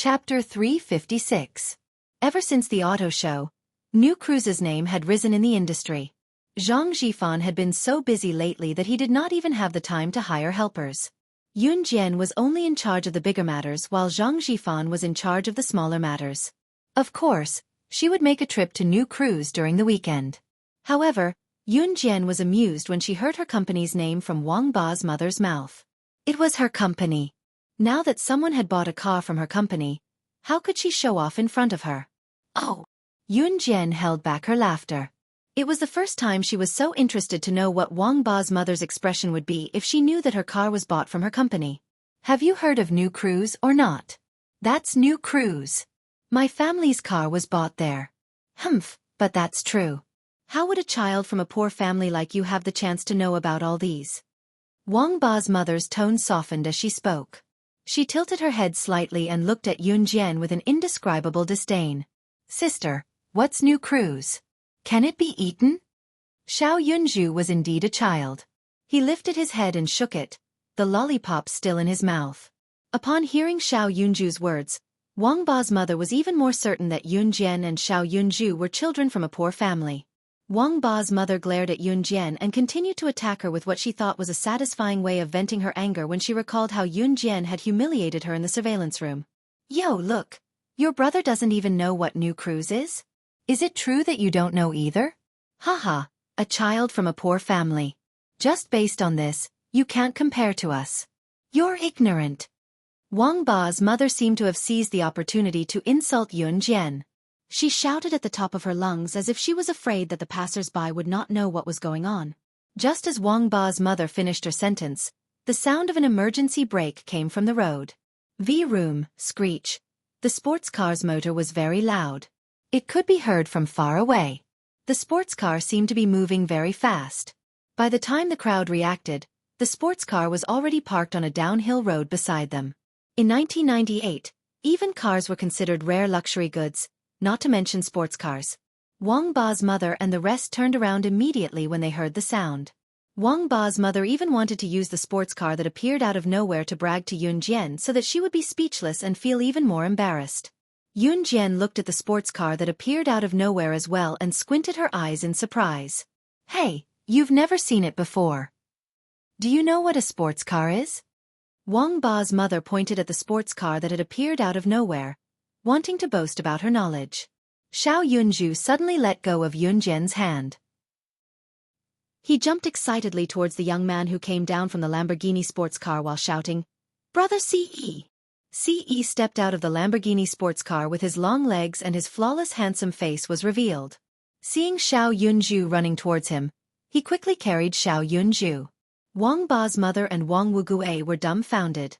Chapter 356. Ever since the auto show, New Cruise's name had risen in the industry. Zhang Zhifan had been so busy lately that he did not even have the time to hire helpers. Yun Jian was only in charge of the bigger matters while Zhang Zhifan was in charge of the smaller matters. Of course, she would make a trip to New Cruise during the weekend. However, Yun Jian was amused when she heard her company's name from Wang Ba's mother's mouth. It was her company. Now that someone had bought a car from her company, how could she show off in front of her? Oh! Yun Jian held back her laughter. It was the first time she was so interested to know what Wang Ba's mother's expression would be if she knew that her car was bought from her company. Have you heard of New Cruise or not? That's New Cruise. My family's car was bought there. Humph, but that's true. How would a child from a poor family like you have the chance to know about all these? Wang Ba's mother's tone softened as she spoke. She tilted her head slightly and looked at Yun Jian with an indescribable disdain. Sister, what's New Cruise? Can it be eaten? Xiao Yunju was indeed a child. He lifted his head and shook it, the lollipop still in his mouth. Upon hearing Xiao Yunju's words, Wang Ba's mother was even more certain that Yun Jian and Xiao Yunju were children from a poor family. Wang Ba's mother glared at Yun Jian and continued to attack her with what she thought was a satisfying way of venting her anger when she recalled how Yun Jian had humiliated her in the surveillance room. Yo, look! Your brother doesn't even know what New Cruise is? Is it true that you don't know either? Haha, a child from a poor family. Just based on this, you can't compare to us. You're ignorant. Wang Ba's mother seemed to have seized the opportunity to insult Yun Jian. She shouted at the top of her lungs as if she was afraid that the passers-by would not know what was going on. Just as Wang Ba's mother finished her sentence, the sound of an emergency brake came from the road. Vroom, screech. The sports car's motor was very loud. It could be heard from far away. The sports car seemed to be moving very fast. By the time the crowd reacted, the sports car was already parked on a downhill road beside them. In 1998, even cars were considered rare luxury goods, not to mention sports cars. Wang Ba's mother and the rest turned around immediately when they heard the sound. Wang Ba's mother even wanted to use the sports car that appeared out of nowhere to brag to Yun Jian so that she would be speechless and feel even more embarrassed. Yun Jian looked at the sports car that appeared out of nowhere as well and squinted her eyes in surprise. Hey, you've never seen it before. Do you know what a sports car is? Wang Ba's mother pointed at the sports car that had appeared out of nowhere, wanting to boast about her knowledge. Xiao Yunju suddenly let go of Yun Jian's hand. He jumped excitedly towards the young man who came down from the Lamborghini sports car while shouting, "Brother CE!" CE stepped out of the Lamborghini sports car with his long legs and his flawless handsome face was revealed. Seeing Xiao Yunju running towards him, he quickly carried Xiao Yunju. Wang Ba's mother and Wang Wugue were dumbfounded.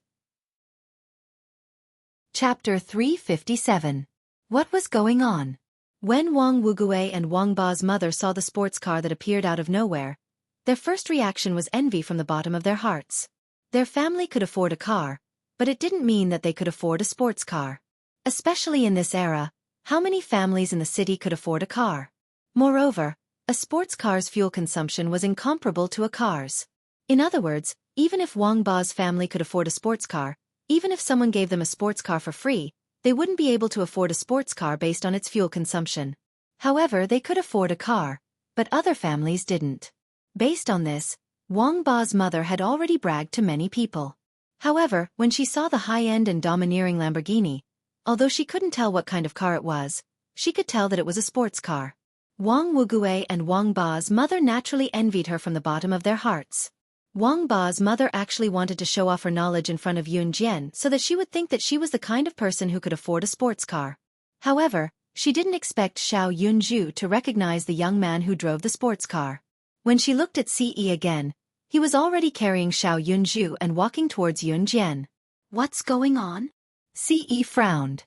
Chapter 357. What was going on? When Wang Wugue and Wang Ba's mother saw the sports car that appeared out of nowhere, their first reaction was envy from the bottom of their hearts. Their family could afford a car, but it didn't mean that they could afford a sports car. Especially in this era, how many families in the city could afford a car? Moreover, a sports car's fuel consumption was incomparable to a car's. In other words, even if Wang Ba's family could afford a sports car, even if someone gave them a sports car for free, they wouldn't be able to afford a sports car based on its fuel consumption. However, they could afford a car, but other families didn't. Based on this, Wang Ba's mother had already bragged to many people. However, when she saw the high-end and domineering Lamborghini, although she couldn't tell what kind of car it was, she could tell that it was a sports car. Wang Wugue and Wang Ba's mother naturally envied her from the bottom of their hearts. Wang Ba's mother actually wanted to show off her knowledge in front of Yun Jian so that she would think that she was the kind of person who could afford a sports car. However, she didn't expect Xiao Yunju to recognize the young man who drove the sports car. When she looked at CE again, he was already carrying Xiao Yunju and walking towards Yun Jian. What's going on? CE frowned.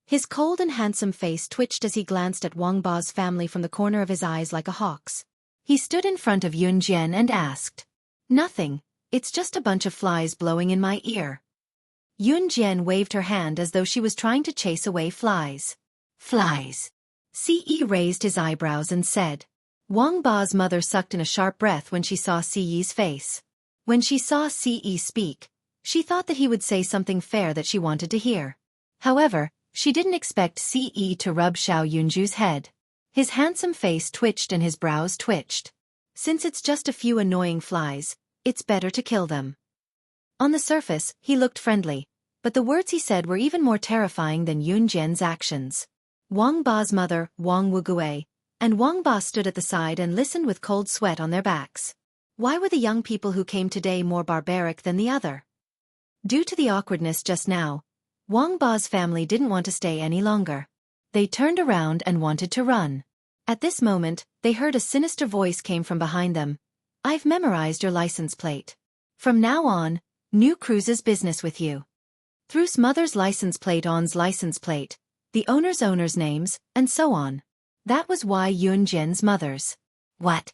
His cold and handsome face twitched as he glanced at Wang Ba's family from the corner of his eyes like a hawk's. He stood in front of Yun Jian and asked, "Nothing, it's just a bunch of flies blowing in my ear." Yun Jian waved her hand as though she was trying to chase away flies. Flies. CE raised his eyebrows and said. Wang Ba's mother sucked in a sharp breath when she saw CE's face. When she saw CE speak, she thought that he would say something fair that she wanted to hear. However, she didn't expect Ce to rub Xiao Yunju's head. His handsome face twitched and his brows twitched. Since it's just a few annoying flies, it's better to kill them. On the surface, he looked friendly, but the words he said were even more terrifying than Yun Jian's actions. Wang Ba's mother, Wang Wugui, and Wang Ba stood at the side and listened with cold sweat on their backs. Why were the young people who came today more barbaric than the other? Due to the awkwardness just now, Wang Ba's family didn't want to stay any longer. They turned around and wanted to run. At this moment, they heard a sinister voice came from behind them. I've memorized your license plate. From now on, New Cruise's business with you. Thru's mother's license plate on's license plate, the owner's names, and so on. That was why Yun Jian's mother's. What?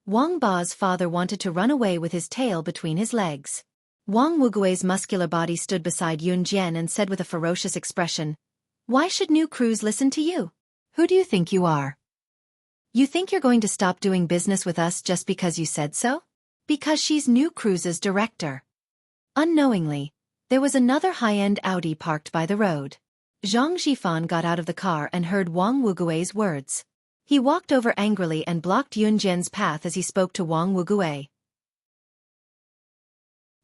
Wang Ba's father wanted to run away with his tail between his legs. Wang Wugui's muscular body stood beside Yun Jian and said with a ferocious expression, Why should New Cruise listen to you? Who do you think you are? You think you're going to stop doing business with us just because you said so? Because she's New Cruise's director. Unknowingly, there was another high-end Audi parked by the road. Zhang Zhifan got out of the car and heard Wang Wugui's words. He walked over angrily and blocked Yun Jian's path as he spoke to Wang Wugui.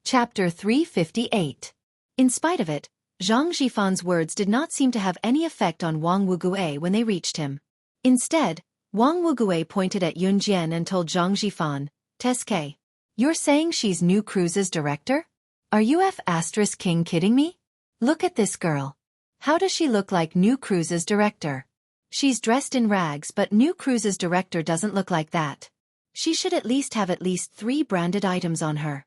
Chapter 358. In spite of it, Zhang Zhifan's words did not seem to have any effect on Wang Wugui when they reached him. Instead, Wang Wugui pointed at Yun Jian and told Zhang Zhifan, Tesque, you're saying she's New Cruise's director? Are you King kidding me? Look at this girl. How does she look like New Cruise's director? She's dressed in rags, but New Cruise's director doesn't look like that. She should at least have 3 branded items on her.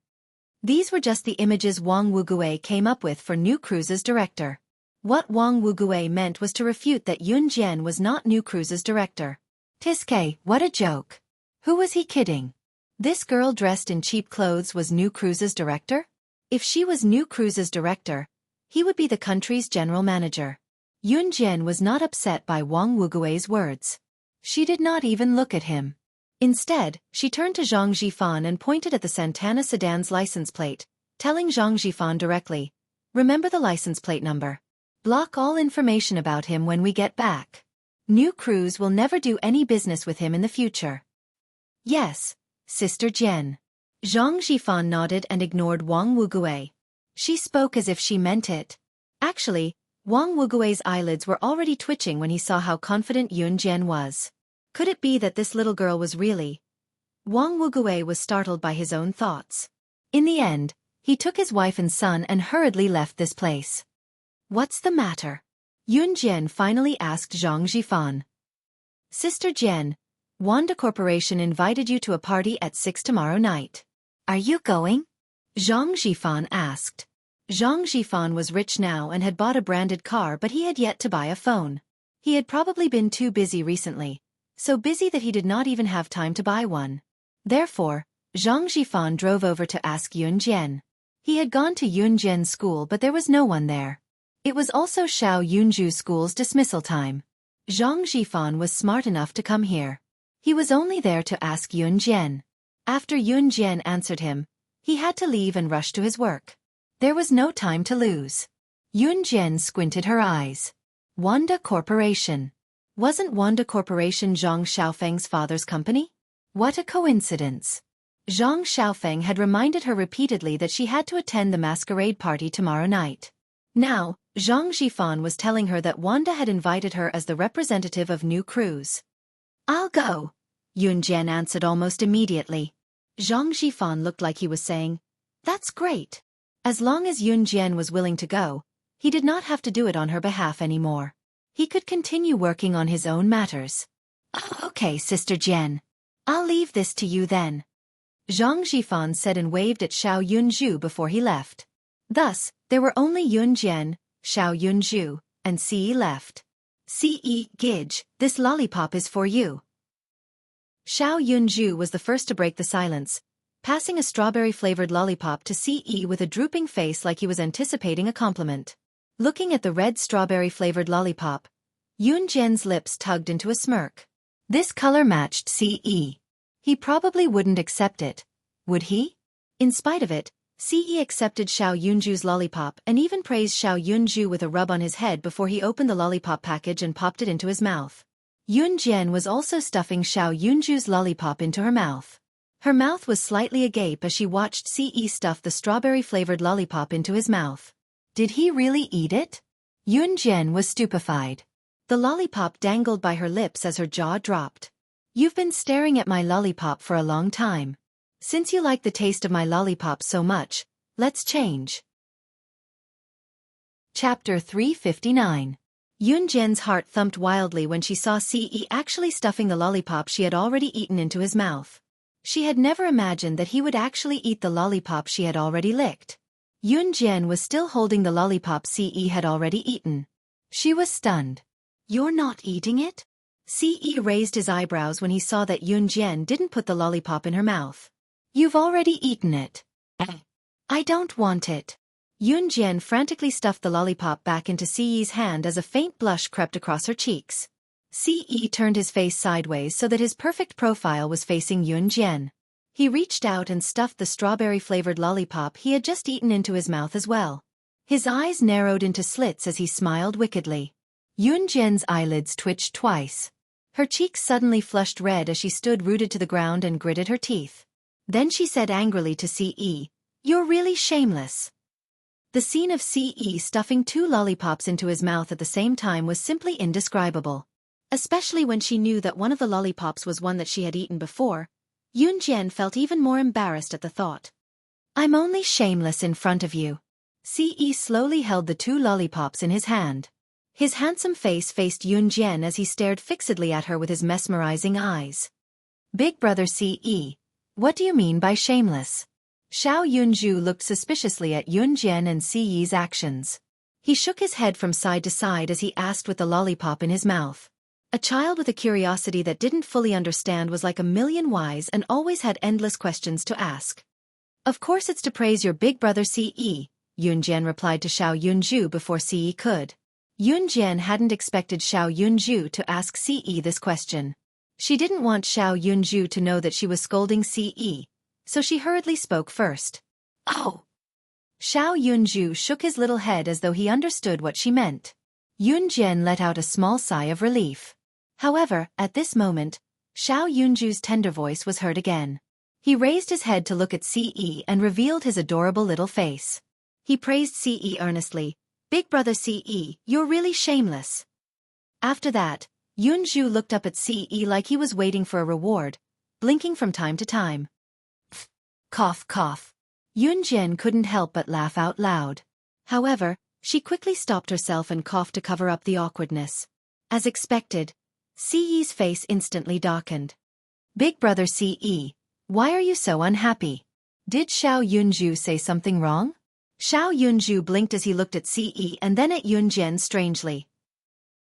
These were just the images Wang Wugui came up with for New Cruise's director. What Wang Wugui meant was to refute that Yun Jian was not New Cruise's director. Tisque, what a joke. Who was he kidding? This girl dressed in cheap clothes was New Cruise's director? If she was New Cruise's director, he would be the country's general manager. Yun Jian was not upset by Wang Wugui's words. She did not even look at him. Instead, she turned to Zhang Zhifan and pointed at the Santana sedan's license plate, telling Zhang Zhifan directly, remember the license plate number. Block all information about him when we get back. New Cruise will never do any business with him in the future. Yes, Sister Jian. Zhang Zhifan nodded and ignored Wang Wugui. She spoke as if she meant it. Actually, Wang Wugui's eyelids were already twitching when he saw how confident Yun Jian was. Could it be that this little girl was really? Wang Wugui was startled by his own thoughts. In the end, he took his wife and son and hurriedly left this place. What's the matter? Yun Jian finally asked Zhang Zhifan. Sister Jian, Wanda Corporation invited you to a party at 6 tomorrow night. Are you going? Zhang Zhifan asked. Zhang Zhifan was rich now and had bought a branded car, but he had yet to buy a phone. He had probably been too busy recently. So busy that he did not even have time to buy one. Therefore, Zhang Zhifan drove over to ask Yun Jian. He had gone to Yun Jian's school, but there was no one there. It was also Xiao Yunju's school's dismissal time. Zhang Zhifan was smart enough to come here. He was only there to ask Yun Jian. After Yun Jian answered him, he had to leave and rush to his work. There was no time to lose. Yun Jian squinted her eyes. Wanda Corporation. Wasn't Wanda Corporation Zhang Xiaofeng's father's company? What a coincidence. Zhang Xiaofeng had reminded her repeatedly that she had to attend the masquerade party tomorrow night. Now, Zhang Zhifan was telling her that Wanda had invited her as the representative of New Cruise. I'll go, Yun Jian answered almost immediately. Zhang Zhifan looked like he was saying, that's great. As long as Yun Jian was willing to go, he did not have to do it on her behalf anymore. He could continue working on his own matters. Okay, Sister Jian. I'll leave this to you then. Zhang Zhifan said and waved at Xiao Yunju before he left. Thus, there were only Yun Jian, Xiao Yunju, and Ce left. Ce, Gidge, this lollipop is for you. Xiao Yunju was the first to break the silence, passing a strawberry-flavored lollipop to Ce with a drooping face like he was anticipating a compliment. Looking at the red strawberry-flavored lollipop, Yun Jian's lips tugged into a smirk. This color matched Ce. He probably wouldn't accept it, would he? In spite of it, Ce accepted Xiao Yunju's lollipop and even praised Xiao Yunju with a rub on his head before he opened the lollipop package and popped it into his mouth. Yunjian was also stuffing Xiao Yunju's lollipop into her mouth. Her mouth was slightly agape as she watched Ce stuff the strawberry-flavored lollipop into his mouth. Did he really eat it? Yunjian was stupefied. The lollipop dangled by her lips as her jaw dropped. You've been staring at my lollipop for a long time. Since you like the taste of my lollipop so much, let's change. Chapter 359. Yunjian's heart thumped wildly when she saw Ce actually stuffing the lollipop she had already eaten into his mouth. She had never imagined that he would actually eat the lollipop she had already licked. Yunjian was still holding the lollipop Ce had already eaten. She was stunned. You're not eating it? Ce raised his eyebrows when he saw that Yunjian didn't put the lollipop in her mouth. You've already eaten it. I don't want it. Yunjian frantically stuffed the lollipop back into Ce's hand as a faint blush crept across her cheeks. Ce turned his face sideways so that his perfect profile was facing Yunjian. He reached out and stuffed the strawberry-flavored lollipop he had just eaten into his mouth as well. His eyes narrowed into slits as he smiled wickedly. Yunjian's eyelids twitched twice. Her cheeks suddenly flushed red as she stood rooted to the ground and gritted her teeth. Then she said angrily to Ce, "You're really shameless." The scene of Ce stuffing 2 lollipops into his mouth at the same time was simply indescribable. Especially when she knew that one of the lollipops was one that she had eaten before, Yunjian felt even more embarrassed at the thought. I'm only shameless in front of you. Ce slowly held the 2 lollipops in his hand. His handsome face faced Yunjian as he stared fixedly at her with his mesmerizing eyes. Big brother Ce, what do you mean by shameless? Xiao Yunju looked suspiciously at Yunjian and Ce's actions. He shook his head from side to side as he asked with the lollipop in his mouth. A child with a curiosity that didn't fully understand was like a million whys and always had endless questions to ask. Of course it's to praise your big brother Ce, Yunjian replied to Xiao Yunju before Ce could. Yunjian hadn't expected Xiao Yunju to ask Ce this question. She didn't want Xiao Yunju to know that she was scolding Ce, so she hurriedly spoke first. Oh! Xiao Yunju shook his little head as though he understood what she meant. Yunjian let out a small sigh of relief. However, at this moment, Xiao Yunju's tender voice was heard again. He raised his head to look at Ce and revealed his adorable little face. He praised Ce earnestly. Big brother Ce, you're really shameless. After that, Yunju looked up at Ce like he was waiting for a reward, blinking from time to time. Cough cough. Yunjian couldn't help but laugh out loud. However, she quickly stopped herself and coughed to cover up the awkwardness. As expected, Ce's face instantly darkened. Big brother Ce, why are you so unhappy? Did Xiao Yunju say something wrong? Xiao Yunju blinked as he looked at Ce and then at Yunjian strangely.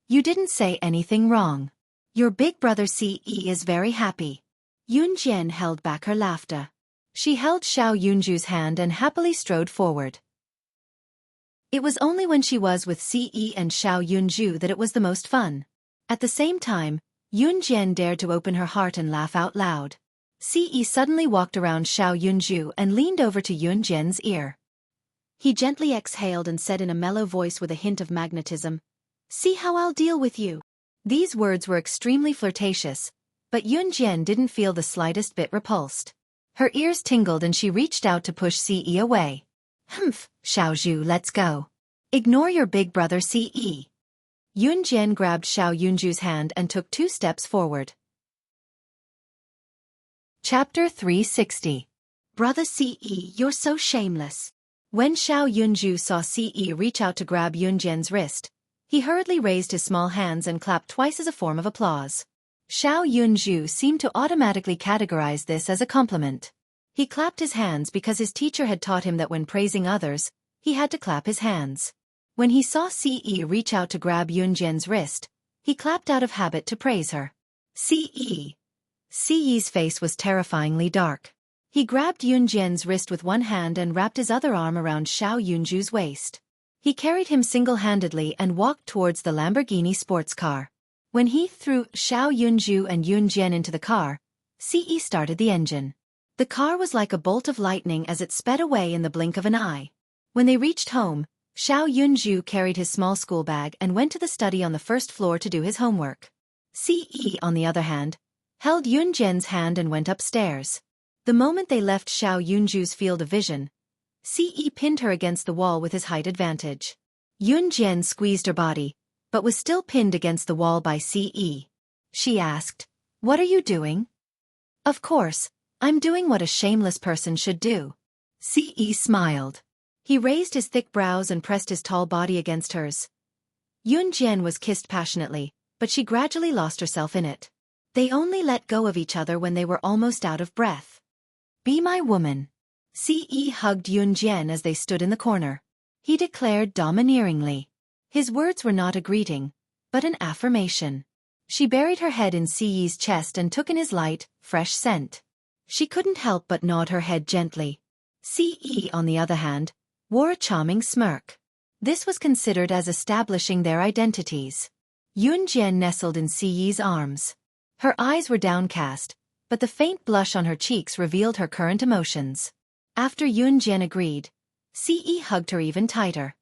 You didn't say anything wrong. Your big brother Ce is very happy. Yunjian held back her laughter. She held Xiao Yunju's hand and happily strode forward. It was only when she was with Ce and Xiao Yunju that it was the most fun. At the same time, Yunjian dared to open her heart and laugh out loud. Ce suddenly walked around Xiao Yunju and leaned over to Yunjian's ear. He gently exhaled and said in a mellow voice with a hint of magnetism, "See how I'll deal with you." These words were extremely flirtatious, but Yunjian didn't feel the slightest bit repulsed. Her ears tingled and she reached out to push Ce away. Humph, Xiaozhu, let's go. Ignore your big brother Ce. Yunjian grabbed Xiao Yunju's hand and took 2 steps forward. Chapter 360. Brother Ce, you're so shameless. When Xiao Yunju saw Ce reach out to grab Yunjian's wrist, he hurriedly raised his small hands and clapped twice as a form of applause. Xiao Yunju seemed to automatically categorize this as a compliment. He clapped his hands because his teacher had taught him that when praising others, he had to clap his hands. When he saw Ce reach out to grab Yunjian's wrist, he clapped out of habit to praise her. Ce's face was terrifyingly dark. He grabbed Yunjian's wrist with one hand and wrapped his other arm around Xiao Yunju's waist. He carried him single-handedly and walked towards the Lamborghini sports car. When he threw Xiao Yunju and Yunjian into the car, Ce started the engine. The car was like a bolt of lightning as it sped away in the blink of an eye. When they reached home, Xiao Yunzhu carried his small school bag and went to the study on the first floor to do his homework. Ce, on the other hand, held Yunjian's hand and went upstairs. The moment they left Xiao Yunzhu's field of vision, Ce pinned her against the wall with his height advantage. Yunjian squeezed her body, but was still pinned against the wall by Ce. She asked, "What are you doing?" "Of course, I'm doing what a shameless person should do." Ce smiled. He raised his thick brows and pressed his tall body against hers. Yunjian was kissed passionately, but she gradually lost herself in it. They only let go of each other when they were almost out of breath. "Be my woman." Ce hugged Yunjian as they stood in the corner. He declared domineeringly. His words were not a greeting, but an affirmation. She buried her head in Ce's chest and took in his light, fresh scent. She couldn't help but nod her head gently. Ce, on the other hand, wore a charming smirk. This was considered as establishing their identities. Yunjian nestled in Ce's arms. Her eyes were downcast, but the faint blush on her cheeks revealed her current emotions. After Yunjian agreed, Ce hugged her even tighter.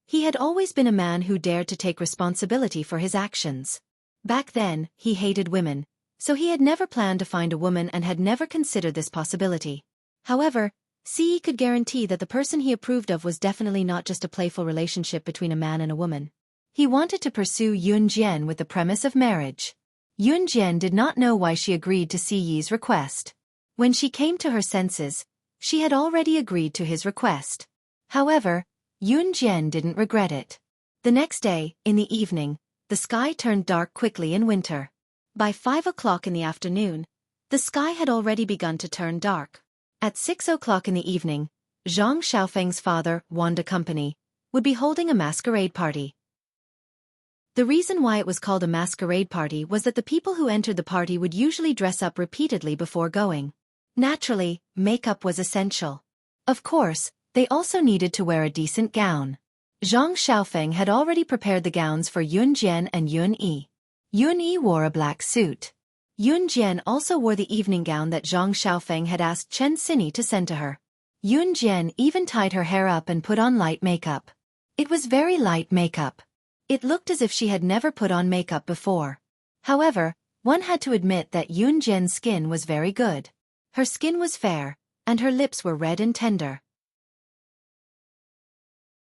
He had always been a man who dared to take responsibility for his actions. Back then, he hated women, so he had never planned to find a woman and had never considered this possibility. However, Ce could guarantee that the person he approved of was definitely not just a playful relationship between a man and a woman. He wanted to pursue Yunjian with the premise of marriage. Yunjian did not know why she agreed to Ce's request. When she came to her senses, she had already agreed to his request. However, Yunjian didn't regret it. The next day, in the evening, the sky turned dark quickly in winter. By 5 o'clock in the afternoon, the sky had already begun to turn dark. At 6 o'clock in the evening, Zhang Xiaofeng's father, Wanda Company, would be holding a masquerade party. The reason why it was called a masquerade party was that the people who entered the party would usually dress up repeatedly before going. Naturally, makeup was essential. Of course, they also needed to wear a decent gown. Zhang Xiaofeng had already prepared the gowns for Yunjian and Yunyi. Yunyi wore a black suit. Yunjian also wore the evening gown that Zhang Xiaofeng had asked Chen Xini to send to her. Yunjian even tied her hair up and put on light makeup. It was very light makeup. It looked as if she had never put on makeup before. However, one had to admit that Yunjian's skin was very good. Her skin was fair, and her lips were red and tender.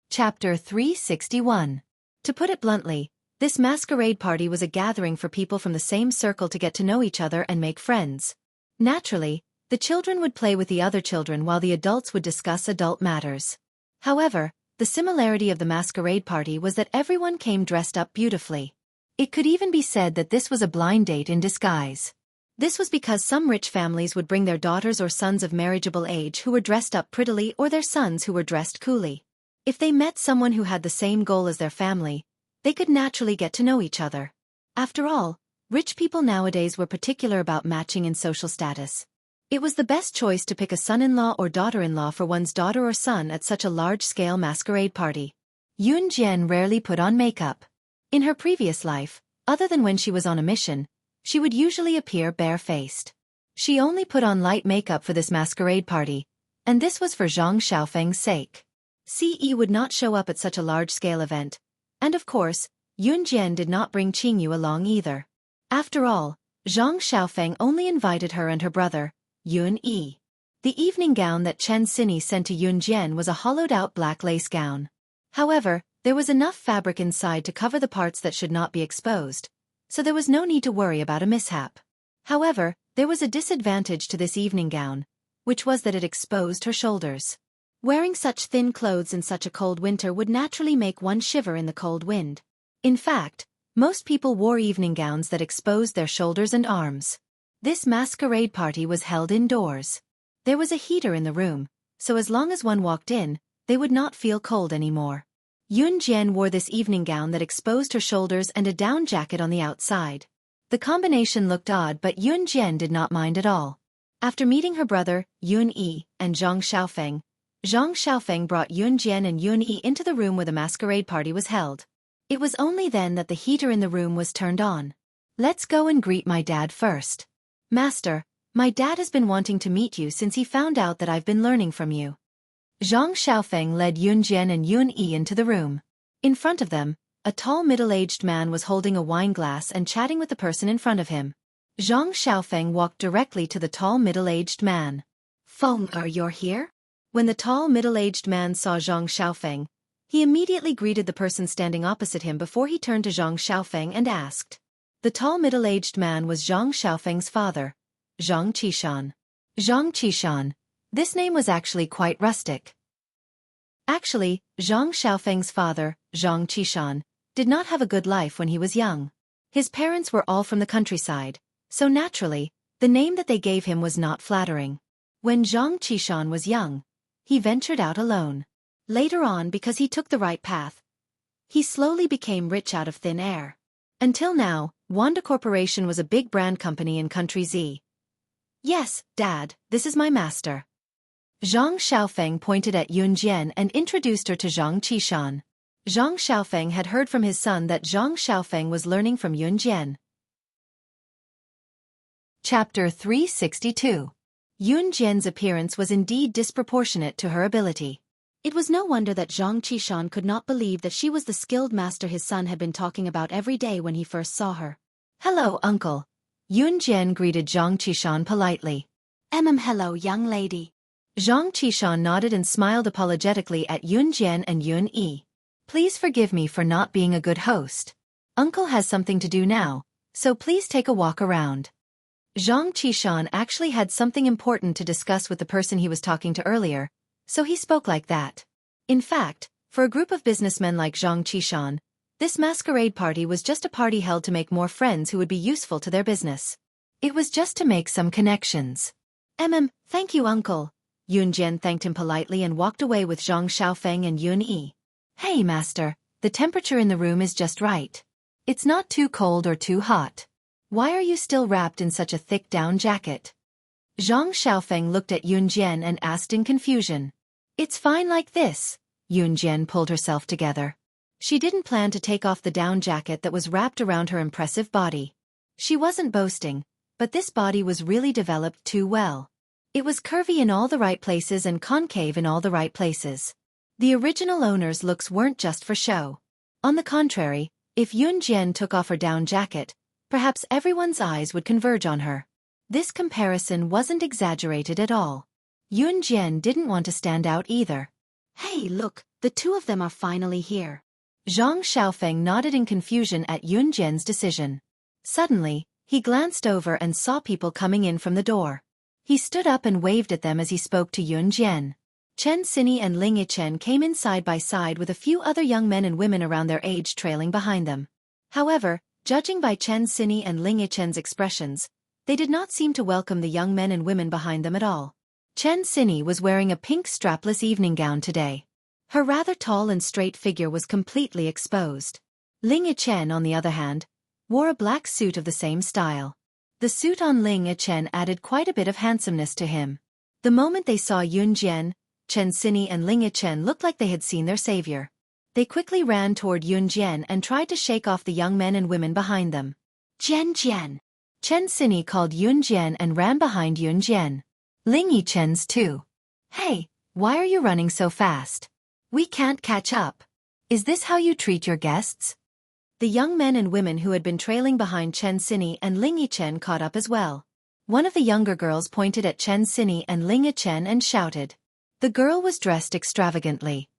Chapter 361. To put it bluntly, this masquerade party was a gathering for people from the same circle to get to know each other and make friends. Naturally, the children would play with the other children while the adults would discuss adult matters. However, the similarity of the masquerade party was that everyone came dressed up beautifully. It could even be said that this was a blind date in disguise. This was because some rich families would bring their daughters or sons of marriageable age who were dressed up prettily or their sons who were dressed coolly. If they met someone who had the same goal as their family, they could naturally get to know each other. After all, rich people nowadays were particular about matching in social status. It was the best choice to pick a son-in-law or daughter-in-law for one's daughter or son at such a large-scale masquerade party. Yunjian rarely put on makeup. In her previous life, other than when she was on a mission, she would usually appear barefaced. She only put on light makeup for this masquerade party, and this was for Zhang Xiaofeng's sake. Ce would not show up at such a large-scale event, and of course, Yunjian did not bring Qingyu along either. After all, Zhang Xiaofeng only invited her and her brother, Yunyi. The evening gown that Chen Xini sent to Yunjian was a hollowed-out black lace gown. However, there was enough fabric inside to cover the parts that should not be exposed, so there was no need to worry about a mishap. However, there was a disadvantage to this evening gown, which was that it exposed her shoulders. Wearing such thin clothes in such a cold winter would naturally make one shiver in the cold wind. In fact, most people wore evening gowns that exposed their shoulders and arms. This masquerade party was held indoors. There was a heater in the room, so as long as one walked in, they would not feel cold anymore. Yunjian wore this evening gown that exposed her shoulders and a down jacket on the outside. The combination looked odd, but Yunjian did not mind at all. After meeting her brother, Yunyi, and Zhang Xiaofeng brought Yunjian and Yunyi into the room where the masquerade party was held. It was only then that the heater in the room was turned on. "Let's go and greet my dad first." "Master, My dad has been wanting to meet you since he found out that I've been learning from you. Zhang Xiaofeng led Yun Jian and Yun Yi into the room. In front of them, a tall middle-aged man was holding a wine glass and chatting with the person in front of him. Zhang Xiaofeng walked directly to the tall middle-aged man. Feng, you're here? When the tall middle-aged man saw Zhang Xiaofeng, he immediately greeted the person standing opposite him before he turned to Zhang Xiaofeng and asked. The tall middle-aged man was Zhang Xiaofeng's father, Zhang Qishan. Zhang Qishan. This name was actually quite rustic. Actually, Zhang Xiaofeng's father, Zhang Qishan, did not have a good life when he was young. His parents were all from the countryside, so naturally, the name that they gave him was not flattering. When Zhang Qishan was young, he ventured out alone. Later on, because he took the right path, he slowly became rich out of thin air. Until now, Wanda Corporation was a big brand company in Country Z. Yes, Dad, this is my master. Zhang Xiaofeng pointed at Yun Jian and introduced her to Zhang Qishan. Zhang Xiaofeng had heard from his son that Zhang Xiaofeng was learning from Yun Jian. Chapter 362. Yun Jian's appearance was indeed disproportionate to her ability. It was no wonder that Zhang Qishan could not believe that she was the skilled master his son had been talking about every day when he first saw her. Hello, uncle. Yun Jian greeted Zhang Qishan politely. Hello, young lady. Zhang Qishan nodded and smiled apologetically at Yun Jian and Yun Yi. Please forgive me for not being a good host. Uncle has something to do now, so please take a walk around. Zhang Qishan actually had something important to discuss with the person he was talking to earlier, so he spoke like that. In fact, for a group of businessmen like Zhang Qishan, this masquerade party was just a party held to make more friends who would be useful to their business. It was just to make some connections. Thank you, uncle. Yun Jian thanked him politely and walked away with Zhang Xiaofeng and Yun Yi. Hey, master, the temperature in the room is just right. It's not too cold or too hot. Why are you still wrapped in such a thick down jacket? Zhang Xiaofeng looked at Yun Jian and asked in confusion. It's fine like this. Yun Jian pulled herself together. She didn't plan to take off the down jacket that was wrapped around her impressive body. She wasn't boasting, but this body was really developed too well. It was curvy in all the right places and concave in all the right places. The original owner's looks weren't just for show. On the contrary, if Yun Jian took off her down jacket, perhaps everyone's eyes would converge on her. This comparison wasn't exaggerated at all. Yun Jian didn't want to stand out either. Hey, look, the two of them are finally here. Zhang Xiaofeng nodded in confusion at Yun Jian's decision. Suddenly, he glanced over and saw people coming in from the door. He stood up and waved at them as he spoke to Yun Jian. Chen Xini and Ling Yichen came in side by side with a few other young men and women around their age trailing behind them. However, judging by Chen Xini and Ling Yichen's expressions, they did not seem to welcome the young men and women behind them at all. Chen Xini was wearing a pink strapless evening gown today. Her rather tall and straight figure was completely exposed. Ling Yichen, on the other hand, wore a black suit of the same style. The suit on Ling Yichen added quite a bit of handsomeness to him. The moment they saw Yun Jian, Chen Xini and Ling Yichen looked like they had seen their savior. They quickly ran toward Yun Jian and tried to shake off the young men and women behind them. Jian. Chen Xini called Yun Jian and ran behind Yun Jian. Ling Yichen's too. Hey, why are you running so fast? We can't catch up. Is this how you treat your guests? The young men and women who had been trailing behind Chen Xini and Ling Yichen caught up as well. One of the younger girls pointed at Chen Xini and Ling Yichen and shouted. The girl was dressed extravagantly.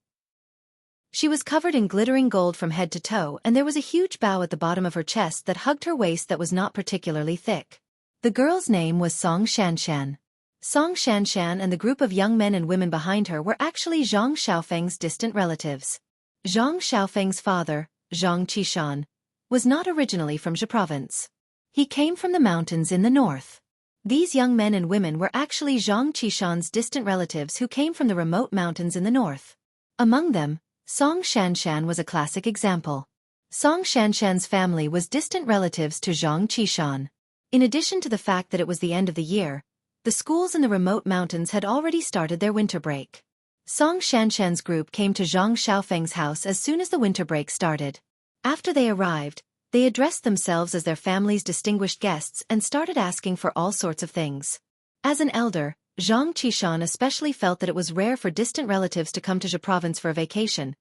She was covered in glittering gold from head to toe, and there was a huge bow at the bottom of her chest that hugged her waist that was not particularly thick. The girl's name was Song Shanshan. Song Shanshan and the group of young men and women behind her were actually Zhang Xiaofeng's distant relatives. Zhang Xiaofeng's father, Zhang Qishan, was not originally from Zhe province. He came from the mountains in the north. These young men and women were actually Zhang Qishan's distant relatives who came from the remote mountains in the north. Among them, Song Shanshan was a classic example. Song Shanshan's family was distant relatives to Zhang Qishan. In addition to the fact that it was the end of the year, the schools in the remote mountains had already started their winter break. Song Shanshan's group came to Zhang Xiaofeng's house as soon as the winter break started. After they arrived, They addressed themselves as their family's distinguished guests and started asking for all sorts of things. As an elder, Zhang Qishan especially felt that it was rare for distant relatives to come to Zhe province for a vacation,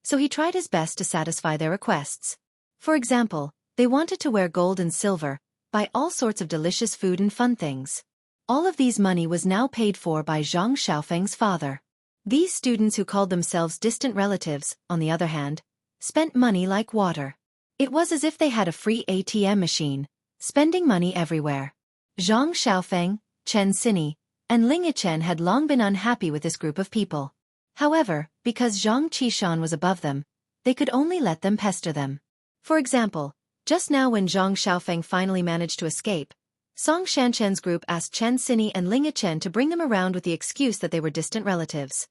so he tried his best to satisfy their requests. For example, they wanted to wear gold and silver, buy all sorts of delicious food and fun things. All of these money was now paid for by Zhang Xiaofeng's father. These students who called themselves distant relatives, on the other hand, spent money like water. It was as if they had a free ATM machine, spending money everywhere. Zhang Xiaofeng, Chen Xini, and Ling Yichen had long been unhappy with this group of people. However, because Zhang Qishan was above them, they could only let them pester them. For example, just now when Zhang Xiaofeng finally managed to escape, Song Shanshan's group asked Chen Xini and Ling Yichen to bring them around with the excuse that they were distant relatives.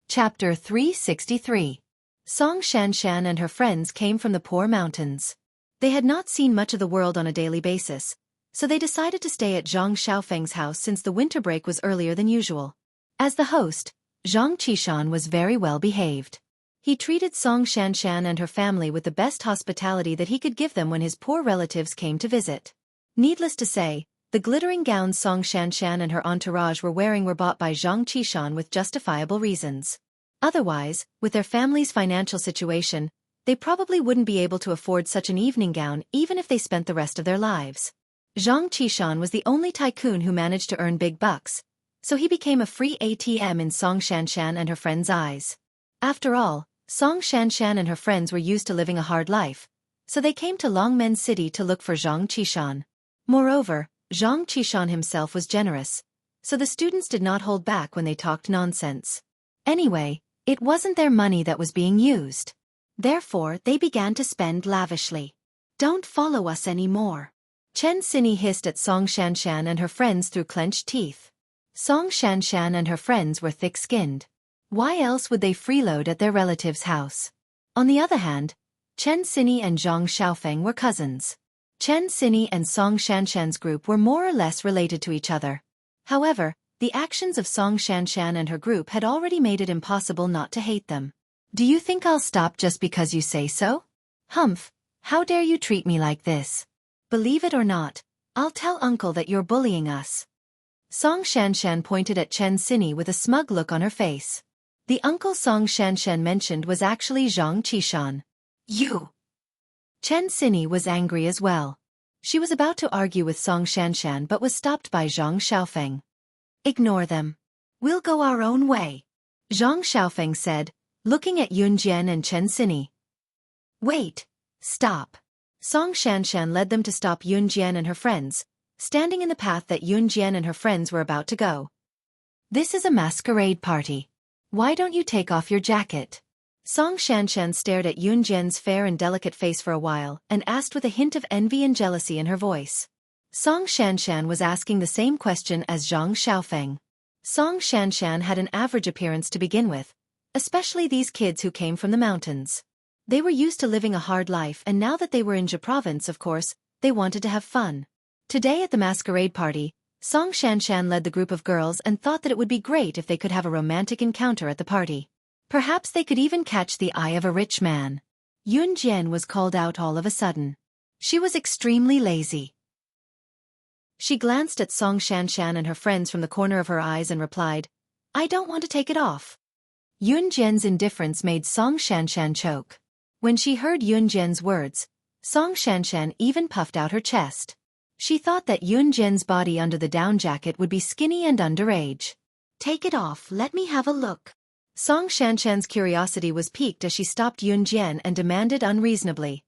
Chapter 363. Song Shanshan and her friends came from the poor mountains. They had not seen much of the world on a daily basis, so they decided to stay at Zhang Xiaofeng's house since the winter break was earlier than usual. As the host, Zhang Qishan was very well behaved. He treated Song Shanshan and her family with the best hospitality that he could give them when his poor relatives came to visit. Needless to say, the glittering gowns Song Shanshan and her entourage were wearing were bought by Zhang Qishan with justifiable reasons. Otherwise, with their family's financial situation, they probably wouldn't be able to afford such an evening gown even if they spent the rest of their lives. Zhang Qishan was the only tycoon who managed to earn big bucks, so he became a free ATM in Song Shanshan and her friends' eyes. After all, Song Shanshan and her friends were used to living a hard life, so they came to Longmen City to look for Zhang Qishan. Moreover, Zhang Qishan himself was generous, so the students did not hold back when they talked nonsense. Anyway, it wasn't their money that was being used. Therefore, they began to spend lavishly. "Don't follow us anymore," Chen Xini hissed at Song Shanshan and her friends through clenched teeth. Song Shanshan and her friends were thick-skinned. Why else would they freeload at their relative's house? On the other hand, Chen Xini and Zhang Xiaofeng were cousins. Chen Xini and Song Shanshan's group were more or less related to each other. However, the actions of Song Shanshan and her group had already made it impossible not to hate them. "Do you think I'll stop just because you say so? Humph, how dare you treat me like this? Believe it or not, I'll tell uncle that you're bullying us." Song Shanshan pointed at Chen Xini with a smug look on her face. The uncle Song Shanshan mentioned was actually Zhang Qishan. "You!" Chen Xini was angry as well. She was about to argue with Song Shanshan but was stopped by Zhang Xiaofeng. "Ignore them. We'll go our own way," Zhang Xiaofeng said, looking at Yun Jian and Chen Xini. "Wait, stop." Song Shanshan led them to stop Yun Jian and her friends, standing in the path that Yun Jian and her friends were about to go. "This is a masquerade party. Why don't you take off your jacket?" Song Shanshan stared at Yun Jian's fair and delicate face for a while and asked with a hint of envy and jealousy in her voice. Song Shanshan was asking the same question as Zhang Xiaofeng. Song Shanshan had an average appearance to begin with, especially these kids who came from the mountains. They were used to living a hard life, and now that they were in Zhe province, of course, they wanted to have fun. Today at the masquerade party, Song Shanshan led the group of girls and thought that it would be great if they could have a romantic encounter at the party. Perhaps they could even catch the eye of a rich man. Yun Jian was called out all of a sudden. She was extremely lazy. She glanced at Song Shanshan and her friends from the corner of her eyes and replied, "I don't want to take it off." Yun Jian's indifference made Song Shanshan choke. When she heard Yun Jian's words, Song Shanshan even puffed out her chest. She thought that Yun Jian's body under the down jacket would be skinny and underage. "Take it off, let me have a look." Song Shanshan's curiosity was piqued as she stopped Yun Jian and demanded unreasonably.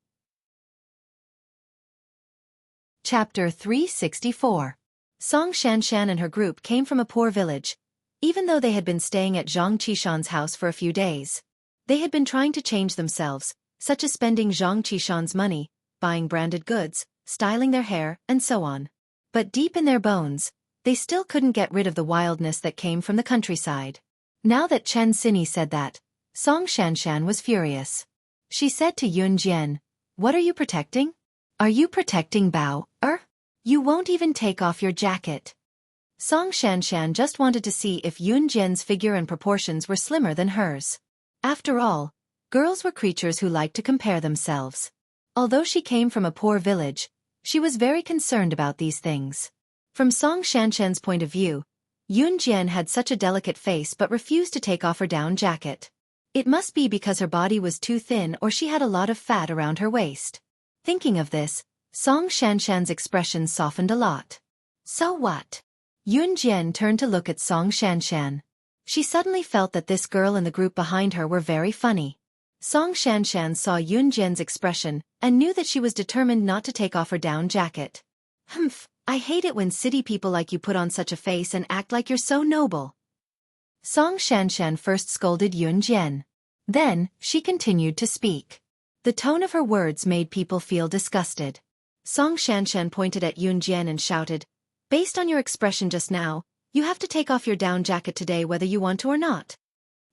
Chapter 364. Song Shanshan and her group came from a poor village. Even though they had been staying at Zhang Qishan's house for a few days, they had been trying to change themselves, such as spending Zhang Qishan's money, buying branded goods, styling their hair, and so on. But deep in their bones, they still couldn't get rid of the wildness that came from the countryside. Now that Chen Xini said that, Song Shanshan was furious. She said to Yun Jian, "What are you protecting? Are you protecting Bao? You won't even take off your jacket." Song Shanshan just wanted to see if Yun Jian's figure and proportions were slimmer than hers. After all, Girls were creatures who liked to compare themselves. Although she came from a poor village, she was very concerned about these things. From Song Shanshan's point of view, Yun Jian had such a delicate face but refused to take off her down jacket. It must be because her body was too thin or she had a lot of fat around her waist. Thinking of this, Song Shanshan's expression softened a lot. So what? Yun Jian turned to look at Song Shanshan. She suddenly felt that this girl and the group behind her were very funny. Song Shanshan saw Yun Jian's expression and knew that she was determined not to take off her down jacket. Humph, I hate it when city people like you put on such a face and act like you're so noble. Song Shanshan first scolded Yun Jian. Then, she continued to speak. The tone of her words made people feel disgusted. Song Shanshan pointed at Yun Jian and shouted, "Based on your expression just now, you have to take off your down jacket today whether you want to or not."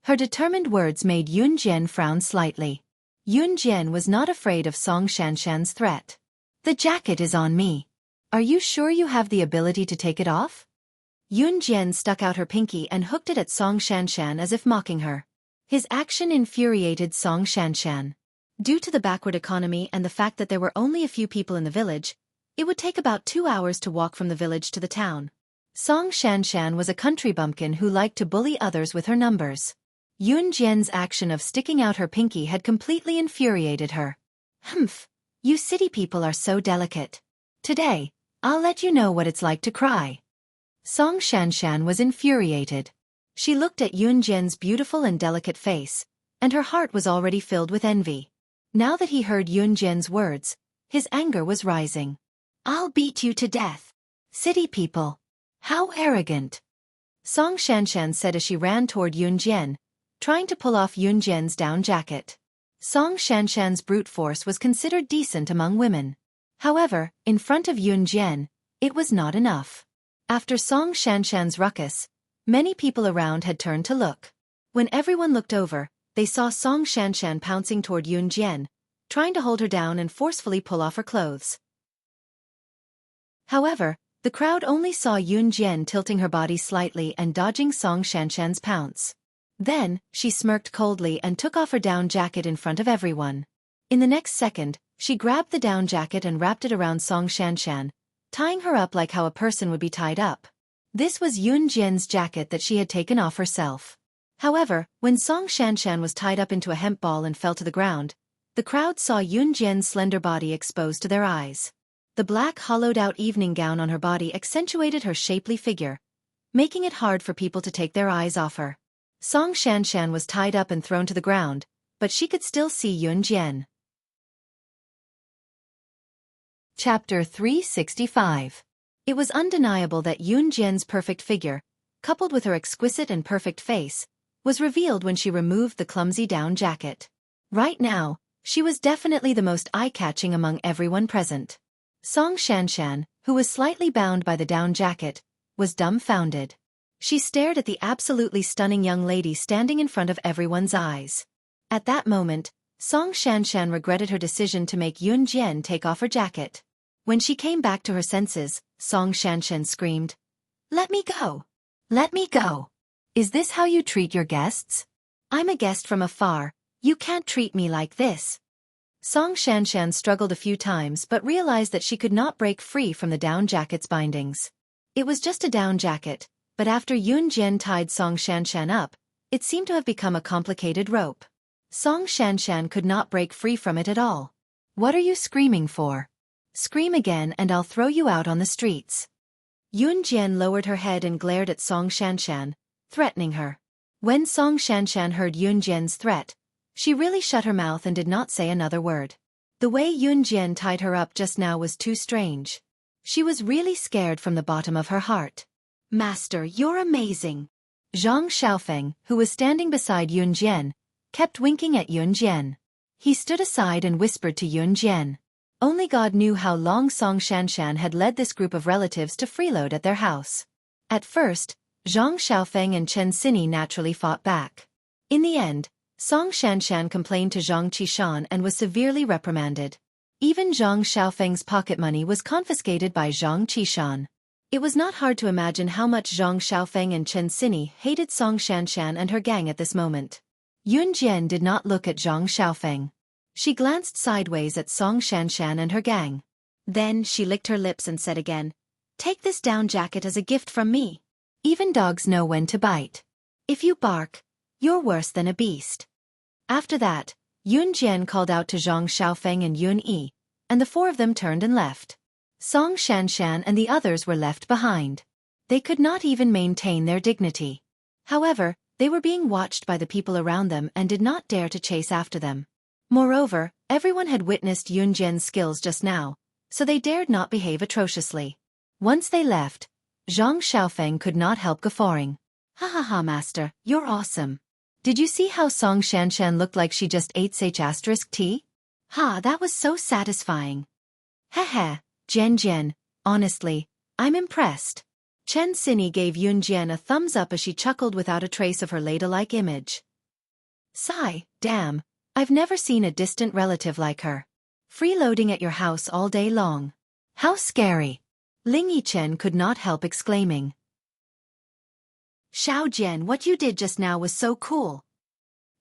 Her determined words made Yun Jian frown slightly. Yun Jian was not afraid of Song Shanshan's threat. "The jacket is on me. Are you sure you have the ability to take it off?" Yun Jian stuck out her pinky and hooked it at Song Shanshan as if mocking her. His action infuriated Song Shanshan. Due to the backward economy and the fact that there were only a few people in the village, it would take about 2 hours to walk from the village to the town. Song Shanshan was a country bumpkin who liked to bully others with her numbers. Yun Jian's action of sticking out her pinky had completely infuriated her. "Humph, you city people are so delicate. Today, I'll let you know what it's like to cry." Song Shanshan was infuriated. She looked at Yun Jian's beautiful and delicate face, and her heart was already filled with envy. Now that he heard Yun Jian's words, his anger was rising. "I'll beat you to death. City people. How arrogant." Song Shanshan said as she ran toward Yun Jian, trying to pull off Yun Jian's down jacket. Song Shanshan's brute force was considered decent among women. However, in front of Yun Jian, it was not enough. After Song Shanshan's ruckus, many people around had turned to look. When everyone looked over, they saw Song Shanshan pouncing toward Yun Jian, trying to hold her down and forcefully pull off her clothes. However, the crowd only saw Yun Jian tilting her body slightly and dodging Song Shanshan's pounce. Then, she smirked coldly and took off her down jacket in front of everyone. In the next second, she grabbed the down jacket and wrapped it around Song Shanshan, tying her up like how a person would be tied up. This was Yun Jian's jacket that she had taken off herself. However, when Song Shanshan was tied up into a hemp ball and fell to the ground, the crowd saw Yun Jian's slender body exposed to their eyes. The black hollowed-out evening gown on her body accentuated her shapely figure, making it hard for people to take their eyes off her. Song Shanshan was tied up and thrown to the ground, but she could still see Yun Jian. Chapter 365. It was undeniable that Yun Jian's perfect figure, coupled with her exquisite and perfect face, was revealed when she removed the clumsy down jacket. Right now, she was definitely the most eye-catching among everyone present. Song Shanshan, who was slightly bound by the down jacket, was dumbfounded. She stared at the absolutely stunning young lady standing in front of everyone's eyes. At that moment, Song Shanshan regretted her decision to make Yun Jian take off her jacket. When she came back to her senses, Song Shanshan screamed, "Let me go! Let me go! Is this how you treat your guests? I'm a guest from afar, you can't treat me like this." Song Shanshan struggled a few times but realized that she could not break free from the down jacket's bindings. It was just a down jacket, but after Yun Jian tied Song Shanshan up, it seemed to have become a complicated rope. Song Shanshan could not break free from it at all. "What are you screaming for? Scream again and I'll throw you out on the streets." Yun Jian lowered her head and glared at Song Shanshan, threatening her. When Song Shanshan heard Yun Jian's threat, she really shut her mouth and did not say another word. The way Yun Jian tied her up just now was too strange. She was really scared from the bottom of her heart. "Master, you're amazing." Zhang Xiaofeng, who was standing beside Yun Jian, kept winking at Yun Jian. He stood aside and whispered to Yun Jian. Only God knew how long Song Shanshan had led this group of relatives to freeload at their house. At first, Zhang Xiaofeng and Chen Sini naturally fought back. In the end, Song Shanshan complained to Zhang Qishan and was severely reprimanded. Even Zhang Xiaofeng's pocket money was confiscated by Zhang Qishan. It was not hard to imagine how much Zhang Xiaofeng and Chen Sini hated Song Shanshan and her gang at this moment. Yun Jian did not look at Zhang Xiaofeng. She glanced sideways at Song Shanshan and her gang. Then she licked her lips and said again, "Take this down jacket as a gift from me. Even dogs know when to bite. If you bark, you're worse than a beast." After that, Yun Jian called out to Zhang Xiaofeng and Yun Yi, and the four of them turned and left. Song Shanshan and the others were left behind. They could not even maintain their dignity. However, they were being watched by the people around them and did not dare to chase after them. Moreover, everyone had witnessed Yun Jian's skills just now, so they dared not behave atrociously. Once they left, Zhang Xiaofeng could not help guffawing. "Ha ha ha, master, you're awesome. Did you see how Song Shanshan looked like she just ate *tea? Ha, that was so satisfying. Heh, Jian, honestly, I'm impressed." Chen Xinyi gave Yun Jian a thumbs up as she chuckled without a trace of her ladylike image. Sigh, damn, I've never seen a distant relative like her. Freeloading at your house all day long. How scary. Ling Yichen could not help exclaiming. Xiao Jian, what you did just now was so cool.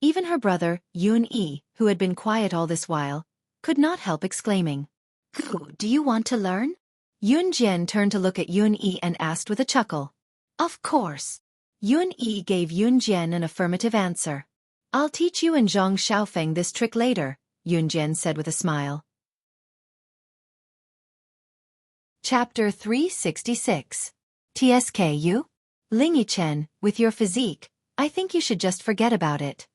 Even her brother, Yun Yi, who had been quiet all this while, could not help exclaiming. Do you want to learn? Yun Jian turned to look at Yun Yi and asked with a chuckle. Of course. Yun Yi gave Yun Jian an affirmative answer. I'll teach you and Zhang Xiaofeng this trick later, Yun Jian said with a smile. Chapter 366. TSKU? Ling Yichen, with your physique, I think you should just forget about it.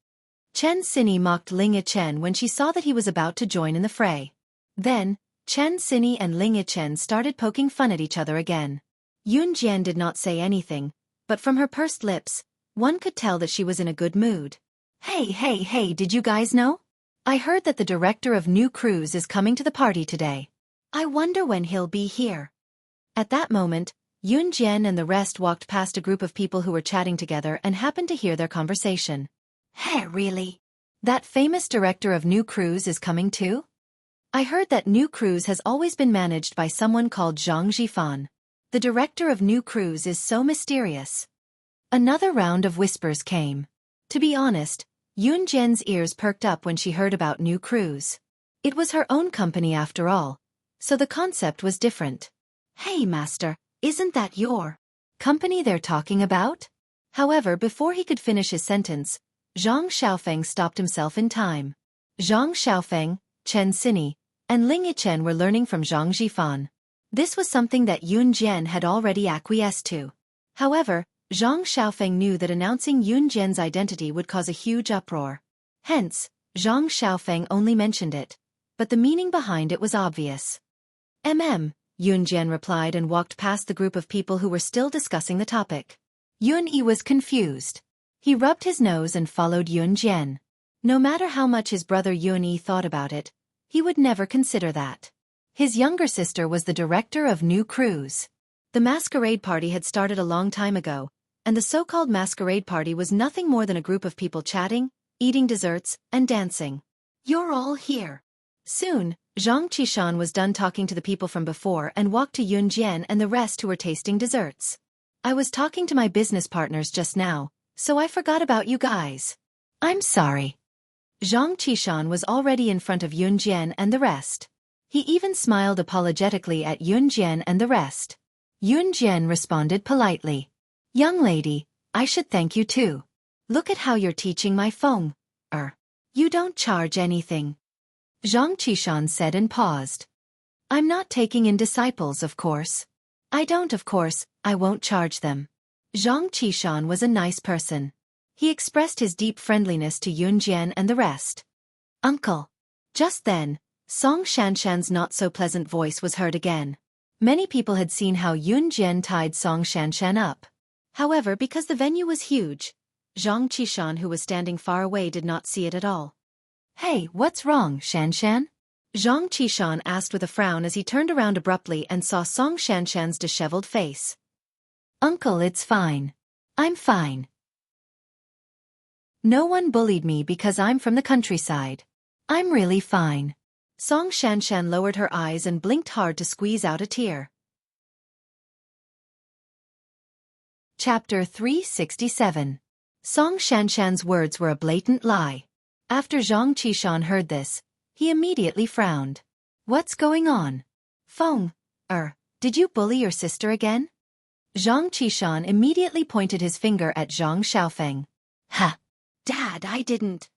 Chen Xinyi mocked Ling Yichen when she saw that he was about to join in the fray. Then, Chen Xinyi and Ling Yichen started poking fun at each other again. Yun Jian did not say anything, but from her pursed lips, one could tell that she was in a good mood. Hey, did you guys know? I heard that the director of New Cruise is coming to the party today. I wonder when he'll be here. At that moment, Yun Jian and the rest walked past a group of people who were chatting together and happened to hear their conversation. Hey, really? That famous director of New Cruise is coming too? I heard that New Cruise has always been managed by someone called Zhang Zhifan. The director of New Cruise is so mysterious. Another round of whispers came. To be honest, Yun Jian's ears perked up when she heard about New Cruise. It was her own company after all, so the concept was different. Hey master, isn't that your company they're talking about? However, before he could finish his sentence, Zhang Xiaofeng stopped himself in time. Zhang Xiaofeng, Chen Xinyi, and Ling Yichen were learning from Zhang Zhifan. This was something that Yun Jian had already acquiesced to. However, Zhang Xiaofeng knew that announcing Yun Jian's identity would cause a huge uproar. Hence, Zhang Xiaofeng only mentioned it, but the meaning behind it was obvious. Yun Jian replied and walked past the group of people who were still discussing the topic. Yun Yi was confused. He rubbed his nose and followed Yun Jian. No matter how much his brother Yun Yi thought about it, he would never consider that. His younger sister was the director of New Cruise. The masquerade party had started a long time ago, and the so-called masquerade party was nothing more than a group of people chatting, eating desserts, and dancing. You're all here. Soon, Zhang Qishan was done talking to the people from before and walked to Yun Jian and the rest who were tasting desserts. I was talking to my business partners just now, so I forgot about you guys. I'm sorry. Zhang Qishan was already in front of Yun Jian and the rest. He even smiled apologetically at Yun Jian and the rest. Yun Jian responded politely. Young lady, I should thank you too. Look at how you're teaching my Feng. You don't charge anything. Zhang Qishan said and paused. I'm not taking in disciples, of course. I won't charge them. Zhang Qishan was a nice person. He expressed his deep friendliness to Yun Jian and the rest. Uncle. Just then, Song Shanshan's not-so-pleasant voice was heard again. Many people had seen how Yun Jian tied Song Shanshan up. However, because the venue was huge, Zhang Qishan, who was standing far away, did not see it at all. Hey, what's wrong, Shanshan? Zhang Qishan asked with a frown as he turned around abruptly and saw Song Shanshan's disheveled face. Uncle, it's fine. I'm fine. No one bullied me because I'm from the countryside. I'm really fine. Song Shanshan lowered her eyes and blinked hard to squeeze out a tear. Chapter 367. Song Shanshan's words were a blatant lie. After Zhang Qishan heard this, he immediately frowned. What's going on? Feng, did you bully your sister again? Zhang Qishan immediately pointed his finger at Zhang Xiaofeng. Ha! Dad, I didn't.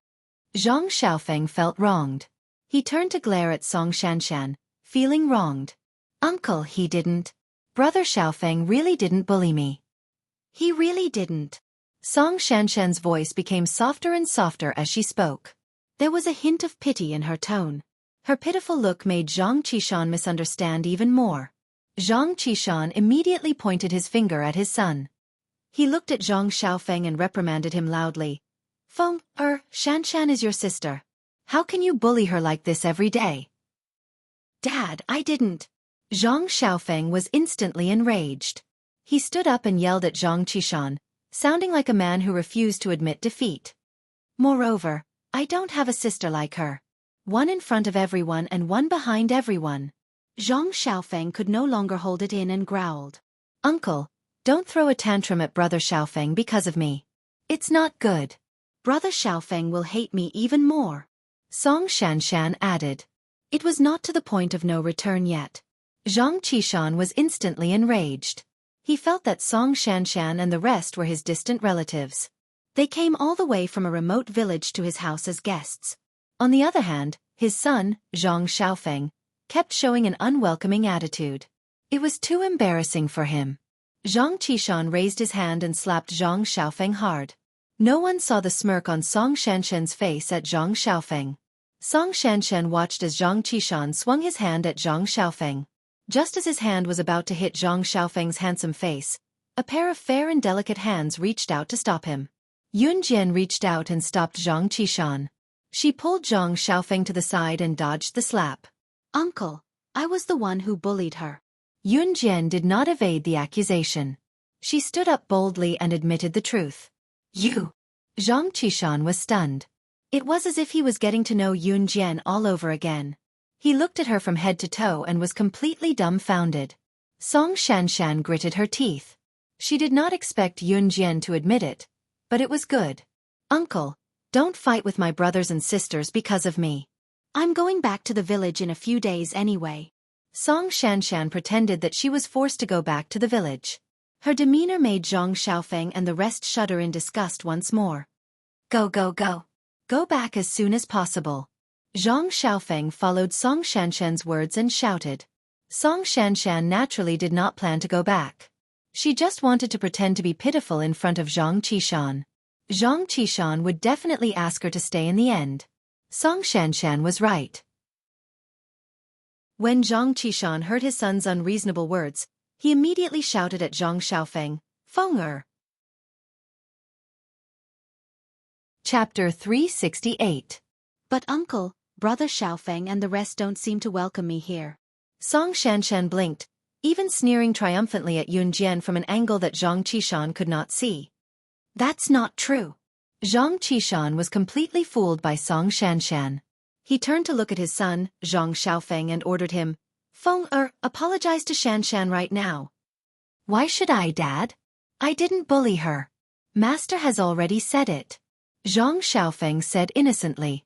Zhang Xiaofeng felt wronged. He turned to glare at Song Shanshan, feeling wronged. Uncle, he didn't. Brother Xiaofeng really didn't bully me. He really didn't. Song Shanshan's voice became softer and softer as she spoke. There was a hint of pity in her tone. Her pitiful look made Zhang Qishan misunderstand even more. Zhang Qishan immediately pointed his finger at his son. He looked at Zhang Xiaofeng and reprimanded him loudly. Feng, Shanshan is your sister. How can you bully her like this every day? Dad, I didn't. Zhang Xiaofeng was instantly enraged. He stood up and yelled at Zhang Qishan, sounding like a man who refused to admit defeat. Moreover, I don't have a sister like her. One in front of everyone and one behind everyone. Zhang Xiaofeng could no longer hold it in and growled. Uncle, don't throw a tantrum at Brother Xiaofeng because of me. It's not good. Brother Xiaofeng will hate me even more. Song Shanshan added. It was not to the point of no return yet. Zhang Qishan was instantly enraged. He felt that Song Shanshan and the rest were his distant relatives. They came all the way from a remote village to his house as guests. On the other hand, his son, Zhang Xiaofeng, kept showing an unwelcoming attitude. It was too embarrassing for him. Zhang Qishan raised his hand and slapped Zhang Xiaofeng hard. No one saw the smirk on Song Shanshan's face at Zhang Xiaofeng. Song Shanshan watched as Zhang Qishan swung his hand at Zhang Xiaofeng. Just as his hand was about to hit Zhang Xiaofeng's handsome face, a pair of fair and delicate hands reached out to stop him. Yun Jian reached out and stopped Zhang Qishan. She pulled Zhang Xiaofeng to the side and dodged the slap. Uncle, I was the one who bullied her. Yun Jian did not evade the accusation. She stood up boldly and admitted the truth. You! Zhang Qishan was stunned. It was as if he was getting to know Yun Jian all over again. He looked at her from head to toe and was completely dumbfounded. Song Shanshan gritted her teeth. She did not expect Yun Jian to admit it, but it was good. Uncle, don't fight with my brothers and sisters because of me. I'm going back to the village in a few days anyway. Song Shanshan pretended that she was forced to go back to the village. Her demeanor made Zhang Xiaofeng and the rest shudder in disgust once more. Go, go, go. Go back as soon as possible. Zhang Xiaofeng followed Song Shanshan's words and shouted. Song Shanshan naturally did not plan to go back. She just wanted to pretend to be pitiful in front of Zhang Qishan. Zhang Qishan would definitely ask her to stay in the end. Song Shanshan was right. When Zhang Qishan heard his son's unreasonable words, he immediately shouted at Zhang Xiaofeng, Feng. Chapter 368. But uncle, Brother Xiaofeng and the rest don't seem to welcome me here. Song Shanshan blinked, even sneering triumphantly at Yun Jian from an angle that Zhang Qishan could not see. That's not true. Zhang Qishan was completely fooled by Song Shanshan. He turned to look at his son, Zhang Xiaofeng, and ordered him, Feng, apologize to Shanshan right now. Why should I, Dad? I didn't bully her. Master has already said it. Zhang Xiaofeng said innocently.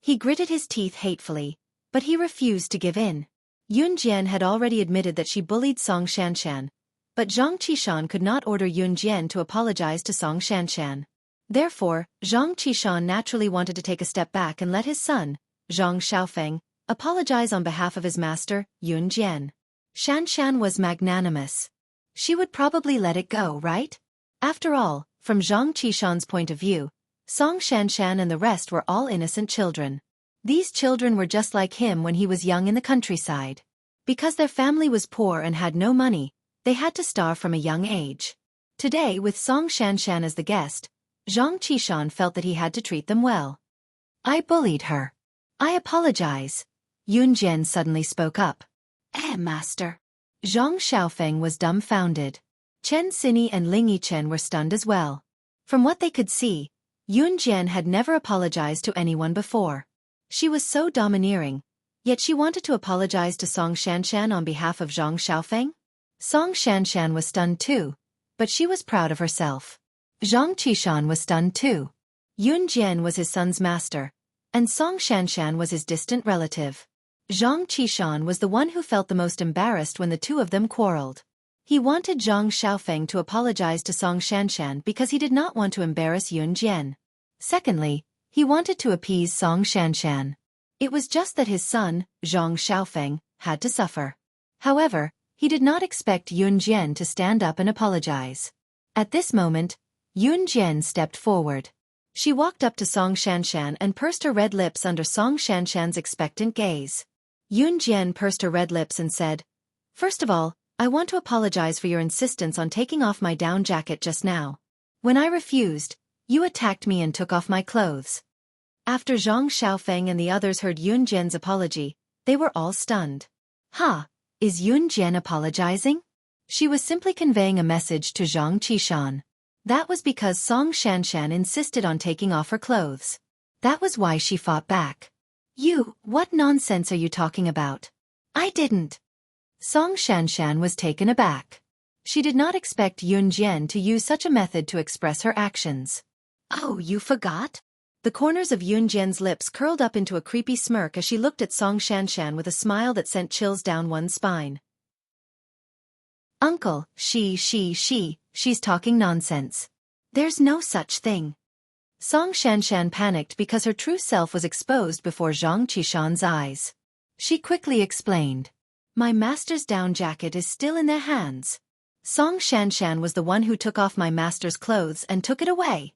He gritted his teeth hatefully, but he refused to give in. Yun Jian had already admitted that she bullied Song Shanshan, but Zhang Qishan could not order Yun Jian to apologize to Song Shanshan. Therefore, Zhang Qishan naturally wanted to take a step back and let his son, Zhang Xiaofeng, apologize on behalf of his master, Yun Jian. Shanshan was magnanimous. She would probably let it go, right? After all, from Zhang Qishan's point of view, Song Shanshan and the rest were all innocent children. These children were just like him when he was young in the countryside. Because their family was poor and had no money, they had to starve from a young age. Today, with Song Shanshan as the guest, Zhang Qishan felt that he had to treat them well. I bullied her. I apologize. Yun Jian suddenly spoke up. Master. Zhang Xiaofeng was dumbfounded. Chen Sini and Ling Yichen were stunned as well. From what they could see, Yun Jian had never apologized to anyone before. She was so domineering, yet she wanted to apologize to Song Shanshan on behalf of Zhang Xiaofeng? Song Shanshan was stunned too, but she was proud of herself. Zhang Qishan was stunned too. Yun Jian was his son's master, and Song Shanshan was his distant relative. Zhang Qishan was the one who felt the most embarrassed when the two of them quarreled. He wanted Zhang Xiaofeng to apologize to Song Shanshan because he did not want to embarrass Yun Jian. Secondly, he wanted to appease Song Shanshan. It was just that his son, Zhang Xiaofeng, had to suffer. However, he did not expect Yun Jian to stand up and apologize. At this moment, Yun Jian stepped forward. She walked up to Song Shanshan and pursed her red lips under Song Shanshan's expectant gaze. Yun Jian pursed her red lips and said, "First of all, I want to apologize for your insistence on taking off my down jacket just now. When I refused, you attacked me and took off my clothes." After Zhang Xiaofeng and the others heard Yun Jian's apology, they were all stunned. Is Yun Jian apologizing? She was simply conveying a message to Zhang Qishan. That was because Song Shanshan insisted on taking off her clothes. That was why she fought back. What nonsense are you talking about? I didn't. Song Shanshan was taken aback. She did not expect Yun Jian to use such a method to express her actions. Oh, you forgot? The corners of Yun Jian's lips curled up into a creepy smirk as she looked at Song Shanshan with a smile that sent chills down one's spine. Uncle, she's talking nonsense. There's no such thing. Song Shanshan panicked because her true self was exposed before Zhang Qishan's eyes. She quickly explained. My master's down jacket is still in their hands. Song Shanshan was the one who took off my master's clothes and took it away.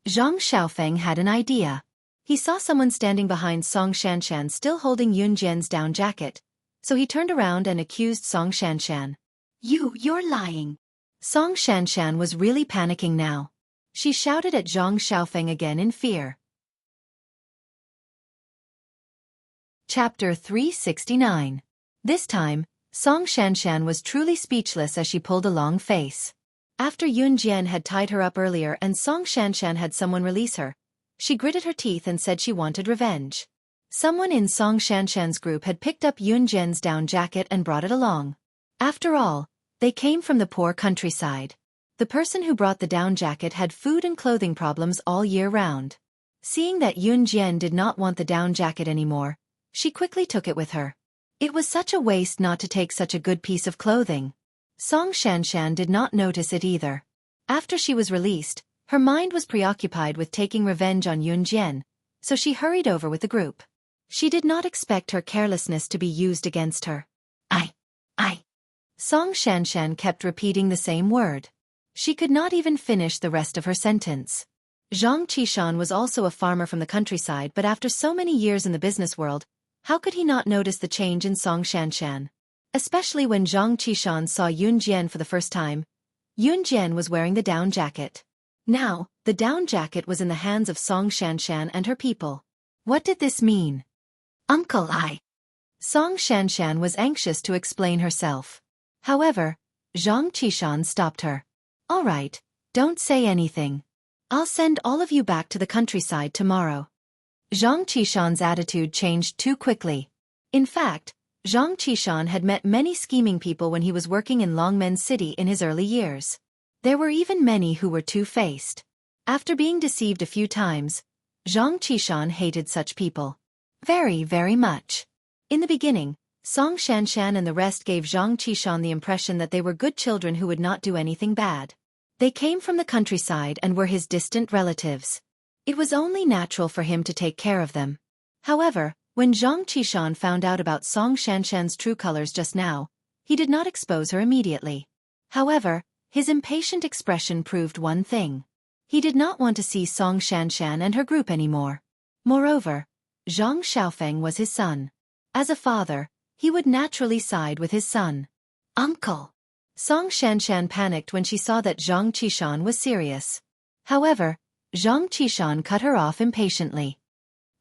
Zhang Xiaofeng had an idea. He saw someone standing behind Song Shanshan still holding Yun Jian's down jacket, so he turned around and accused Song Shanshan. You're lying. Song Shanshan was really panicking now. She shouted at Zhang Xiaofeng again in fear. Chapter 369. This time, Song Shanshan was truly speechless as she pulled a long face. After Yun Jian had tied her up earlier and Song Shanshan had someone release her, she gritted her teeth and said she wanted revenge. Someone in Song Shanshan's group had picked up Yun Jian's down jacket and brought it along. After all, they came from the poor countryside. The person who brought the down jacket had food and clothing problems all year round. Seeing that Yun Jian did not want the down jacket anymore, she quickly took it with her. It was such a waste not to take such a good piece of clothing. Song Shanshan did not notice it either. After she was released, her mind was preoccupied with taking revenge on Yun Jian, so she hurried over with the group. She did not expect her carelessness to be used against her. I. Song Shanshan kept repeating the same word. She could not even finish the rest of her sentence. Zhang Qishan was also a farmer from the countryside, but after so many years in the business world, how could he not notice the change in Song Shanshan? Especially when Zhang Qishan saw Yun Jian for the first time. Yun Jian was wearing the down jacket. Now, the down jacket was in the hands of Song Shanshan and her people. What did this mean? Uncle, Song Shanshan was anxious to explain herself. However, Zhang Qishan stopped her. All right, don't say anything. I'll send all of you back to the countryside tomorrow. Zhang Qishan's attitude changed too quickly. In fact, Zhang Qishan had met many scheming people when he was working in Longmen City in his early years. There were even many who were two-faced. After being deceived a few times, Zhang Qishan hated such people. Very, very much. In the beginning, Song Shanshan and the rest gave Zhang Qishan the impression that they were good children who would not do anything bad. They came from the countryside and were his distant relatives. It was only natural for him to take care of them. However, when Zhang Qishan found out about Song Shanshan's true colors just now, he did not expose her immediately. However, his impatient expression proved one thing. He did not want to see Song Shanshan and her group anymore. Moreover, Zhang Xiaofeng was his son. As a father, he would naturally side with his son. Uncle. Song Shanshan panicked when she saw that Zhang Qishan was serious. However, Zhang Qishan cut her off impatiently.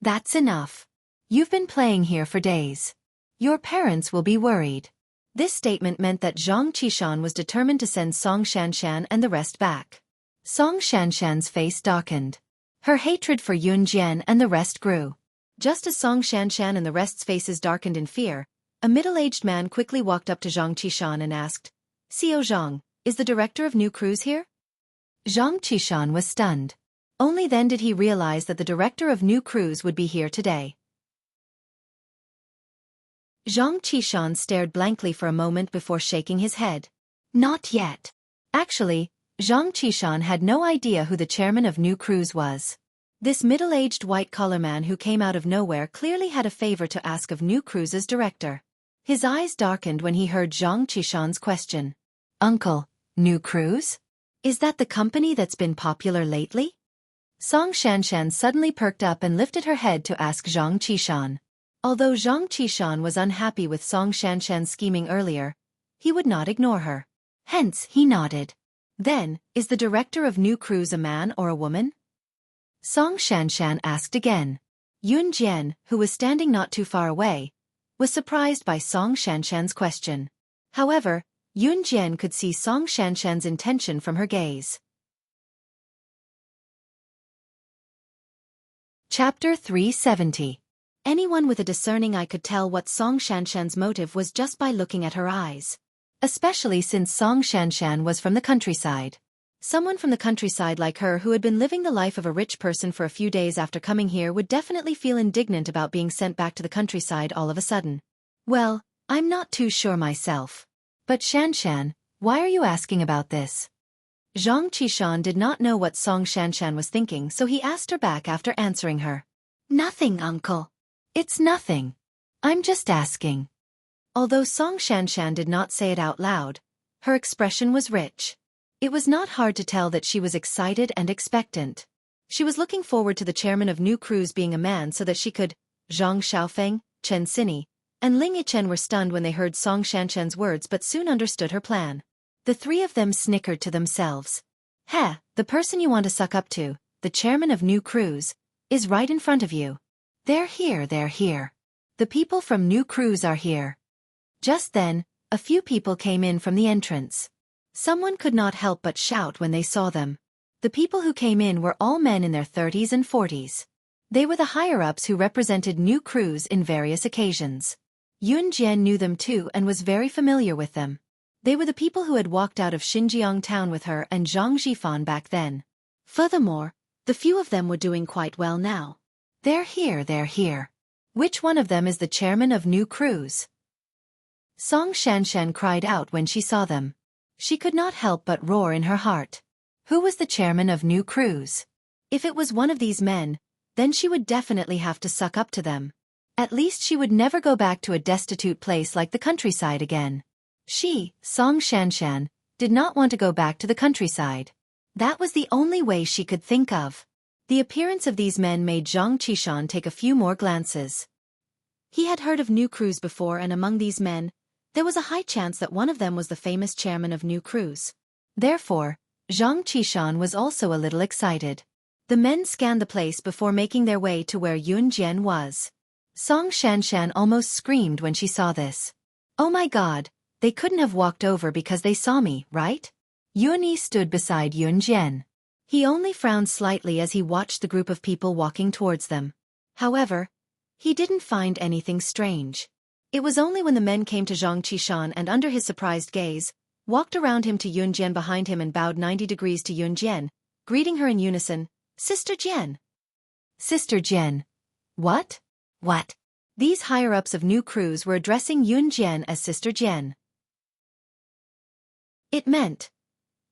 That's enough. You've been playing here for days. Your parents will be worried. This statement meant that Zhang Qishan was determined to send Song Shanshan and the rest back. Song Shanshan's face darkened. Her hatred for Yun Jian and the rest grew. Just as Song Shanshan and the rest's faces darkened in fear, a middle-aged man quickly walked up to Zhang Qishan and asked, "Xiao Zhang, is the director of New Cruise here?" Zhang Qishan was stunned. Only then did he realize that the director of new cruise would be here today. Zhang Qishan stared blankly for a moment before shaking his head. Not yet. Actually, Zhang Qishan had no idea who the chairman of New Cruise was. This middle-aged white-collar man who came out of nowhere clearly had a favor to ask of New Cruise's director. His eyes darkened when he heard Zhang Qishan's question. Uncle, New Cruise? Is that the company that's been popular lately? Song Shanshan suddenly perked up and lifted her head to ask Zhang Qishan. Although Zhang Qishan was unhappy with Song Shanshan's scheming earlier, he would not ignore her. Hence, he nodded. Then, is the director of New Cruise a man or a woman? Song Shanshan asked again. Yun Jian, who was standing not too far away, was surprised by Song Shanshan's question. However, Yun Jian could see Song Shanshan's intention from her gaze. Chapter 370. Anyone with a discerning eye could tell what Song Shanshan's motive was just by looking at her eyes. Especially since Song Shanshan was from the countryside. Someone from the countryside like her who had been living the life of a rich person for a few days after coming here would definitely feel indignant about being sent back to the countryside all of a sudden. Well, I'm not too sure myself. But Shanshan, why are you asking about this? Zhang Qishan did not know what Song Shanshan was thinking, so he asked her back after answering her. Nothing, uncle. It's nothing. I'm just asking. Although Song Shanshan did not say it out loud, her expression was rich. It was not hard to tell that she was excited and expectant. She was looking forward to the chairman of New Cruise being a man so that she could. Zhang Xiaofeng, Chen Sini, and Ling Yichen were stunned when they heard Song Shanshan's words but soon understood her plan. The three of them snickered to themselves. Heh, the person you want to suck up to, the chairman of New Cruise, is right in front of you. They're here. The people from New Cruise are here. Just then, a few people came in from the entrance. Someone could not help but shout when they saw them. The people who came in were all men in their 30s and 40s. They were the higher-ups who represented New Cruise in various occasions. Yun Jian knew them too and was very familiar with them. They were the people who had walked out of Xinjiang town with her and Zhang Zhifan back then. Furthermore, the few of them were doing quite well now. They're here. Which one of them is the chairman of New Cruise? Song Shanshan cried out when she saw them. She could not help but roar in her heart. Who was the chairman of New Cruise? If it was one of these men, then she would definitely have to suck up to them. At least she would never go back to a destitute place like the countryside again. She, Song Shanshan, did not want to go back to the countryside. That was the only way she could think of. The appearance of these men made Zhang Qishan take a few more glances. He had heard of New Cruise before, and among these men, there was a high chance that one of them was the famous chairman of New Cruise. Therefore, Zhang Qishan was also a little excited. The men scanned the place before making their way to where Yun Jian was. Song Shanshan almost screamed when she saw this. Oh my god, they couldn't have walked over because they saw me, right? Yun Yi stood beside Yun Jian. He only frowned slightly as he watched the group of people walking towards them. However, he didn't find anything strange. It was only when the men came to Zhang Qishan and under his surprised gaze, walked around him to Yun Jian behind him and bowed 90 degrees to Yun Jian, greeting her in unison, Sister Jian. Sister Jian. What? What? These higher-ups of New Cruise were addressing Yun Jian as Sister Jian. It meant.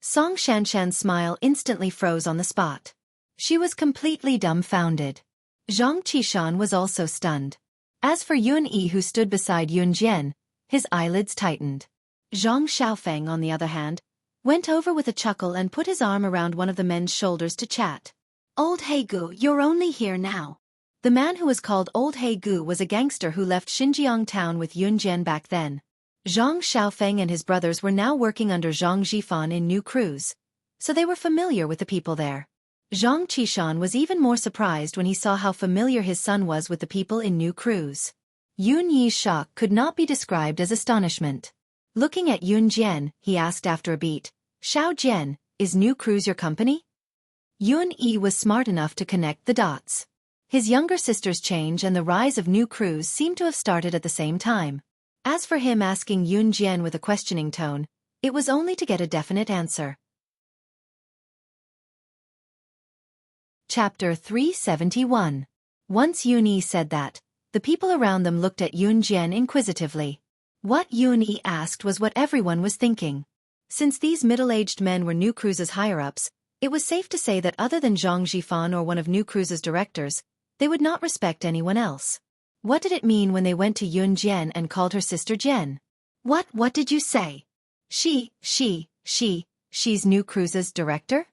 Song Shanshan's smile instantly froze on the spot. She was completely dumbfounded. Zhang Qishan was also stunned. As for Yun Yi, who stood beside Yun Jian, his eyelids tightened. Zhang Xiaofeng, on the other hand, went over with a chuckle and put his arm around one of the men's shoulders to chat. Old Hegu, you're only here now. The man who was called Old Hegu was a gangster who left Xinjiang town with Yun Jian back then. Zhang Xiaofeng and his brothers were now working under Zhang Zhifan in New Cruise, so they were familiar with the people there. Zhang Qishan was even more surprised when he saw how familiar his son was with the people in New Cruise. Yun Yi's shock could not be described as astonishment. Looking at Yun Jian, he asked after a beat, Xiao Jian, is New Cruise your company? Yun Yi was smart enough to connect the dots. His younger sister's change and the rise of New Cruise seemed to have started at the same time. As for him asking Yun Jian with a questioning tone, it was only to get a definite answer. Chapter 371. Once Yun-yi said that, the people around them looked at Yun-jian inquisitively. What Yun-yi asked was what everyone was thinking. Since these middle-aged men were New Cruise's higher-ups, it was safe to say that other than Zhang Jifan or one of New Cruise's directors, they would not respect anyone else. What did it mean when they went to Yun-jian and called her sister Jen? What did you say? She's New Cruise's director?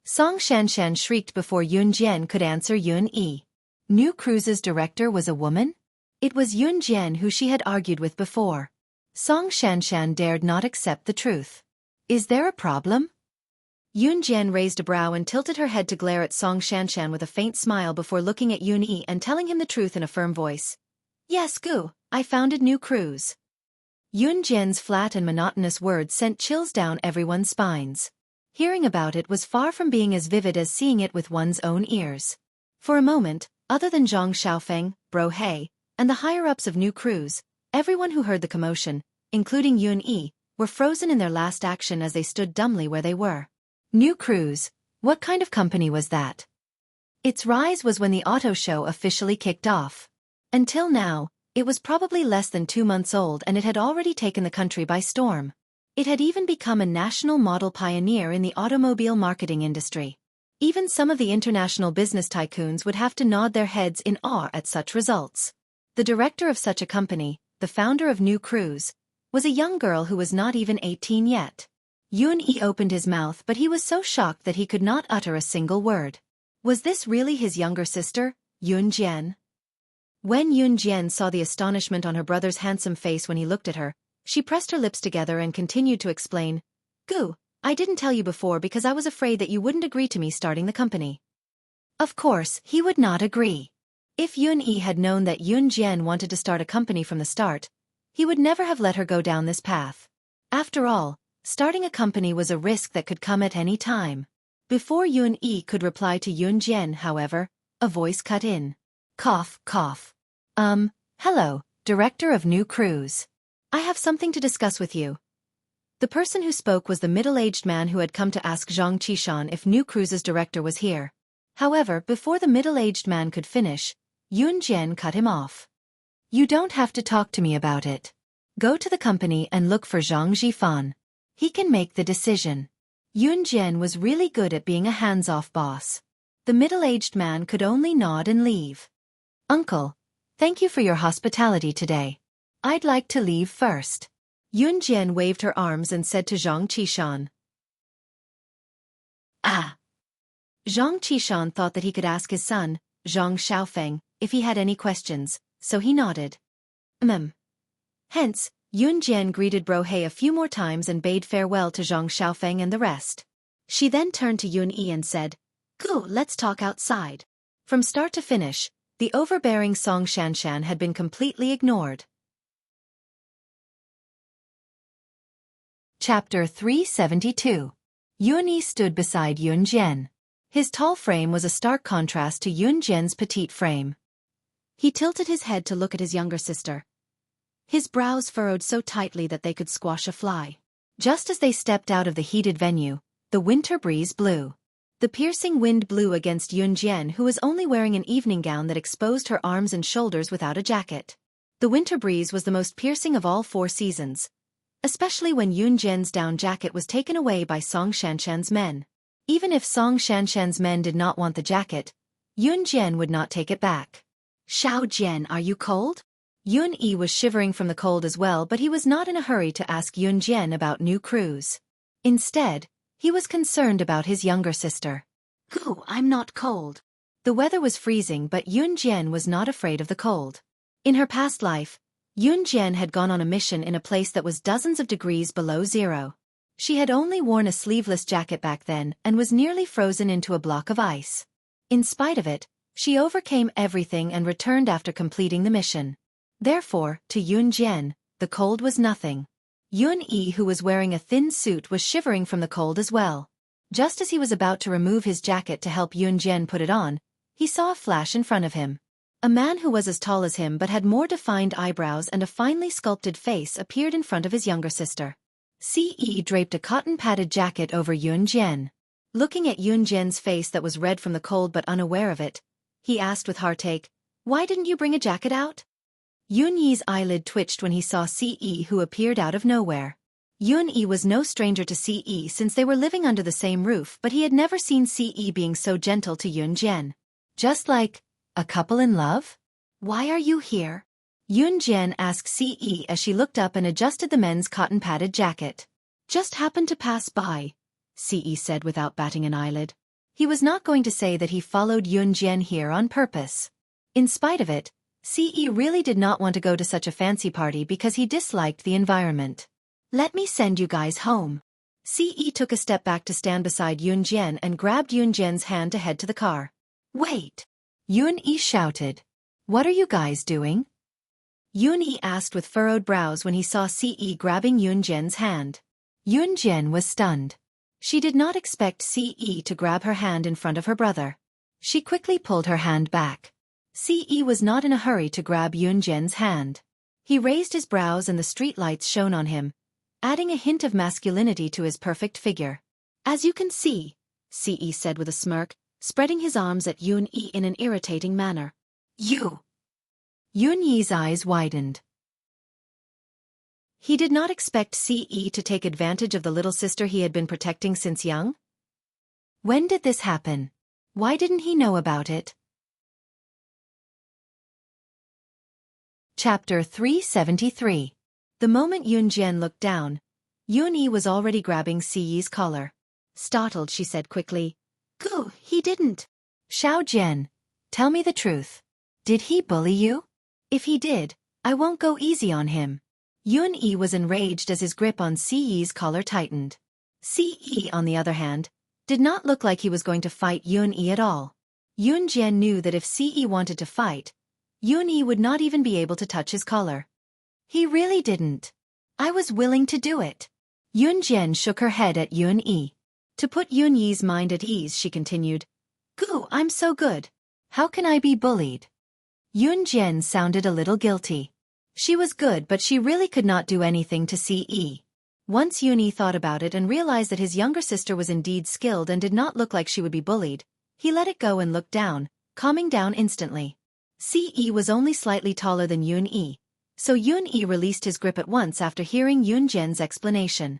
Song Shanshan shrieked before Yun-jian could answer Yun-yi. New Cruise's director was a woman? It was Yun-jian who she had argued with before. Song Shanshan dared not accept the truth. Is there a problem? Yun-jian raised a brow and tilted her head to glare at Song Shanshan with a faint smile before looking at Yun-yi and telling him the truth in a firm voice. Yes, Gu, I founded New Cruise. Yun-jian's flat and monotonous words sent chills down everyone's spines. Hearing about it was far from being as vivid as seeing it with one's own ears. For a moment, other than Zhang Xiaofeng, Bro He, and the higher-ups of New Cruise, everyone who heard the commotion, including Yun-yi, were frozen in their last action as they stood dumbly where they were. New Cruise, what kind of company was that? Its rise was when the auto show officially kicked off. Until now, it was probably less than 2 months old and it had already taken the country by storm. It had even become a national model pioneer in the automobile marketing industry. Even some of the international business tycoons would have to nod their heads in awe at such results. The director of such a company, the founder of New Cruise, was a young girl who was not even 18 yet. Yun-yi opened his mouth but he was so shocked that he could not utter a single word. Was this really his younger sister, Yun-jian? When Yun-jian saw the astonishment on her brother's handsome face when he looked at her, she pressed her lips together and continued to explain, Gu, I didn't tell you before because I was afraid that you wouldn't agree to me starting the company. Of course, he would not agree. If Yun-yi had known that Yun-jian wanted to start a company from the start, he would never have let her go down this path. After all, starting a company was a risk that could come at any time. Before Yun-yi could reply to Yun-jian, however, a voice cut in. Cough, cough. Hello, director of New Cruise. I have something to discuss with you. The person who spoke was the middle-aged man who had come to ask Zhang Qishan if New Cruise's director was here. However, before the middle-aged man could finish, Yun-jian cut him off. You don't have to talk to me about it. Go to the company and look for Zhang Jifan. He can make the decision. Yun-jian was really good at being a hands-off boss. The middle-aged man could only nod and leave. Uncle, thank you for your hospitality today. I'd like to leave first. Yun-jian waved her arms and said to Zhang Qishan. Ah! Zhang Qishan thought that he could ask his son, Zhang Xiaofeng, if he had any questions, so he nodded. Hence, Yun-jian greeted Bro He a few more times and bade farewell to Zhang Xiaofeng and the rest. She then turned to Yun-yi and said, Gu, let's talk outside. From start to finish, the overbearing Song Shanshan had been completely ignored. Chapter 372. Yun-yi stood beside Yun-jian. His tall frame was a stark contrast to Yun-jian's petite frame. He tilted his head to look at his younger sister. His brows furrowed so tightly that they could squash a fly. Just as they stepped out of the heated venue, the winter breeze blew. The piercing wind blew against Yun-jian, who was only wearing an evening gown that exposed her arms and shoulders without a jacket. The winter breeze was the most piercing of all 4 seasons, especially when Yun-jian's down jacket was taken away by Song Shanshan's men. Even if Song Shanshan's men did not want the jacket, Yun-jian would not take it back. Xiao Jian, are you cold? Yun-yi was shivering from the cold as well, but he was not in a hurry to ask Yun-jian about New Cruise. Instead, he was concerned about his younger sister. Gu, I'm not cold. The weather was freezing, but Yun-jian was not afraid of the cold. In her past life, Yun-jian had gone on a mission in a place that was dozens of degrees below zero. She had only worn a sleeveless jacket back then and was nearly frozen into a block of ice. In spite of it, she overcame everything and returned after completing the mission. Therefore, to Yun-jian, the cold was nothing. Yun-yi, who was wearing a thin suit, was shivering from the cold as well. Just as he was about to remove his jacket to help Yun-jian put it on, he saw a flash in front of him. A man who was as tall as him but had more defined eyebrows and a finely sculpted face appeared in front of his younger sister. Ce draped a cotton-padded jacket over Yun-jian. Looking at Yun Jian's face that was red from the cold but unaware of it, he asked with heartache, "Why didn't you bring a jacket out?" Yun Yi's eyelid twitched when he saw Ce, who appeared out of nowhere. Yun Yi was no stranger to Ce since they were living under the same roof, but he had never seen Ce being so gentle to Yun Jian. Just like a couple in love? "Why are you here?" Yun Jian asked Ce as she looked up and adjusted the men's cotton-padded jacket. "Just happened to pass by," Ce said without batting an eyelid. He was not going to say that he followed Yun Jian here on purpose. In spite of it, Ce really did not want to go to such a fancy party because he disliked the environment. "Let me send you guys home." Ce took a step back to stand beside Yun Jian and grabbed Yun Jian's hand to head to the car. "Wait!" Yun Yi shouted. "What are you guys doing?" Yun Yi asked with furrowed brows when he saw Ce grabbing Yun Jian's hand. Yun Jian was stunned. She did not expect Ce to grab her hand in front of her brother. She quickly pulled her hand back. Ce was not in a hurry to grab Yun Jian's hand. He raised his brows and the street lights shone on him, adding a hint of masculinity to his perfect figure. "As you can see," Ce said with a smirk, spreading his arms at Yun Yi in an irritating manner. "You!" Yun Yi's eyes widened. He did not expect Ce to take advantage of the little sister he had been protecting since young. When did this happen? Why didn't he know about it? Chapter 373. The moment Yun Jian looked down, Yun Yi was already grabbing Ce's collar. Startled, she said quickly, "Goo, he didn't." "Xiao Jian, tell me the truth. Did he bully you? If he did, I won't go easy on him." Yun Yi was enraged as his grip on Ce's collar tightened. Ce, on the other hand, did not look like he was going to fight Yun Yi at all. Yun Jian knew that if Ce wanted to fight, Yun Yi would not even be able to touch his collar. "He really didn't. I was willing to do it." Yun Jian shook her head at Yun Yi. To put Yun Yi's mind at ease, she continued, "Goo, I'm so good. How can I be bullied?" Yun Jian sounded a little guilty. She was good, but she really could not do anything to Ce. Once Yun Yi thought about it and realized that his younger sister was indeed skilled and did not look like she would be bullied, he let it go and looked down, calming down instantly. Ce was only slightly taller than Yun Yi, so Yun Yi released his grip at once after hearing Yun Jian's explanation.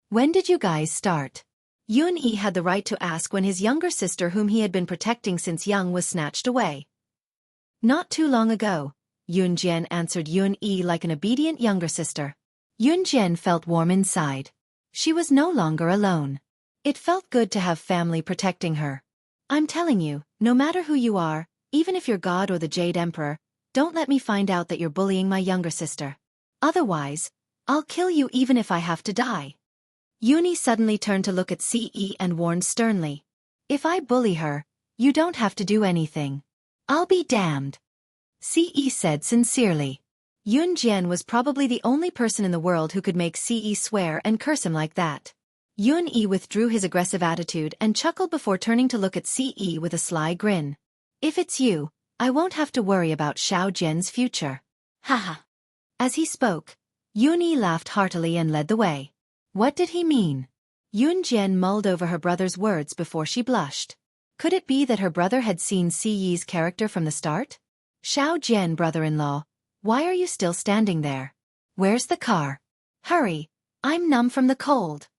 "When did you guys start?" Yun Yi had the right to ask when his younger sister, whom he had been protecting since young, was snatched away. "Not too long ago," Yun Jian answered Yun Yi like an obedient younger sister. Yun Jian felt warm inside. She was no longer alone. It felt good to have family protecting her. "I'm telling you, no matter who you are, even if you're God or the Jade Emperor, don't let me find out that you're bullying my younger sister. Otherwise, I'll kill you even if I have to die." Yun Yi suddenly turned to look at Ce and warned sternly, "If I bully her, you don't have to do anything." "I'll be damned," Ce said sincerely. Yun Jian was probably the only person in the world who could make Ce swear and curse him like that. Yun Yi withdrew his aggressive attitude and chuckled before turning to look at Ce with a sly grin. "If it's you, I won't have to worry about Xiao Jian's future." Haha. As he spoke, Yun Yi laughed heartily and led the way. What did he mean? Yun Jian mulled over her brother's words before she blushed. Could it be that her brother had seen Ce's character from the start? "Xiao Jian, brother-in-law, why are you still standing there? Where's the car? Hurry, I'm numb from the cold."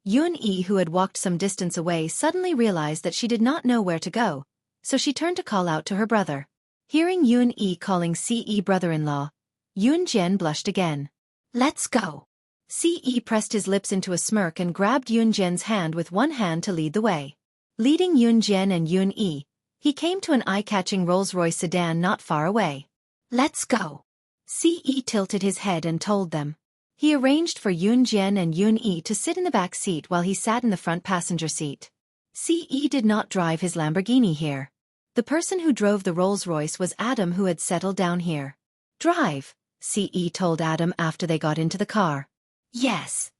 Yun Yi, who had walked some distance away, suddenly realized that she did not know where to go, so she turned to call out to her brother. Hearing Yun Yi calling Ce brother-in-law, Yun Jian blushed again. "Let's go." Ce pressed his lips into a smirk and grabbed Yun Jian's hand with one hand to lead the way. Leading Yun Jian and Yun Yi, he came to an eye-catching Rolls-Royce sedan not far away. "Let's go." Ce tilted his head and told them. He arranged for Yun Jian and Yun Yi to sit in the back seat while he sat in the front passenger seat. Ce did not drive his Lamborghini here. The person who drove the Rolls-Royce was Adam, who had settled down here. "Drive," Ce told Adam after they got into the car. "Yes."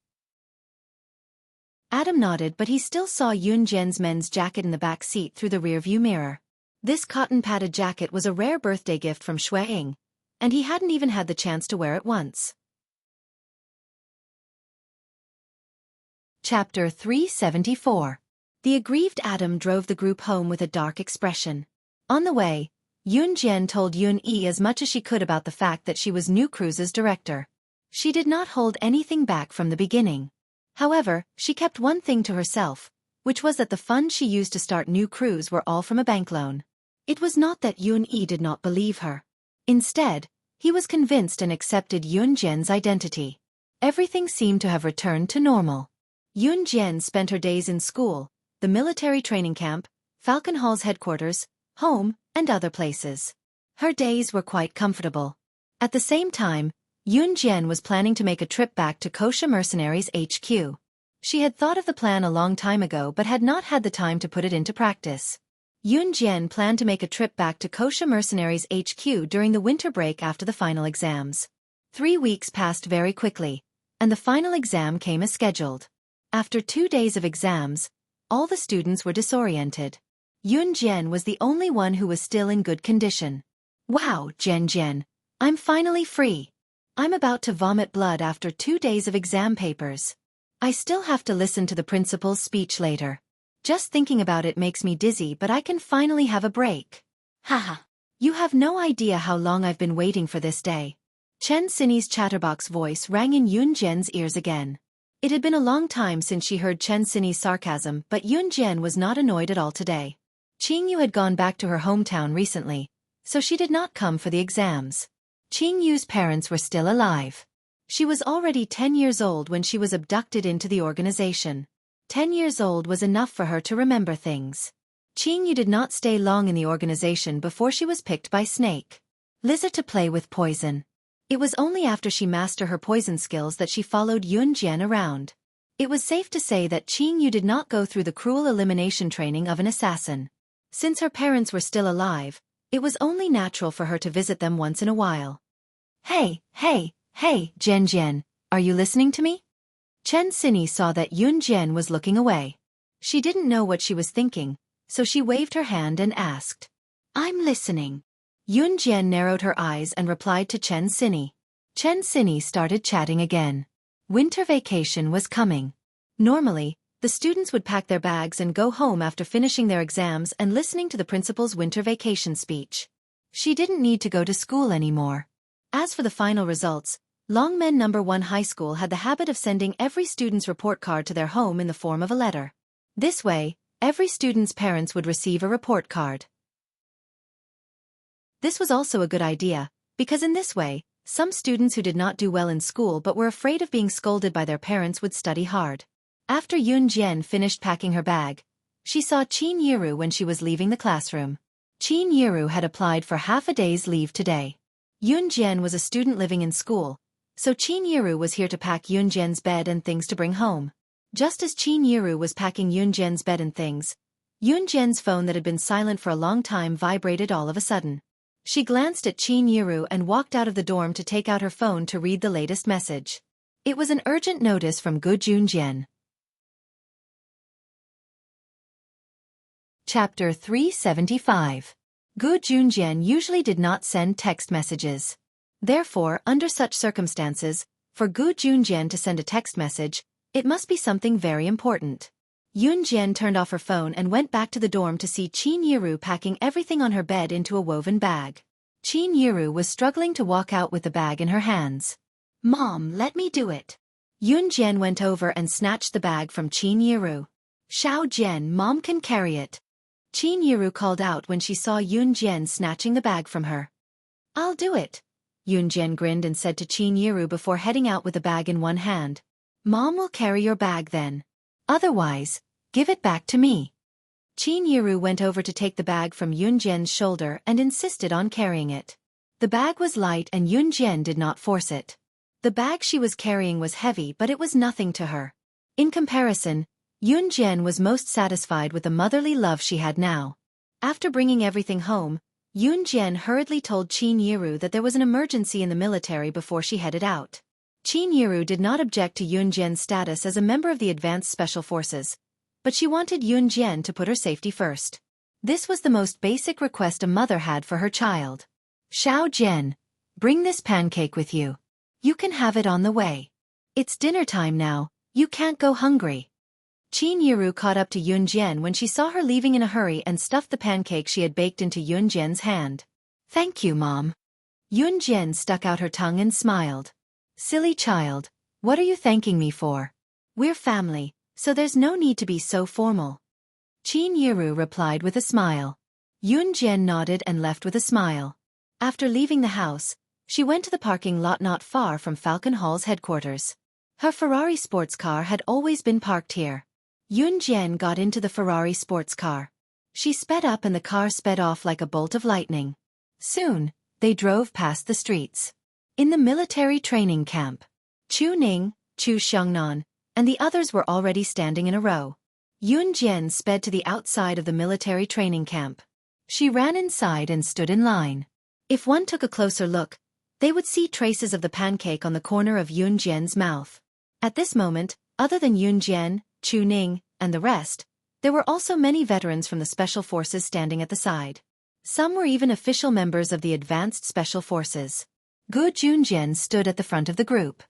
Adam nodded, but he still saw Yun Jian's men's jacket in the back seat through the rearview mirror. This cotton-padded jacket was a rare birthday gift from Xueqi, and he hadn't even had the chance to wear it once. Chapter 374. The aggrieved Adam drove the group home with a dark expression. On the way, Yoon Jian told Yoon E as much as she could about the fact that she was New Cruise's director. She did not hold anything back from the beginning. However, she kept one thing to herself, which was that the funds she used to start New Cruise were all from a bank loan. It was not that Yoon E did not believe her. Instead, he was convinced and accepted Yoon Jian's identity. Everything seemed to have returned to normal. Yoon Jian spent her days in school, the military training camp, Falcon Hall's headquarters, home, and other places. Her days were quite comfortable. At the same time, Yoon Jian was planning to make a trip back to Kosha Mercenaries HQ. She had thought of the plan a long time ago but had not had the time to put it into practice. Yoon Jian planned to make a trip back to Kosha Mercenaries HQ during the winter break after the final exams. 3 weeks passed very quickly, and the final exam came as scheduled. After 2 days of exams, all the students were disoriented. Yoon Jian was the only one who was still in good condition. Wow, Jian, I'm finally free. I'm about to vomit blood after 2 days of exam papers. I still have to listen to the principal's speech later. Just thinking about it makes me dizzy, but I can finally have a break. Haha. You have no idea how long I've been waiting for this day. Chen Sinny's chatterbox voice rang in Yoon Jian's ears again. It had been a long time since she heard Chen Sinny's sarcasm, but Yoon Jian was not annoyed at all today. Qing Yu had gone back to her hometown recently, so she did not come for the exams. Qing Yu's parents were still alive. She was already 10 years old when she was abducted into the organization. 10 years old was enough for her to remember things. Qing Yu did not stay long in the organization before she was picked by Snake Lizard to play with poison. It was only after she mastered her poison skills that she followed Yoon Jian around. It was safe to say that Qing Yu did not go through the cruel elimination training of an assassin. Since her parents were still alive, it was only natural for her to visit them once in a while. Hey, Jian, are you listening to me? Chen Sinny saw that Yoon Jian was looking away. She didn't know what she was thinking, so she waved her hand and asked. I'm listening. Yoon Jian narrowed her eyes and replied to Chen Sinny. Chen Sinny started chatting again. Winter vacation was coming. Normally, the students would pack their bags and go home after finishing their exams and listening to the principal's winter vacation speech. She didn't need to go to school anymore. As for the final results, Longmen No. 1 High School had the habit of sending every student's report card to their home in the form of a letter. This way, every student's parents would receive a report card. This was also a good idea, because in this way, some students who did not do well in school but were afraid of being scolded by their parents would study hard. After Yoon Jian finished packing her bag, she saw Qin Yiru when she was leaving the classroom. Qin Yiru had applied for half a day's leave today. Yoon Jian was a student living in school, so Qin Yiru was here to pack Yoon Jian's bed and things to bring home. Just as Qin Yiru was packing Yoon Jian's bed and things, Yoon Jian's phone that had been silent for a long time vibrated all of a sudden. She glanced at Qin Yiru and walked out of the dorm to take out her phone to read the latest message. It was an urgent notice from Gu Junjian. Chapter 375. Gu Junjian usually did not send text messages. Therefore, under such circumstances, for Gu Junjian to send a text message, it must be something very important. Yoon Jian turned off her phone and went back to the dorm to see Qin Yiru packing everything on her bed into a woven bag. Qin Yiru was struggling to walk out with the bag in her hands. Mom, let me do it. Yoon Jian went over and snatched the bag from Qin Yiru. Xiao Jian, Mom can carry it. Qin Yiru called out when she saw Yoon Jian snatching the bag from her. I'll do it. Yoon Jian grinned and said to Qin Yiru before heading out with the bag in one hand. Mom will carry your bag then. Otherwise, give it back to me. Qin Yiru went over to take the bag from Yoon Jian's shoulder and insisted on carrying it. The bag was light and Yoon Jian did not force it. The bag she was carrying was heavy, but it was nothing to her. In comparison, Yoon Jian was most satisfied with the motherly love she had now. After bringing everything home, Yoon Jian hurriedly told Qin Yiru that there was an emergency in the military before she headed out. Qin Yiru did not object to Yoon Jian's status as a member of the Advanced Special Forces, but she wanted Yoon Jian to put her safety first. This was the most basic request a mother had for her child. Xiao Jian, bring this pancake with you. You can have it on the way. It's dinner time now, you can't go hungry. Qin Yiru caught up to Yun Jian when she saw her leaving in a hurry and stuffed the pancake she had baked into Yun Jian's hand. "Thank you, Mom." Yun Jian stuck out her tongue and smiled. "Silly child, what are you thanking me for? We're family, so there's no need to be so formal." Qin Yiru replied with a smile. Yun Jian nodded and left with a smile. After leaving the house, she went to the parking lot not far from Falcon Hall's headquarters. Her Ferrari sports car had always been parked here. Yun Jian got into the Ferrari sports car. She sped up and the car sped off like a bolt of lightning. Soon, they drove past the streets. In the military training camp, Chu Ning, Chu Xiangnan, and the others were already standing in a row. Yun Jian sped to the outside of the military training camp. She ran inside and stood in line. If one took a closer look, they would see traces of the pancake on the corner of Yun Jian's mouth. At this moment, other than Yun Jian, Chu Ning, and the rest, there were also many veterans from the Special Forces standing at the side. Some were even official members of the Advanced Special Forces. Gu Junjian stood at the front of the group.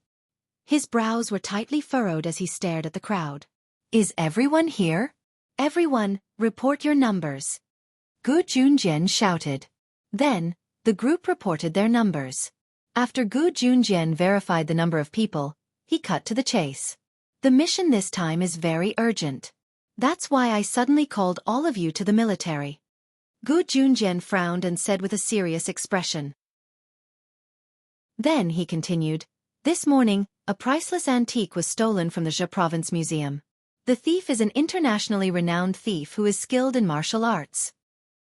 His brows were tightly furrowed as he stared at the crowd. "Is everyone here? Everyone, report your numbers." Gu Junjian shouted. Then, the group reported their numbers. After Gu Junjian verified the number of people, he cut to the chase. "The mission this time is very urgent. That's why I suddenly called all of you to the military." Gu Junjian frowned and said with a serious expression. Then he continued, "This morning, a priceless antique was stolen from the Zhe Province Museum. The thief is an internationally renowned thief who is skilled in martial arts.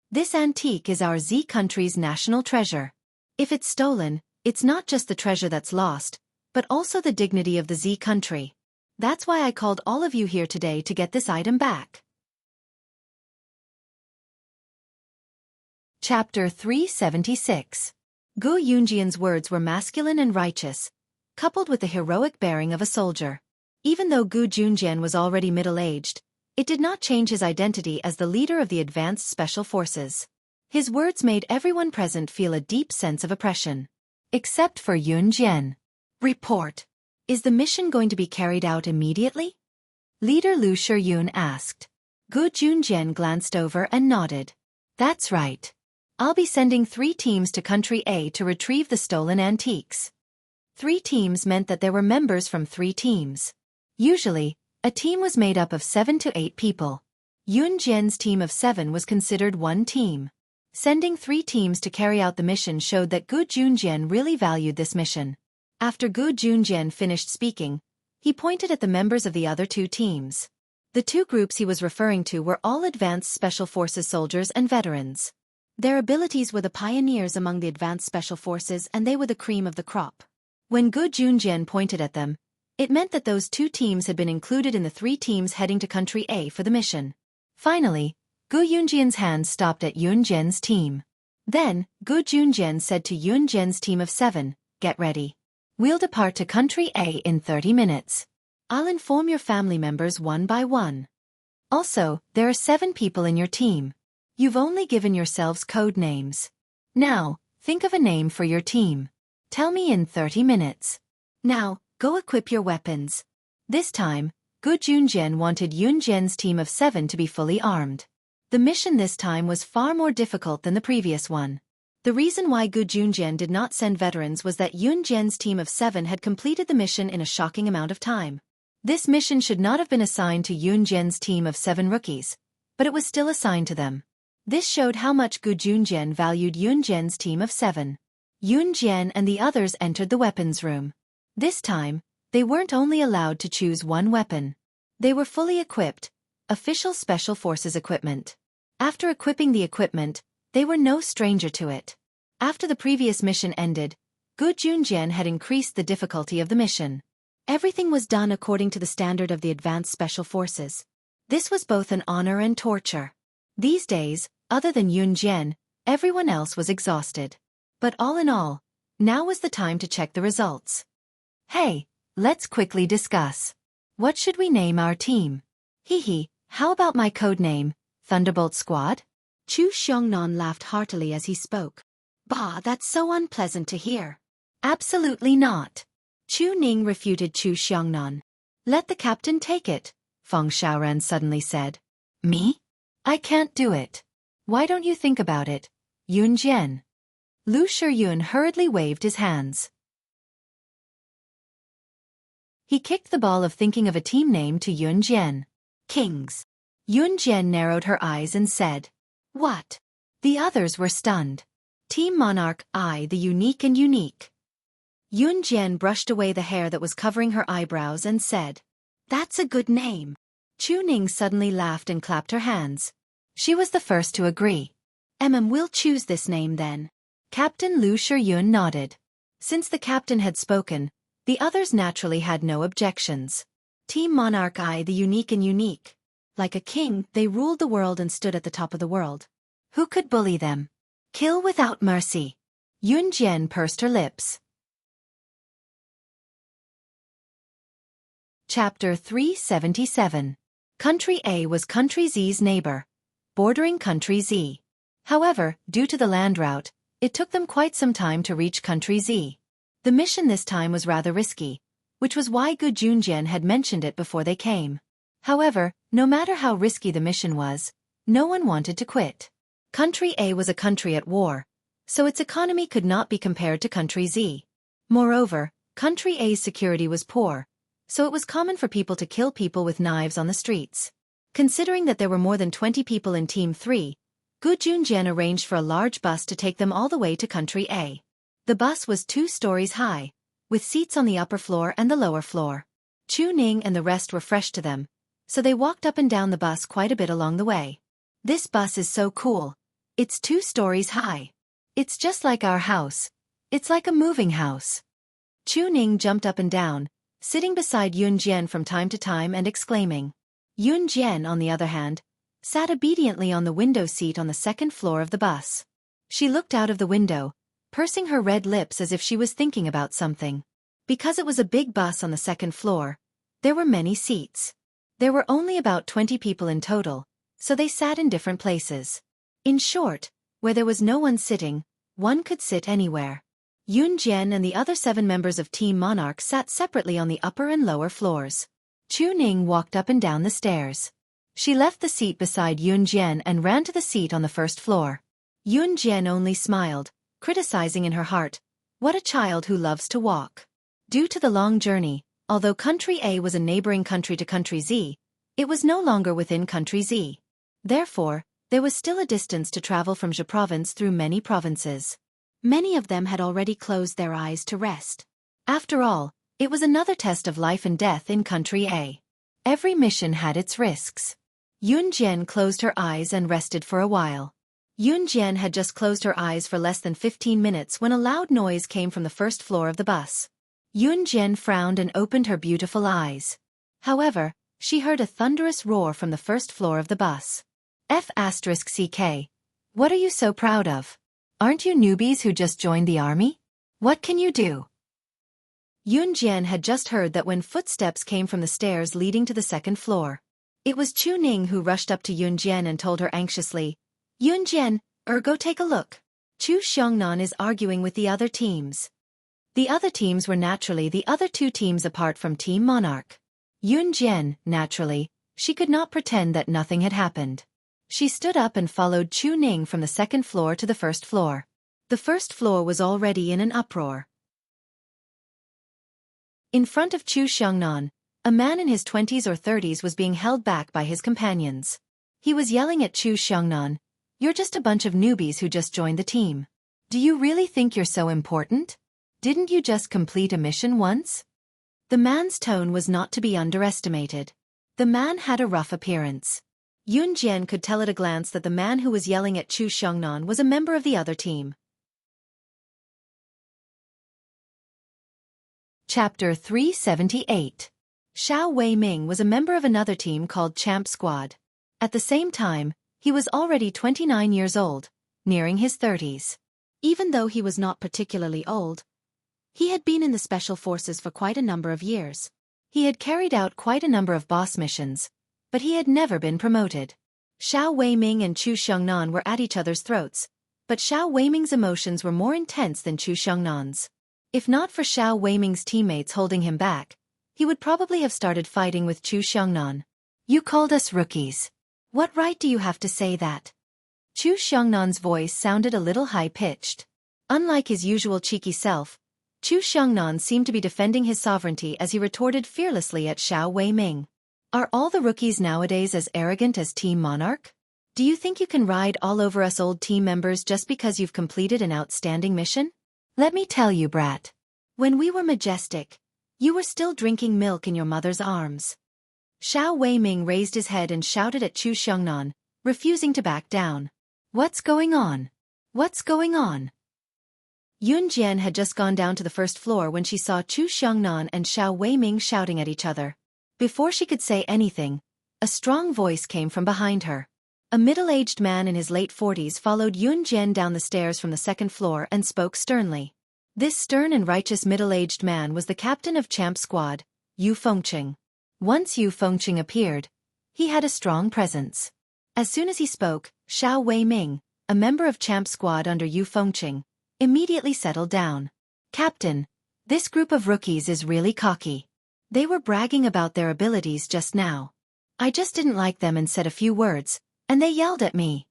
This antique is our Z country's national treasure. If it's stolen, it's not just the treasure that's lost, but also the dignity of the Z country. That's why I called all of you here today to get this item back." Chapter 376. Gu Yunjian's words were masculine and righteous, coupled with the heroic bearing of a soldier. Even though Gu Junjian was already middle-aged, it did not change his identity as the leader of the Advanced Special Forces. His words made everyone present feel a deep sense of oppression. Except for Yun Jian. "Report. Is the mission going to be carried out immediately?" Leader Lu Shiyun asked. Gu Junjian glanced over and nodded. "That's right. I'll be sending 3 teams to Country A to retrieve the stolen antiques." 3 teams meant that there were members from 3 teams. Usually, a team was made up of 7 to 8 people. Yun Jian's team of 7 was considered one team. Sending 3 teams to carry out the mission showed that Gu Junjian really valued this mission. After Gu Junjian finished speaking, he pointed at the members of the other 2 teams. The 2 groups he was referring to were all Advanced Special Forces soldiers and veterans. Their abilities were the pioneers among the Advanced Special Forces and they were the cream of the crop. When Gu Junjian pointed at them, it meant that those 2 teams had been included in the 3 teams heading to Country A for the mission. Finally, Gu Yunjian's hand stopped at Yun Jian's team. Then, Gu Junjian said to Yun Jian's team of 7, "Get ready. We'll depart to Country A in 30 minutes. I'll inform your family members one by one. Also, there are 7 people in your team. You've only given yourselves code names. Now, think of a name for your team. Tell me in 30 minutes. Now, go equip your weapons." This time, Gu Junjian wanted Yun Jian's team of 7 to be fully armed. The mission this time was far more difficult than the previous one. The reason why Gu Junjian did not send veterans was that Yun Jian's team of 7 had completed the mission in a shocking amount of time. This mission should not have been assigned to Yun Jian's team of 7 rookies, but it was still assigned to them. This showed how much Gu Junjian valued Yun Jian's team of 7. Yun Jian and the others entered the weapons room. This time, they weren't only allowed to choose one weapon. They were fully equipped, official Special Forces equipment. After equipping the equipment, they were no stranger to it. After the previous mission ended, Gu Junjian had increased the difficulty of the mission. Everything was done according to the standard of the Advanced Special Forces. This was both an honor and torture. These days, other than Yun Jian, everyone else was exhausted. But all in all, now was the time to check the results. "Hey, let's quickly discuss. What should we name our team?" "Hee, how about my code name, Thunderbolt Squad?" Chu Xiangnan laughed heartily as he spoke. "Bah, that's so unpleasant to hear." "Absolutely not." Chu Ning refuted Chu Xiangnan. "Let the captain take it. Feng Xiaoran suddenly said. Me? I can't do it. Why don't you think about it, Yun Jian? Lu Shiyun hurriedly waved his hands. He kicked the ball of thinking of a team name to Yun Jian. Kings. Yun Jian narrowed her eyes and said. What? The others were stunned. Team Monarch, I the unique and unique. Yun Jian brushed away the hair that was covering her eyebrows and said. That's a good name. Chu Ning suddenly laughed and clapped her hands. She was the first to agree. We'll choose this name then. Captain Lu Shiyun nodded. Since the captain had spoken, the others naturally had no objections. Team Monarch I the unique and unique. Like a king, they ruled the world and stood at the top of the world. Who could bully them? Kill without mercy. Yun Jian pursed her lips. Chapter 377. Country A was Country Z's neighbor, bordering Country Z. However, due to the land route, it took them quite some time to reach Country Z. The mission this time was rather risky, which was why Gu Junjian had mentioned it before they came. However, no matter how risky the mission was, no one wanted to quit. Country A was a country at war, so its economy could not be compared to Country Z. Moreover, Country A's security was poor, so it was common for people to kill people with knives on the streets. Considering that there were more than 20 people in Team 3, Gu Junjian arranged for a large bus to take them all the way to Country A. The bus was 2 stories high, with seats on the upper floor and the lower floor. Chu Ning and the rest were fresh to them, so they walked up and down the bus quite a bit along the way. This bus is so cool. It's 2 stories high. It's just like our house. It's like a moving house. Chu Ning jumped up and down, sitting beside Yun Jian from time to time and exclaiming. Yun Jian, on the other hand, sat obediently on the window seat on the 2nd floor of the bus. She looked out of the window, pursing her red lips as if she was thinking about something. Because it was a big bus on the 2nd floor, there were many seats. There were only about 20 people in total, so they sat in different places. In short, where there was no one sitting, one could sit anywhere. Yun Jian and the other 7 members of Team Monarch sat separately on the upper and lower floors. Chu Ning walked up and down the stairs. She left the seat beside Yun Jian and ran to the seat on the 1st floor. Yun Jian only smiled, criticizing in her heart, what a child who loves to walk. Due to the long journey, although Country A was a neighboring country to Country Z, it was no longer within Country Z. Therefore, there was still a distance to travel from Zhe province through many provinces. Many of them had already closed their eyes to rest. After all, it was another test of life and death in Country A. Every mission had its risks. Yun Jian closed her eyes and rested for a while. Yun Jian had just closed her eyes for less than 15 minutes when a loud noise came from the 1st floor of the bus. Yun Jian frowned and opened her beautiful eyes. However, she heard a thunderous roar from the 1st floor of the bus. F***CK. What are you so proud of? Aren't you newbies who just joined the army? What can you do? Yun Jian had just heard that when footsteps came from the stairs leading to the 2nd floor. It was Chu Ning who rushed up to Yun Jian and told her anxiously, Yun Jian, go take a look. Chu Xiongnan is arguing with the other teams. The other teams were naturally the other 2 teams apart from Team Monarch. Yun Jian, naturally, she could not pretend that nothing had happened. She stood up and followed Chu Ning from the 2nd floor to the 1st floor. The 1st floor was already in an uproar. In front of Chu Xiongnan, a man in his 20s or 30s was being held back by his companions. He was yelling at Chu Xiongnan, "You're just a bunch of newbies who just joined the team. Do you really think you're so important? Didn't you just complete a mission once?" The man's tone was not to be underestimated. The man had a rough appearance. Yun Jian could tell at a glance that the man who was yelling at Chu Xiongnan was a member of the other team. Chapter 378. Xiao Weiming was a member of another team called Champ Squad. At the same time, he was already 29 years old, nearing his 30s. Even though he was not particularly old, he had been in the Special Forces for quite a number of years. He had carried out quite a number of boss missions, but he had never been promoted. Xiao Weiming and Chu Xiongnan were at each other's throats, but Xiao Weiming's emotions were more intense than Chu Xiongnan. If not for Xiao Weiming's teammates holding him back, he would probably have started fighting with Chu Xiongnan. You called us rookies. What right do you have to say that? Chu Xiangnan's voice sounded a little high-pitched. Unlike his usual cheeky self, Chu Xiangnan seemed to be defending his sovereignty as he retorted fearlessly at Xiao Weiming. Are all the rookies nowadays as arrogant as Team Monarch? Do you think you can ride all over us old team members just because you've completed an outstanding mission? Let me tell you, brat. When we were majestic, you were still drinking milk in your mother's arms. Xiao Weiming raised his head and shouted at Chu Xiangnan, refusing to back down. What's going on? What's going on? Yun Jian had just gone down to the first floor when she saw Chu Xiangnan and Xiao Weiming shouting at each other. Before she could say anything, a strong voice came from behind her. A middle-aged man in his late 40s followed Yun Jian down the stairs from the second floor and spoke sternly. This stern and righteous middle-aged man was the captain of Champ Squad, Yu Fengqing. Once Yu Fengqing appeared, he had a strong presence. As soon as he spoke, Xiao Weiming, a member of Champ Squad under Yu Fengqing, immediately settled down. Captain, this group of rookies is really cocky. They were bragging about their abilities just now. I just didn't like them and said a few words, and they yelled at me.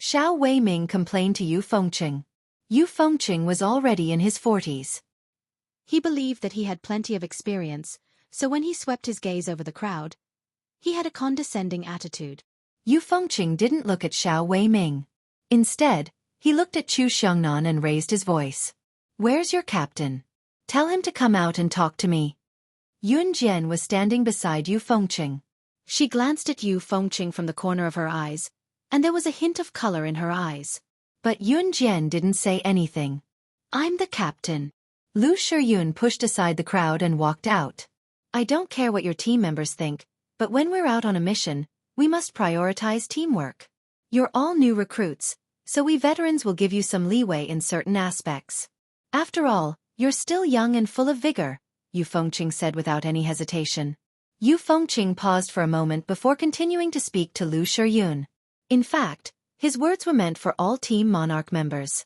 Xiao Weiming complained to Yu Fengqing. Yu Fengqing was already in his 40s. He believed that he had plenty of experience, so when he swept his gaze over the crowd, he had a condescending attitude. Yu Fengqing didn't look at Xiao Weiming. Instead, he looked at Chu Xiangnan and raised his voice. Where's your captain? Tell him to come out and talk to me. Yun Jian was standing beside Yu Fengqing. She glanced at Yu Fengqing from the corner of her eyes, and there was a hint of color in her eyes. But Yun Jian didn't say anything. I'm the captain. Lu Shiyun pushed aside the crowd and walked out. I don't care what your team members think, but when we're out on a mission, we must prioritize teamwork. You're all new recruits, so we veterans will give you some leeway in certain aspects. After all, you're still young and full of vigor, Yu Fengqing said without any hesitation. Yu Fengqing paused for a moment before continuing to speak to Lu Shiyun. In fact, his words were meant for all Team Monarch members.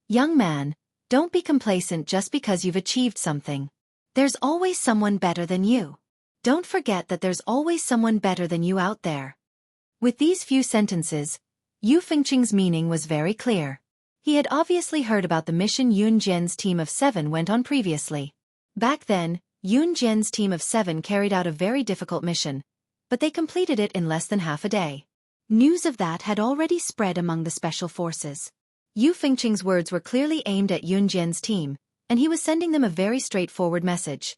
Young man, don't be complacent just because you've achieved something. There's always someone better than you. Don't forget that there's always someone better than you out there. With these few sentences, Yu Fengqing's meaning was very clear. He had obviously heard about the mission Yun Jian's team of 7 went on previously. Back then, Yun Jian's team of 7 carried out a very difficult mission, but they completed it in less than half a day. News of that had already spread among the special forces. Yu Fengqing's words were clearly aimed at Yun Jian's team, and he was sending them a very straightforward message.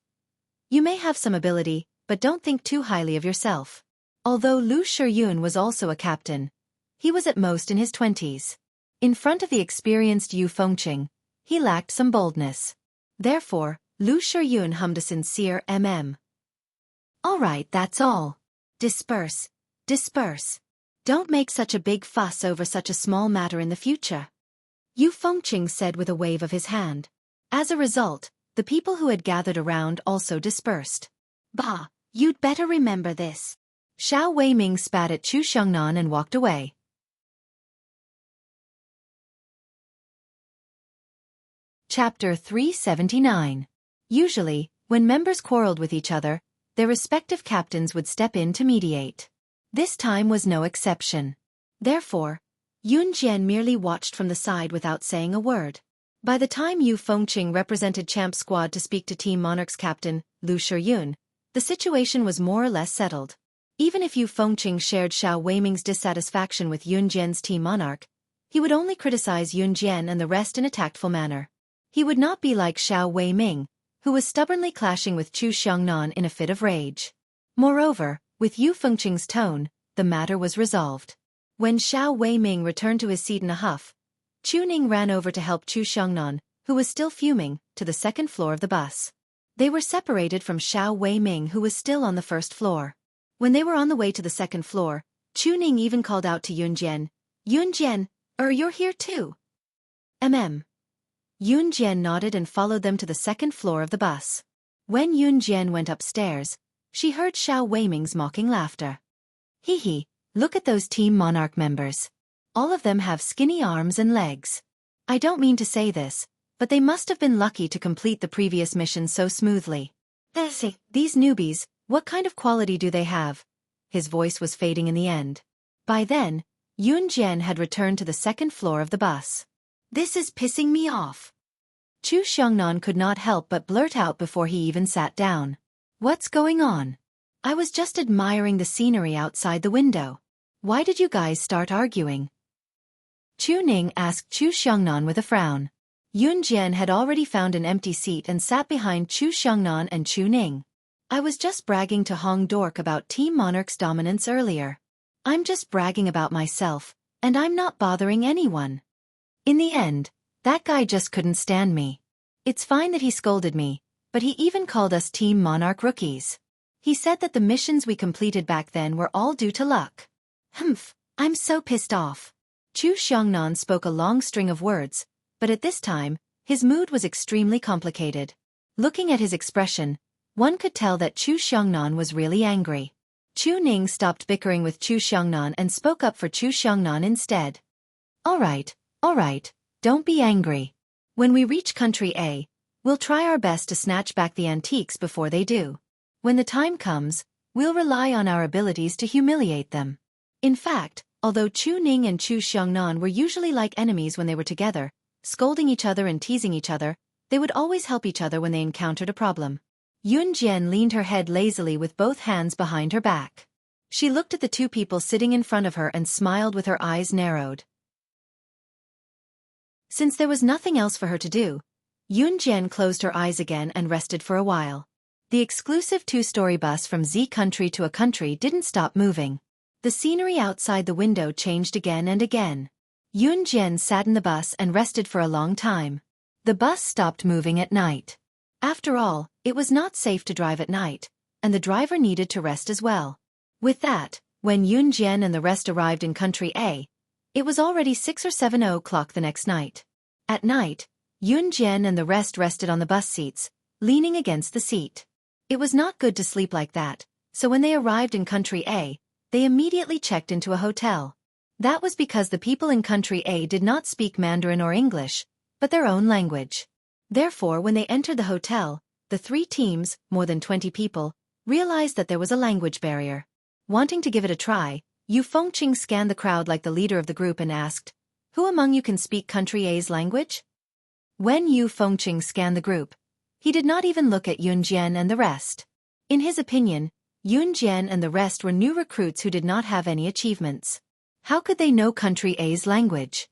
You may have some ability, but don't think too highly of yourself. Although Lu Shiyun was also a captain, he was at most in his 20s. In front of the experienced Yu Fengqing, he lacked some boldness. Therefore, Lu Shiyun hummed a sincere All right, that's all. Disperse. Disperse. Don't make such a big fuss over such a small matter in the future. Yu Fengqing said with a wave of his hand. As a result, the people who had gathered around also dispersed. Bah, you'd better remember this. Xiao Weiming spat at Chu Xiangnan and walked away. Chapter 379. Usually, when members quarreled with each other, their respective captains would step in to mediate. This time was no exception. Therefore, Yun Jian merely watched from the side without saying a word. By the time Yu Fengqing represented Champ Squad to speak to Team Monarch's captain, Lu Shiyun, the situation was more or less settled. Even if Yu Fengqing shared Xiao Weiming's dissatisfaction with Yun Jian's Team Monarch, he would only criticize Yun Jian and the rest in a tactful manner. He would not be like Xiao Weiming, who was stubbornly clashing with Chu Xiangnan in a fit of rage. Moreover, with Yu Fengqing's tone, the matter was resolved. When Xiao Weiming returned to his seat in a huff, Chu Ning ran over to help Chu Xiangnan, who was still fuming, to the second floor of the bus. They were separated from Xiao Weiming, who was still on the first floor. When they were on the way to the second floor, Chu Ning even called out to Yun Jian, Yun Jian, you're here too? Yun Jian nodded and followed them to the second floor of the bus. When Yun Jian went upstairs, she heard Xiao Weiming's mocking laughter. Hee hee, look at those Team Monarch members. All of them have skinny arms and legs. I don't mean to say this, but they must have been lucky to complete the previous mission so smoothly. These newbies, What kind of quality do they have? His voice was fading in the end. By then, Yun Jian had returned to the second floor of the bus. This is pissing me off. Chu Xiongnan could not help but blurt out before he even sat down. What's going on? I was just admiring the scenery outside the window. Why did you guys start arguing? Chu Ning asked Chu Xiongnan with a frown. Yun Jian had already found an empty seat and sat behind Chu Xiongnan and Chu Ning. I was just bragging to Hong Dork about Team Monarch's dominance earlier. I'm just bragging about myself, and I'm not bothering anyone. In the end, that guy just couldn't stand me. It's fine that he scolded me, but he even called us Team Monarch rookies. He said that the missions we completed back then were all due to luck. Humph, I'm so pissed off. Chu Xiongnan spoke a long string of words, but at this time, his mood was extremely complicated. Looking at his expression, one could tell that Chu Xiongnan was really angry. Chu Ning stopped bickering with Chu Xiongnan and spoke up for Chu Xiongnan instead. All right, don't be angry. When we reach Country A, we'll try our best to snatch back the antiques before they do. When the time comes, we'll rely on our abilities to humiliate them. In fact, although Chu Ning and Chu Xiongnan were usually like enemies when they were together, scolding each other and teasing each other, they would always help each other when they encountered a problem. Yun Jian leaned her head lazily with both hands behind her back. She looked at the two people sitting in front of her and smiled with her eyes narrowed. Since there was nothing else for her to do, Yun Jian closed her eyes again and rested for a while. The exclusive two-story bus from Z country to a country didn't stop moving. The scenery outside the window changed again and again. Yun Jian sat in the bus and rested for a long time. The bus stopped moving at night. After all, it was not safe to drive at night, and the driver needed to rest as well. With that, when Yun Jian and the rest arrived in Country A, it was already 6 or 7 o'clock the next night. At night, Yun Jian and the rest rested on the bus seats, leaning against the seat. It was not good to sleep like that, so when they arrived in Country A, they immediately checked into a hotel. That was because the people in Country A did not speak Mandarin or English, but their own language. Therefore, when they entered the hotel, the three teams, more than 20 people, realized that there was a language barrier. Wanting to give it a try, Yu Fengqing scanned the crowd like the leader of the group and asked, "Who among you can speak Country A's language?" When Yu Fengqing scanned the group, he did not even look at Yun Jian and the rest. In his opinion, Yun Jian and the rest were new recruits who did not have any achievements. How could they know Country A's language?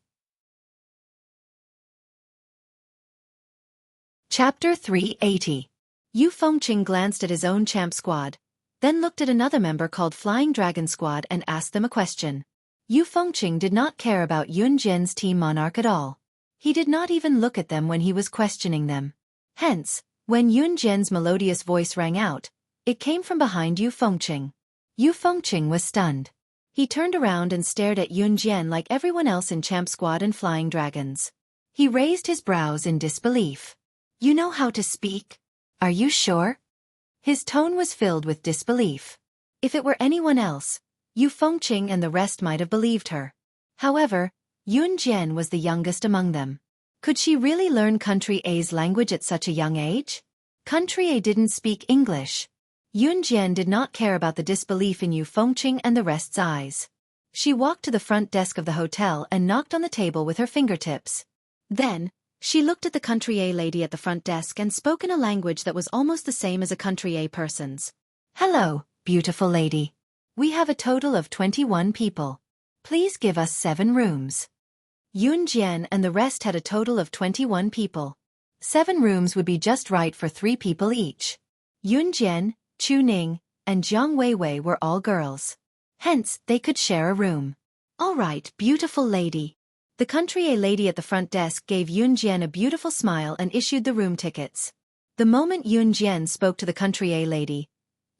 Chapter 380. Yu Fengqing glanced at his own champ squad, then looked at another member called Flying Dragon Squad and asked them a question. Yu Fengqing did not care about Yun Jian's Team Monarch at all. He did not even look at them when he was questioning them. Hence, when Yun Jian's melodious voice rang out, it came from behind Yu Fengqing. Yu Fengqing was stunned. He turned around and stared at Yun Jian like everyone else in Champ Squad and Flying Dragons. He raised his brows in disbelief. "You know how to speak? Are you sure?" His tone was filled with disbelief. If it were anyone else, Yu Fengqing and the rest might have believed her. However, Yun Jian was the youngest among them. Could she really learn Country A's language at such a young age? Country A didn't speak English. Yun Jian did not care about the disbelief in Yu Fengqing and the rest's eyes. She walked to the front desk of the hotel and knocked on the table with her fingertips. Then, she looked at the Country A lady at the front desk and spoke in a language that was almost the same as a Country A person's. "Hello, beautiful lady. We have a total of 21 people. Please give us 7 rooms." Yun Jian and the rest had a total of 21 people. 7 rooms would be just right for 3 people each. Yun Jian, Chu Ning, and Jiang Weiwei were all girls. Hence, they could share a room. "All right, beautiful lady." The Country A lady at the front desk gave Yun Jian a beautiful smile and issued the room tickets. The moment Yun Jian spoke to the Country A lady,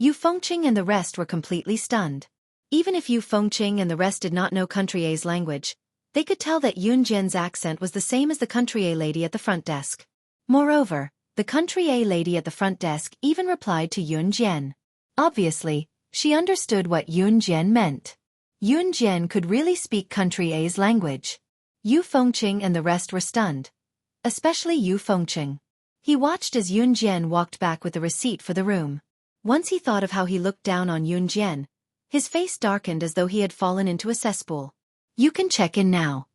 Yu Fengqing and the rest were completely stunned. Even if Yu Fengqing and the rest did not know Country A's language, they could tell that Yun Jian's accent was the same as the Country A lady at the front desk. Moreover, the Country A lady at the front desk even replied to Yun Jian. Obviously, she understood what Yun Jian meant. Yun Jian could really speak Country A's language. Yu Fengqing and the rest were stunned. Especially Yu Fengqing. He watched as Yun Jian walked back with the receipt for the room. Once he thought of how he looked down on Yun Jian. His face darkened as though he had fallen into a cesspool. You can check in now.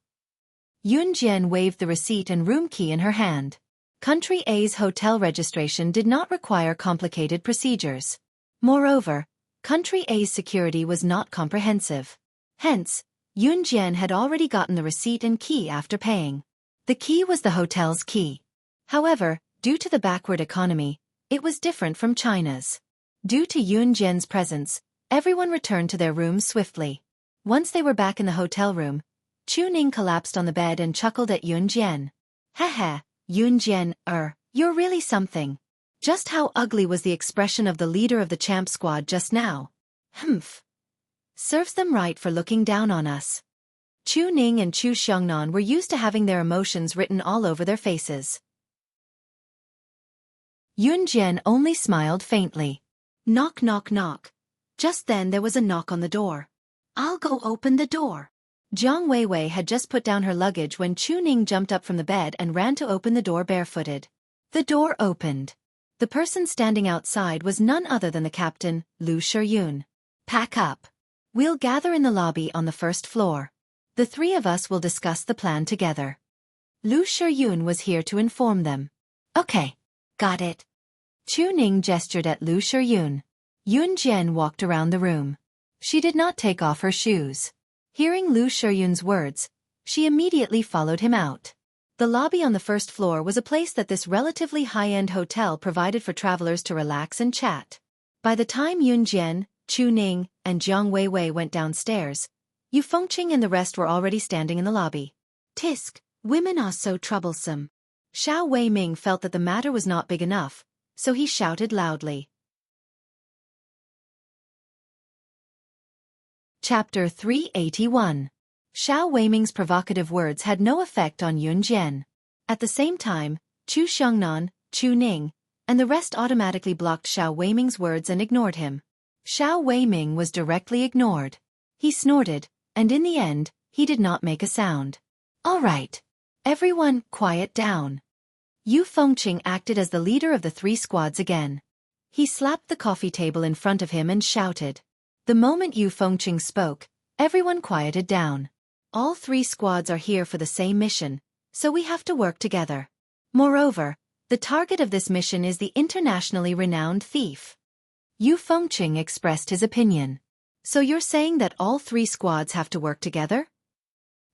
Yun Jian waved the receipt and room key in her hand. Country A's hotel registration did not require complicated procedures. Moreover, Country A's security was not comprehensive. Hence, Yun Jian had already gotten the receipt and key after paying. The key was the hotel's key. However, due to the backward economy, it was different from China's. Due to Yun Jian's presence, everyone returned to their rooms swiftly. Once they were back in the hotel room, Chu Ning collapsed on the bed and chuckled at Yun Jian. Heh, Yun Jian, you're really something. Just how ugly was the expression of the leader of the champ squad just now? Humph. Serves them right for looking down on us. Chu Ning and Chu Xiongnan were used to having their emotions written all over their faces. Yun Jian only smiled faintly. Knock, knock, knock. Just then there was a knock on the door. I'll go open the door. Jiang Weiwei had just put down her luggage when Chu Ning jumped up from the bed and ran to open the door barefooted. The door opened. The person standing outside was none other than the captain, Lu Shiyun. Pack up. We'll gather in the lobby on the first floor. The three of us will discuss the plan together. Lu Shiyun was here to inform them. Okay. Got it. Chu Ning gestured at Lu Shiyun. Yun Jian walked around the room. She did not take off her shoes. Hearing Lu Shiyun's words, she immediately followed him out. The lobby on the first floor was a place that this relatively high-end hotel provided for travelers to relax and chat. By the time Yun Jian, Chu Ning, and Jiang Weiwei went downstairs, Yu Fengqing and the rest were already standing in the lobby. Tisk, women are so troublesome. Xiao Weiming felt that the matter was not big enough, so he shouted loudly. Chapter 381. Xiao Weiming's provocative words had no effect on Yun Jian. At the same time, Chu Xiongnan, Chu Ning, and the rest automatically blocked Xiao Weiming's words and ignored him. Xiao Weiming was directly ignored. He snorted, and in the end, he did not make a sound. All right. Everyone, quiet down. Yu Fengqing acted as the leader of the three squads again. He slapped the coffee table in front of him and shouted. The moment Yu Fengqing spoke, everyone quieted down. All three squads are here for the same mission, so we have to work together. Moreover, the target of this mission is the internationally renowned thief. Yu Fengqing expressed his opinion. So you're saying that all three squads have to work together?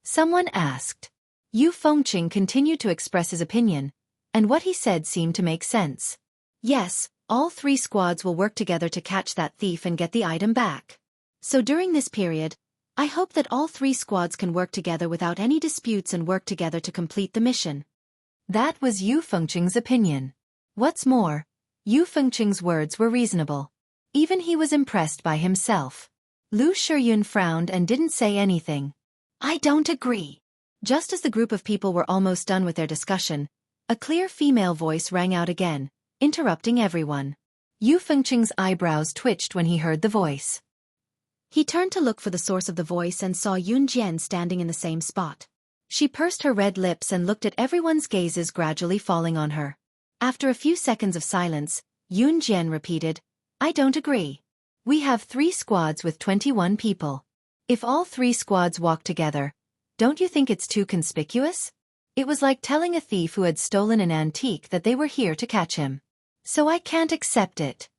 Someone asked. Yu Fengqing continued to express his opinion, and what he said seemed to make sense. Yes, all three squads will work together to catch that thief and get the item back. So during this period, I hope that all three squads can work together without any disputes and work together to complete the mission. That was Yu Fengqing's opinion. What's more, Yu Fengqing's words were reasonable. Even he was impressed by himself. Lu Shiyun frowned and didn't say anything. I don't agree. Just as the group of people were almost done with their discussion, a clear female voice rang out again, interrupting everyone. Yu Fengqing's eyebrows twitched when he heard the voice. He turned to look for the source of the voice and saw Yun Jian standing in the same spot. She pursed her red lips and looked at everyone's gazes gradually falling on her. After a few seconds of silence, Yun Jian repeated, I don't agree. We have 3 squads with 21 people. If all 3 squads walk together, don't you think it's too conspicuous? It was like telling a thief who had stolen an antique that they were here to catch him. So I can't accept it.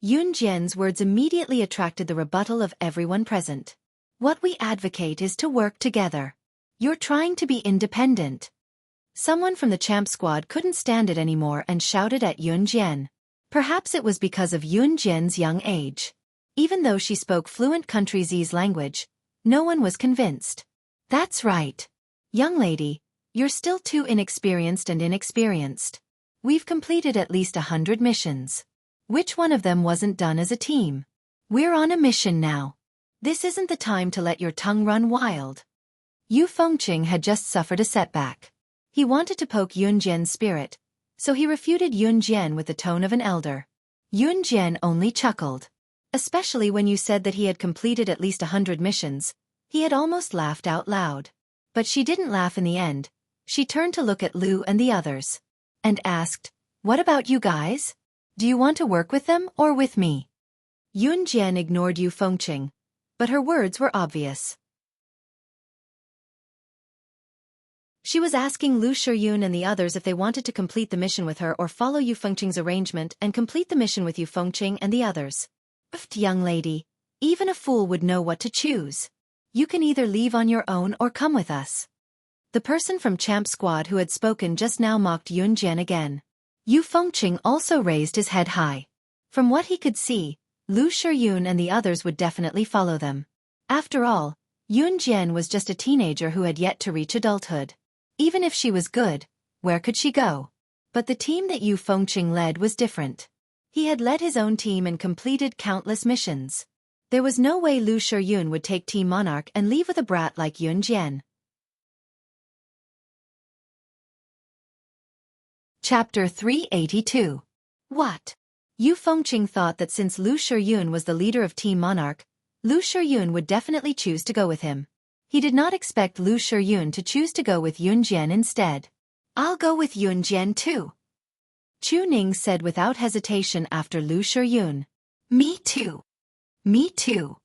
Yun Jian's words immediately attracted the rebuttal of everyone present. What we advocate is to work together. You're trying to be independent. Someone from the champ squad couldn't stand it anymore and shouted at Yun Jian. Perhaps it was because of Yun Jian's young age. Even though she spoke fluent Country Z's language, no one was convinced. That's right. Young lady, you're still too inexperienced. We've completed at least 100 missions. Which one of them wasn't done as a team? We're on a mission now. This isn't the time to let your tongue run wild. Yu Fengqing had just suffered a setback. He wanted to poke Yun Jian's spirit, so he refuted Yun Jian with the tone of an elder. Yun Jian only chuckled. Especially when you said that he had completed at least 100 missions, he had almost laughed out loud. But she didn't laugh in the end. She turned to look at Lu and the others. And asked, what about you guys? Do you want to work with them or with me? Yun Jian ignored Yu Fengqing, but her words were obvious. She was asking Lu Shiyun and the others if they wanted to complete the mission with her or follow Yu Fengqing's arrangement and complete the mission with Yu Fengqing and the others. Young lady, even a fool would know what to choose. You can either leave on your own or come with us. The person from Champ Squad who had spoken just now mocked Yun Jian again. Yu Fengqing also raised his head high. From what he could see, Lu Shiyun and the others would definitely follow them. After all, Yun Jian was just a teenager who had yet to reach adulthood. Even if she was good, where could she go? But the team that Yu Fengqing led was different. He had led his own team and completed countless missions. There was no way Lu Shiyun would take Team Monarch and leave with a brat like Yun Jian. Chapter 382. What? Yu Fengqing thought that since Lu Shiyun was the leader of Team Monarch, Lu Shiyun would definitely choose to go with him. He did not expect Lu Shiyun to choose to go with Yun Jian instead. I'll go with Yun Jian too. Chu Ning said without hesitation after Lu Shiyun. Me too. Me too.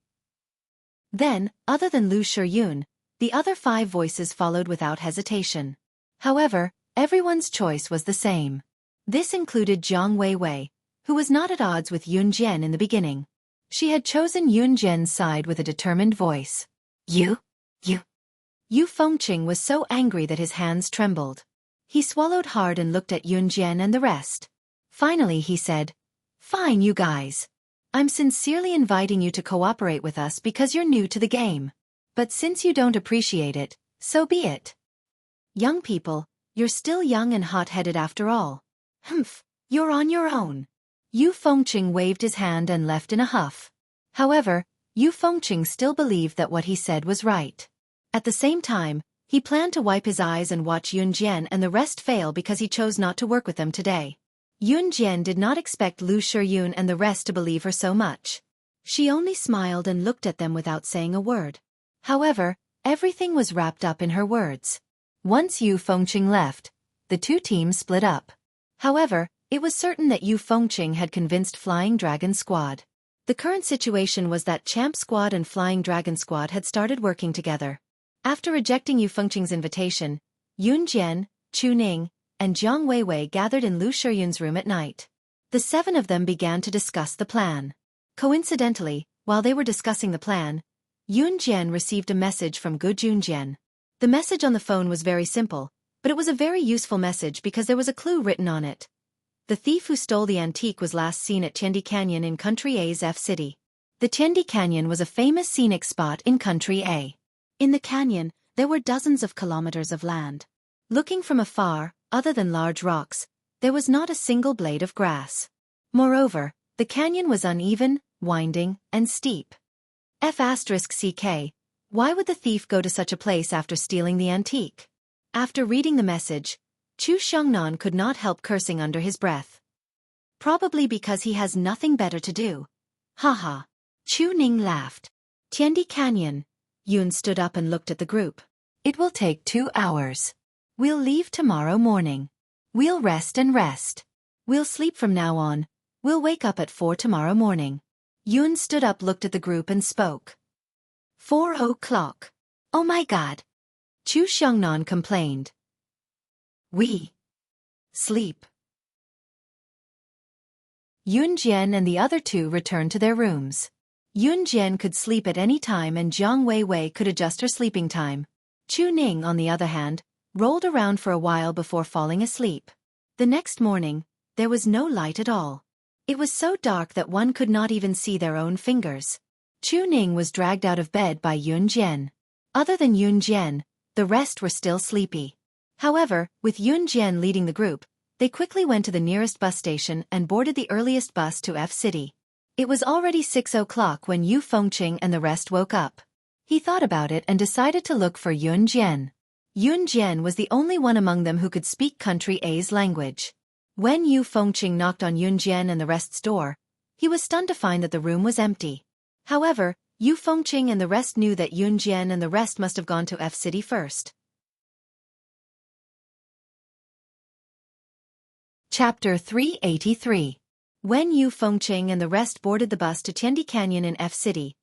Then, other than Lu Shiyun, the other 5 voices followed without hesitation. However, everyone's choice was the same. This included Jiang Weiwei, who was not at odds with Yun Jian in the beginning. She had chosen Yun Jian's side with a determined voice. You? Yu Fengqing was so angry that his hands trembled. He swallowed hard and looked at Yun Jian and the rest. Finally he said, Fine you guys. I'm sincerely inviting you to cooperate with us because you're new to the game. But since you don't appreciate it, so be it. Young people, you're still young and hot-headed after all. You're on your own. Yu Fengqing waved his hand and left in a huff. However, Yu Fengqing still believed that what he said was right. At the same time, he planned to wipe his eyes and watch Yun Jian and the rest fail because he chose not to work with them today. Yun Jian did not expect Lu Shiyun and the rest to believe her so much. She only smiled and looked at them without saying a word. However, everything was wrapped up in her words. Once Yu Fengqing left, the 2 teams split up. However, it was certain that Yu Fengqing had convinced Flying Dragon Squad. The current situation was that Champ Squad and Flying Dragon Squad had started working together. After rejecting Yu Fengqing's invitation, Yun Jian, Chu Ning, and Jiang Weiwei gathered in Lu Shiyun's room at night. The 7 of them began to discuss the plan. Coincidentally, while they were discussing the plan, Yun Jian received a message from Gu Junjian. The message on the phone was very simple, but it was a very useful message because there was a clue written on it. The thief who stole the antique was last seen at Tiandi Canyon in Country A's F City. The Tiandi Canyon was a famous scenic spot in Country A. In the canyon, there were dozens of kilometers of land. Looking from afar, other than large rocks, there was not a single blade of grass. Moreover, the canyon was uneven, winding, and steep. F*CK, why would the thief go to such a place after stealing the antique? After reading the message, Chu Xiangnan could not help cursing under his breath. Probably because he has nothing better to do. Haha. Chu Ning laughed. Tiandi Canyon. Yun stood up and looked at the group. It will take 2 hours. We'll leave tomorrow morning. We'll rest and rest. We'll sleep from now on. We'll wake up at 4 tomorrow morning. Yun stood up, looked at the group and spoke. 4 o'clock. Oh my God. Chu Xiangnan complained. We sleep. Yun Jian and the other 2 returned to their rooms. Yun Jian could sleep at any time and Jiang Weiwei could adjust her sleeping time. Chu Ning, on the other hand, rolled around for a while before falling asleep. The next morning, there was no light at all. It was so dark that one could not even see their own fingers. Chu Ning was dragged out of bed by Yun Jian. Other than Yun Jian, the rest were still sleepy. However, with Yun Jian leading the group, they quickly went to the nearest bus station and boarded the earliest bus to F City. It was already 6 o'clock when Yu Fengqing and the rest woke up. He thought about it and decided to look for Yun Jian. Yun Jian was the only one among them who could speak Country A's language. When Yu Fengqing knocked on Yun Jian and the rest's door, he was stunned to find that the room was empty. However, Yu Fengqing and the rest knew that Yun Jian and the rest must have gone to F City first. Chapter 383. When Yu Fengqing and the rest boarded the bus to Tiandi Canyon in F City,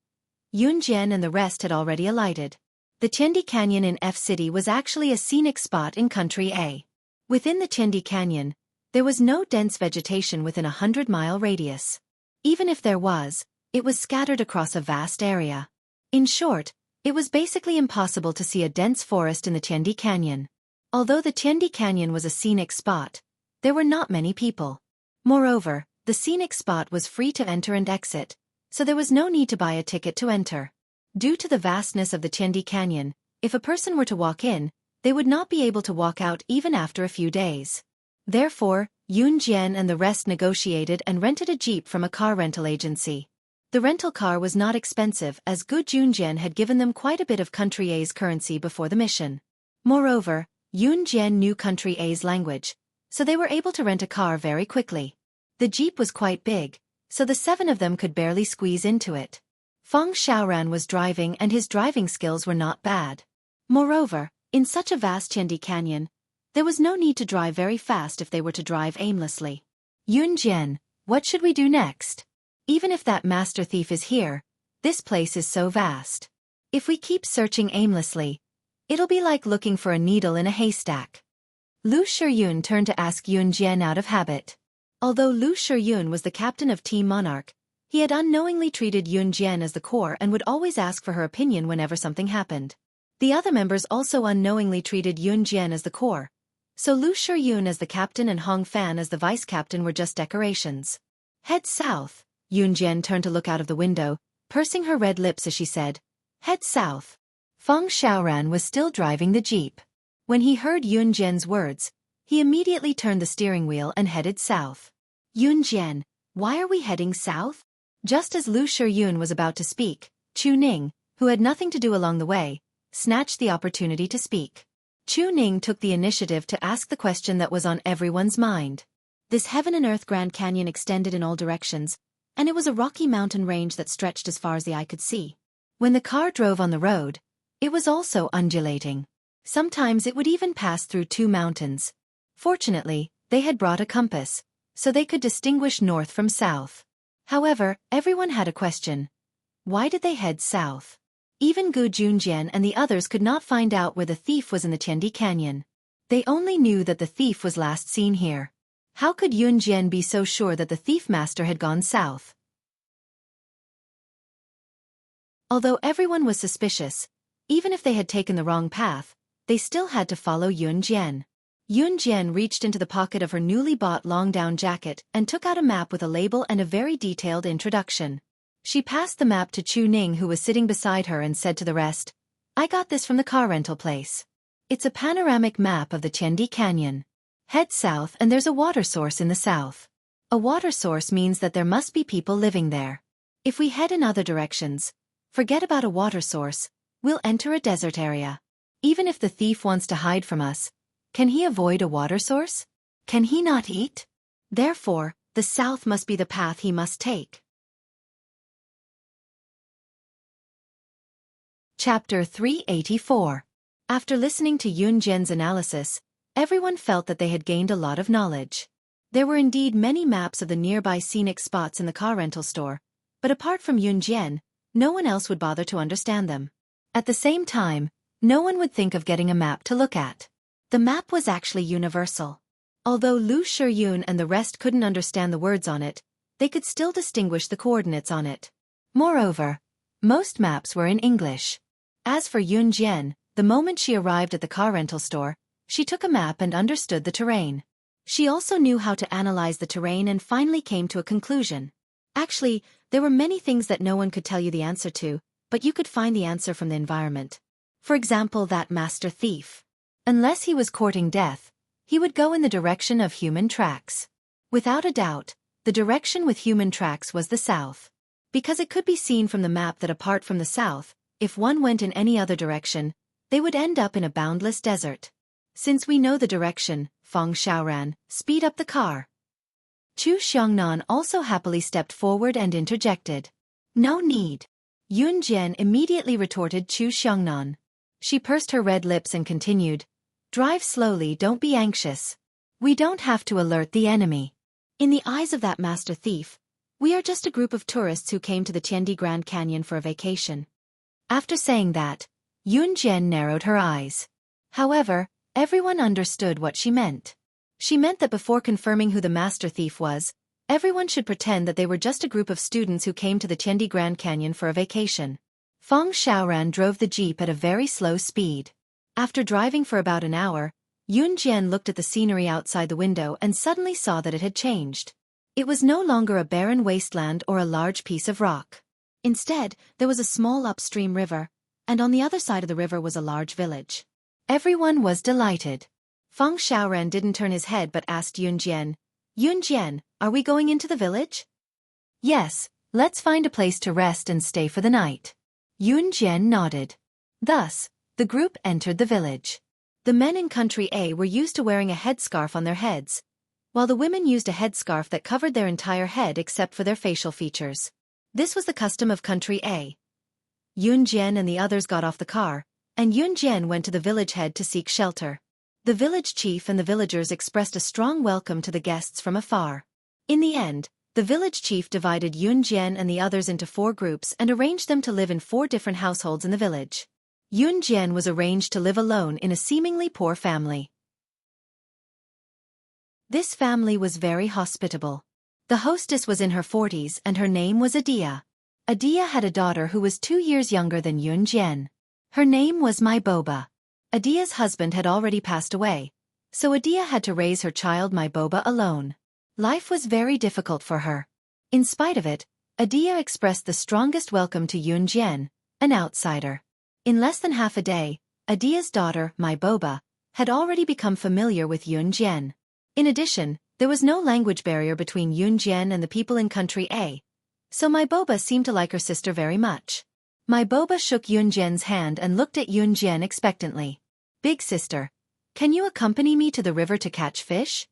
Yun Jian and the rest had already alighted. The Tiandi Canyon in F City was actually a scenic spot in Country A. Within the Tiandi Canyon, there was no dense vegetation within a 100-mile radius. Even if there was, it was scattered across a vast area. In short, it was basically impossible to see a dense forest in the Tiandi Canyon. Although the Tiandi Canyon was a scenic spot, there were not many people. Moreover, the scenic spot was free to enter and exit, so there was no need to buy a ticket to enter. Due to the vastness of the Tiandi Canyon, if a person were to walk in, they would not be able to walk out even after a few days. Therefore, Yun Jian and the rest negotiated and rented a jeep from a car rental agency. The rental car was not expensive as good Yun Jian had given them quite a bit of Country A's currency before the mission. Moreover, Yun Jian knew Country A's language, so they were able to rent a car very quickly. The jeep was quite big, so the 7 of them could barely squeeze into it. Feng Xiaoran was driving and his driving skills were not bad. Moreover, in such a vast Tiandi Canyon, there was no need to drive very fast if they were to drive aimlessly. Yun Jian, what should we do next? Even if that master thief is here, this place is so vast. If we keep searching aimlessly, it'll be like looking for a needle in a haystack. Lu Shiyun turned to ask Yun Jian out of habit. Although Lu Shiyun was the captain of Team Monarch, he had unknowingly treated Yun Jian as the core and would always ask for her opinion whenever something happened. The other members also unknowingly treated Yun Jian as the core, so Lu Shiyun as the captain and Hong Fan as the vice-captain were just decorations. Head south. Yun Jian turned to look out of the window, pursing her red lips as she said, head south. Feng Xiaoran was still driving the jeep. When he heard Yun Jian's words, he immediately turned the steering wheel and headed south. Yun Jian, why are we heading south? Just as Lu Shiyun was about to speak, Chu Ning, who had nothing to do along the way, snatched the opportunity to speak. Chu Ning took the initiative to ask the question that was on everyone's mind. This heaven and earth Grand Canyon extended in all directions, and it was a rocky mountain range that stretched as far as the eye could see. When the car drove on the road, it was also undulating. Sometimes it would even pass through 2 mountains. Fortunately, they had brought a compass, so they could distinguish north from south. However, everyone had a question. Why did they head south? Even Gu Junjian and the others could not find out where the thief was in the Tiandi Canyon. They only knew that the thief was last seen here. How could Yun Jian be so sure that the thief master had gone south? Although everyone was suspicious, even if they had taken the wrong path, they still had to follow Yun Jian. Yun Jian reached into the pocket of her newly bought long-down jacket and took out a map with a label and a very detailed introduction. She passed the map to Chu Ning, who was sitting beside her, and said to the rest, I got this from the car rental place. It's a panoramic map of the Tiandi Canyon. Head south and there's a water source in the south. A water source means that there must be people living there. If we head in other directions, forget about a water source, we'll enter a desert area. Even if the thief wants to hide from us, can he avoid a water source? Can he not eat? Therefore, the south must be the path he must take. Chapter 384. After listening to Yun Jian's analysis, everyone felt that they had gained a lot of knowledge. There were indeed many maps of the nearby scenic spots in the car rental store, but apart from Yun Jian, no one else would bother to understand them. At the same time, no one would think of getting a map to look at. The map was actually universal. Although Lu Shiyun and the rest couldn't understand the words on it, they could still distinguish the coordinates on it. Moreover, most maps were in English. As for Yun Jian, the moment she arrived at the car rental store, she took a map and understood the terrain. She also knew how to analyze the terrain and finally came to a conclusion. Actually, there were many things that no one could tell you the answer to, but you could find the answer from the environment. For example, that master thief. Unless he was courting death, he would go in the direction of human tracks. Without a doubt, the direction with human tracks was the south. Because it could be seen from the map that apart from the south, if one went in any other direction, they would end up in a boundless desert. Since we know the direction, Feng Xiaoran, speed up the car. Chu Xiongnan also happily stepped forward and interjected. No need. Yun Jian immediately retorted Chu Xiongnan. She pursed her red lips and continued, Drive slowly, don't be anxious. We don't have to alert the enemy. In the eyes of that master thief, we are just a group of tourists who came to the Tiandi Grand Canyon for a vacation. After saying that, Yun Jian narrowed her eyes. However, everyone understood what she meant. She meant that before confirming who the master thief was, everyone should pretend that they were just a group of students who came to the Tiandi Grand Canyon for a vacation. Feng Xiaoran drove the jeep at a very slow speed. After driving for about an hour, Yun Jian looked at the scenery outside the window and suddenly saw that it had changed. It was no longer a barren wasteland or a large piece of rock. Instead, there was a small upstream river, and on the other side of the river was a large village. Everyone was delighted. Feng Xiaoran didn't turn his head but asked Yun Jian, "Yun Jian, are we going into the village?" "Yes, let's find a place to rest and stay for the night." Yun Jian nodded. Thus, the group entered the village. The men in Country A were used to wearing a headscarf on their heads, while the women used a headscarf that covered their entire head except for their facial features. This was the custom of Country A. Yun Jian and the others got off the car, and Yun Jian went to the village head to seek shelter. The village chief and the villagers expressed a strong welcome to the guests from afar. In the end, the village chief divided Yun Jian and the others into 4 groups and arranged them to live in 4 different households in the village. Yun Jian was arranged to live alone in a seemingly poor family. This family was very hospitable. The hostess was in her 40s and her name was Adia. Adia had a daughter who was 2 years younger than Yun Jian. Her name was Mai Boba. Adia's husband had already passed away, so Adia had to raise her child Mai Boba alone. Life was very difficult for her. In spite of it, Adia expressed the strongest welcome to Yun Jian, an outsider. In less than half a day, Adia's daughter, Mai Boba, had already become familiar with Yun Jian. In addition, there was no language barrier between Yun Jian and the people in Country A, so Mai Boba seemed to like her sister very much. Mai Boba shook Yun Jian's hand and looked at Yun Jian expectantly. "Big sister, can you accompany me to the river to catch fish?"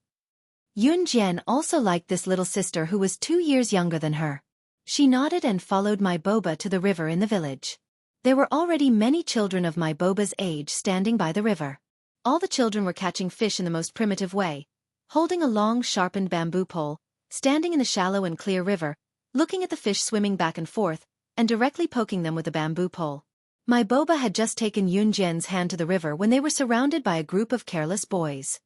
Yun Jian also liked this little sister who was 2 years younger than her. She nodded and followed Mai Boba to the river in the village. There were already many children of Mai Boba's age standing by the river. All the children were catching fish in the most primitive way, holding a long sharpened bamboo pole, standing in the shallow and clear river, looking at the fish swimming back and forth, and directly poking them with the bamboo pole. Mai Boba had just taken Yun Jian's hand to the river when they were surrounded by a group of careless boys.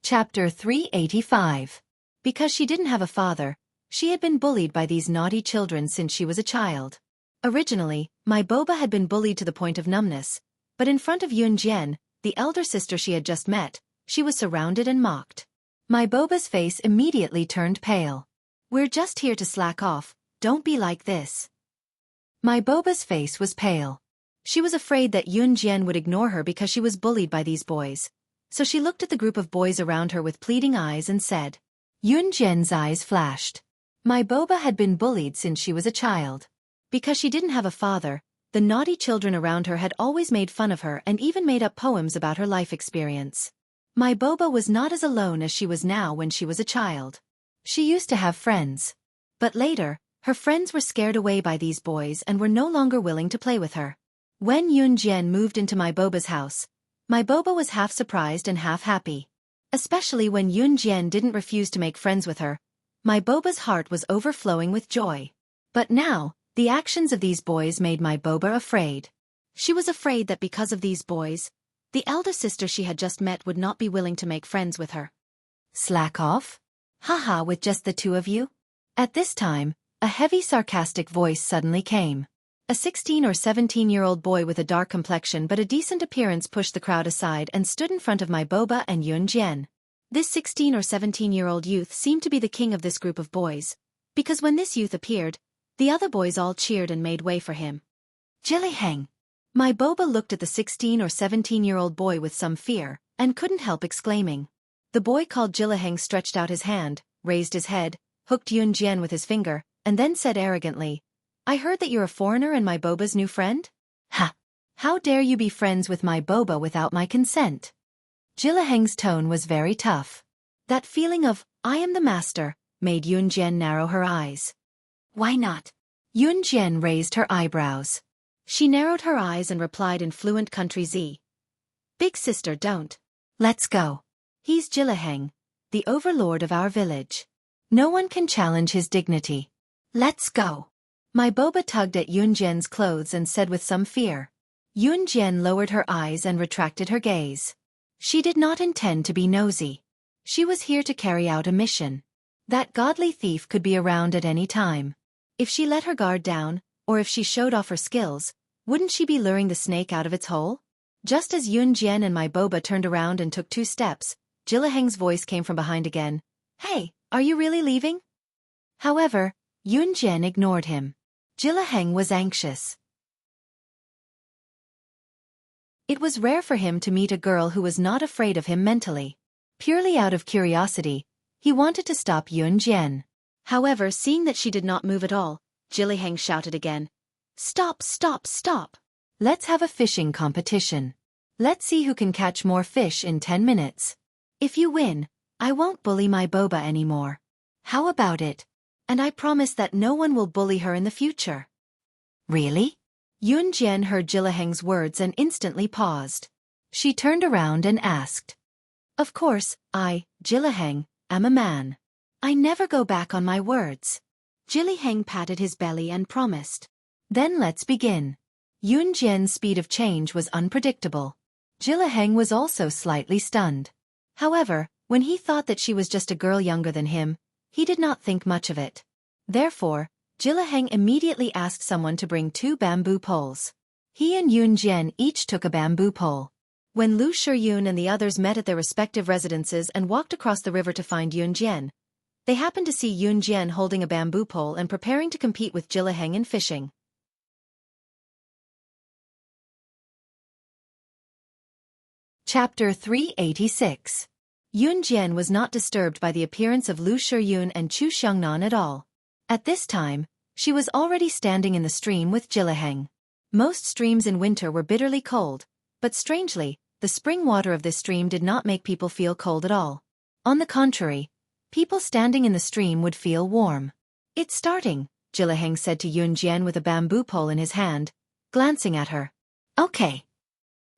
Chapter 385. Because she didn't have a father, she had been bullied by these naughty children since she was a child. Originally, Mai Boba had been bullied to the point of numbness, but in front of Yun Jian, the elder sister she had just met, she was surrounded and mocked. Mai Boba's face immediately turned pale. "We're just here to slack off, don't be like this." Mai Boba's face was pale. She was afraid that Yun Jian would ignore her because she was bullied by these boys, so she looked at the group of boys around her with pleading eyes and said. Yun Jian's eyes flashed. Mai Boba had been bullied since she was a child. Because she didn't have a father, the naughty children around her had always made fun of her and even made up poems about her life experience. Mai Boba was not as alone as she was now when she was a child. She used to have friends. But later, her friends were scared away by these boys and were no longer willing to play with her. When Yun Jian moved into Mai Boba's house, Mai Boba was half surprised and half happy. Especially when Yun Jian didn't refuse to make friends with her, Mai Boba's heart was overflowing with joy. But now, the actions of these boys made Mai Boba afraid. She was afraid that because of these boys, the elder sister she had just met would not be willing to make friends with her. "Slack off? Haha, with just the 2 of you?" At this time, a heavy sarcastic voice suddenly came. A 16 or 17-year-old boy with a dark complexion but a decent appearance pushed the crowd aside and stood in front of Mai Boba and Yun Jian. This 16 or 17-year-old youth seemed to be the king of this group of boys, because when this youth appeared, the other boys all cheered and made way for him. "Jiliheng." Mai Boba looked at the 16 or 17-year-old boy with some fear, and couldn't help exclaiming. The boy called Jiliheng stretched out his hand, raised his head, hooked Yun Jian with his finger, and then said arrogantly, "I heard that you're a foreigner and Mai Boba's new friend? Ha! How dare you be friends with Mai Boba without my consent?" Jiliheng's tone was very tough. That feeling of, "I am the master," made Yun Jian narrow her eyes. "Why not?" Yun Jian raised her eyebrows. She narrowed her eyes and replied in fluent Country Z. "Big sister, don't. Let's go. He's Jilaheng, the overlord of our village. No one can challenge his dignity. Let's go. My boba tugged at Yunjian's clothes and said with some fear. Yunjian lowered her eyes and retracted her gaze. She did not intend to be nosy. She was here to carry out a mission. That godly thief could be around at any time. If she let her guard down, or if she showed off her skills, wouldn't she be luring the snake out of its hole? Just as Yunjian and my boba turned around and took 2 steps, Jilaheng's voice came from behind again. Hey, are you really leaving? However, Yunjian ignored him. Jilaheng was anxious. It was rare for him to meet a girl who was not afraid of him mentally. Purely out of curiosity, he wanted to stop Yunjian. However, seeing that she did not move at all, Jilaheng shouted again. Stop, stop, stop. Let's have a fishing competition. Let's see who can catch more fish in 10 minutes. If you win, I won't bully my boba anymore. How about it? And I promise that no one will bully her in the future. Really? Yunjian heard Jilaheng's words and instantly paused. She turned around and asked. Of course, I, Jilaheng, am a man. I never go back on my words. Jilaheng patted his belly and promised. Then let's begin. Yunjian's speed of change was unpredictable. Jilaheng was also slightly stunned. However, when he thought that she was just a girl younger than him, he did not think much of it. Therefore, Jilaheng immediately asked someone to bring 2 bamboo poles. He and Yunjian each took a bamboo pole. When Lu Shiyun and the others met at their respective residences and walked across the river to find Yunjian, they happened to see Yunjian holding a bamboo pole and preparing to compete with Jilaheng in fishing. Chapter 386. Yunjian was not disturbed by the appearance of Lu Shiyun and Chu Xiangnan at all. At this time, she was already standing in the stream with Jilaheng. Most streams in winter were bitterly cold, but strangely, the spring water of this stream did not make people feel cold at all. On the contrary, people standing in the stream would feel warm. It's starting, Jilaheng said to Yunjian with a bamboo pole in his hand, glancing at her. Okay.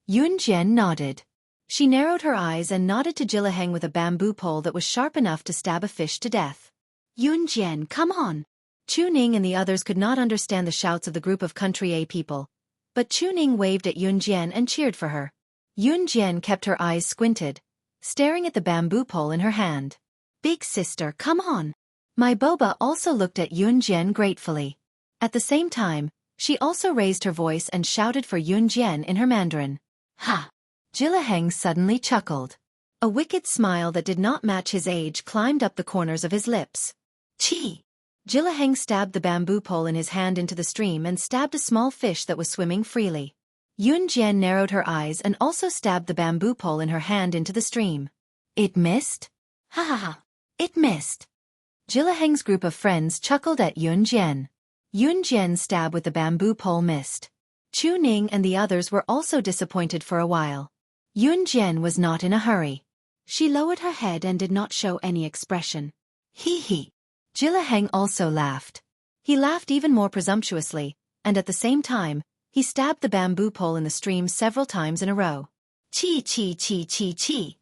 Yunjian nodded. She narrowed her eyes and nodded to Jilaheng with a bamboo pole that was sharp enough to stab a fish to death. Yunjian, come on! Chu Ning and the others could not understand the shouts of the group of Country A people, but Chu Ning waved at Yunjian and cheered for her. Yunjian kept her eyes squinted, staring at the bamboo pole in her hand. Big sister, come on! My boba also looked at Yunjian gratefully. At the same time, she also raised her voice and shouted for Yunjian in her Mandarin. Ha! Jilaheng suddenly chuckled. A wicked smile that did not match his age climbed up the corners of his lips. Chi! Jilaheng stabbed the bamboo pole in his hand into the stream and stabbed a small fish that was swimming freely. Yunjian narrowed her eyes and also stabbed the bamboo pole in her hand into the stream. It missed? Ha ha ha! It missed! Jilaheng's group of friends chuckled at Yunjian. Yunjian's stab with the bamboo pole missed. Chu Ning and the others were also disappointed for a while. Yunjian was not in a hurry. She lowered her head and did not show any expression. Hee hee. Jilaheng also laughed. He laughed even more presumptuously, and at the same time, he stabbed the bamboo pole in the stream several times in a row. Chi chi chi chi chi.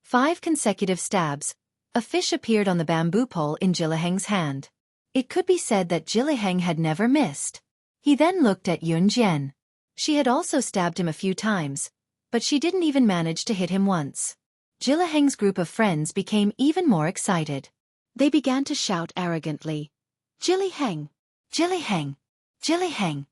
5 consecutive stabs. A fish appeared on the bamboo pole in Jilaheng's hand. It could be said that Jilaheng had never missed. He then looked at Yunjian. She had also stabbed him a few times, but she didn't even manage to hit him once. Jilaheng's group of friends became even more excited. They began to shout arrogantly. Jilaheng! Jilaheng! Jilaheng!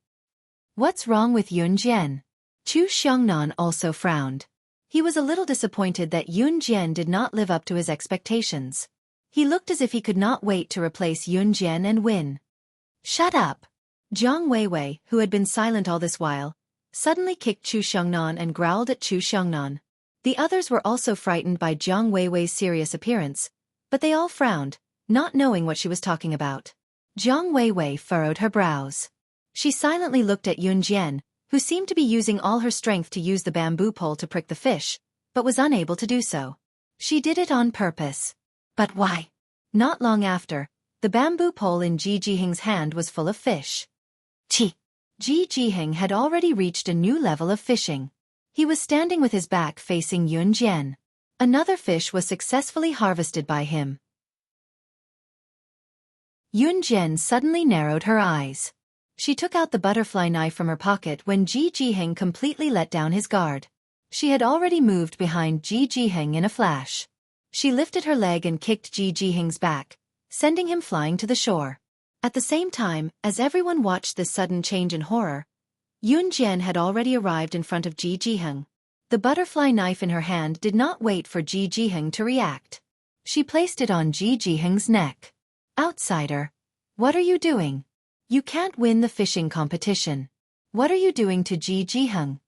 What's wrong with Yunjian? Chu Xiangnan also frowned. He was a little disappointed that Yunjian did not live up to his expectations. He looked as if he could not wait to replace Yunjian and win. Shut up! Jiang Weiwei, who had been silent all this while, suddenly kicked Chu Xiangnan and growled at Chu Xiangnan. The others were also frightened by Jiang Weiwei's serious appearance, but they all frowned, not knowing what she was talking about. Jiang Weiwei furrowed her brows. She silently looked at Yunjian, who seemed to be using all her strength to use the bamboo pole to prick the fish, but was unable to do so. She did it on purpose. But why? Not long after, the bamboo pole in Ji Jiheng's hand was full of fish. Ji Jiheng had already reached a new level of fishing. He was standing with his back facing Yun Jian. Another fish was successfully harvested by him. Yun Jian suddenly narrowed her eyes. She took out the butterfly knife from her pocket when Ji Jiheng completely let down his guard. She had already moved behind Ji Jiheng in a flash. She lifted her leg and kicked Ji Jiheng's back, sending him flying to the shore. At the same time, as everyone watched this sudden change in horror, Yun Jian had already arrived in front of Ji Jiheng. The butterfly knife in her hand did not wait for Ji Jiheng to react. She placed it on Ji Jiheng's neck. "Outsider, what are you doing? You can't win the fishing competition. What are you doing to Ji Jiheng?"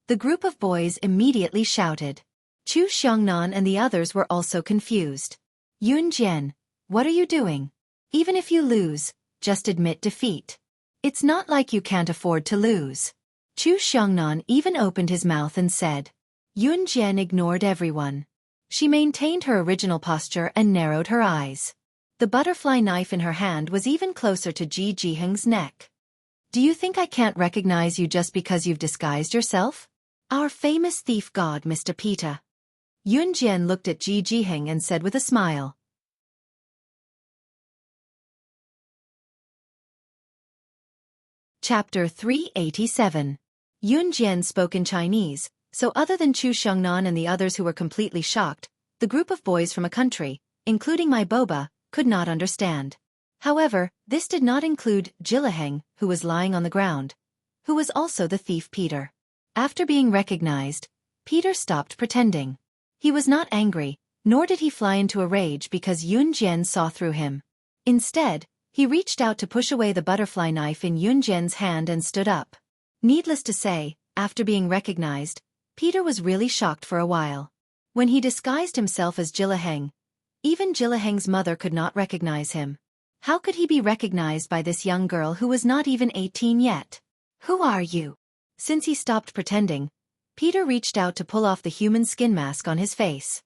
The group of boys immediately shouted. Chu Xiangnan and the others were also confused. "Yun Jian, what are you doing? Even if you lose, just admit defeat. It's not like you can't afford to lose." Chu Xiangnan even opened his mouth and said. Yun Jian ignored everyone. She maintained her original posture and narrowed her eyes. The butterfly knife in her hand was even closer to Ji Jiheng's neck. "Do you think I can't recognize you just because you've disguised yourself? Our famous thief god, Mr. Peter." Yun Jian looked at Ji Jiheng and said with a smile. Chapter 387. Yun Jian spoke in Chinese, so other than Chu Xiangnan and the others who were completely shocked, the group of boys from a country, including my boba, could not understand. However, this did not include Jillaheng, who was lying on the ground, who was also the thief Peter. After being recognized, Peter stopped pretending. He was not angry, nor did he fly into a rage because Yun Jian saw through him. Instead, he reached out to push away the butterfly knife in Yun Jian's hand and stood up. Needless to say, after being recognized, Peter was really shocked for a while. When he disguised himself as Jillaheng, even Jillaheng's mother could not recognize him. How could he be recognized by this young girl who was not even 18 yet? "Who are you?" Since he stopped pretending, Peter reached out to pull off the human skin mask on his face.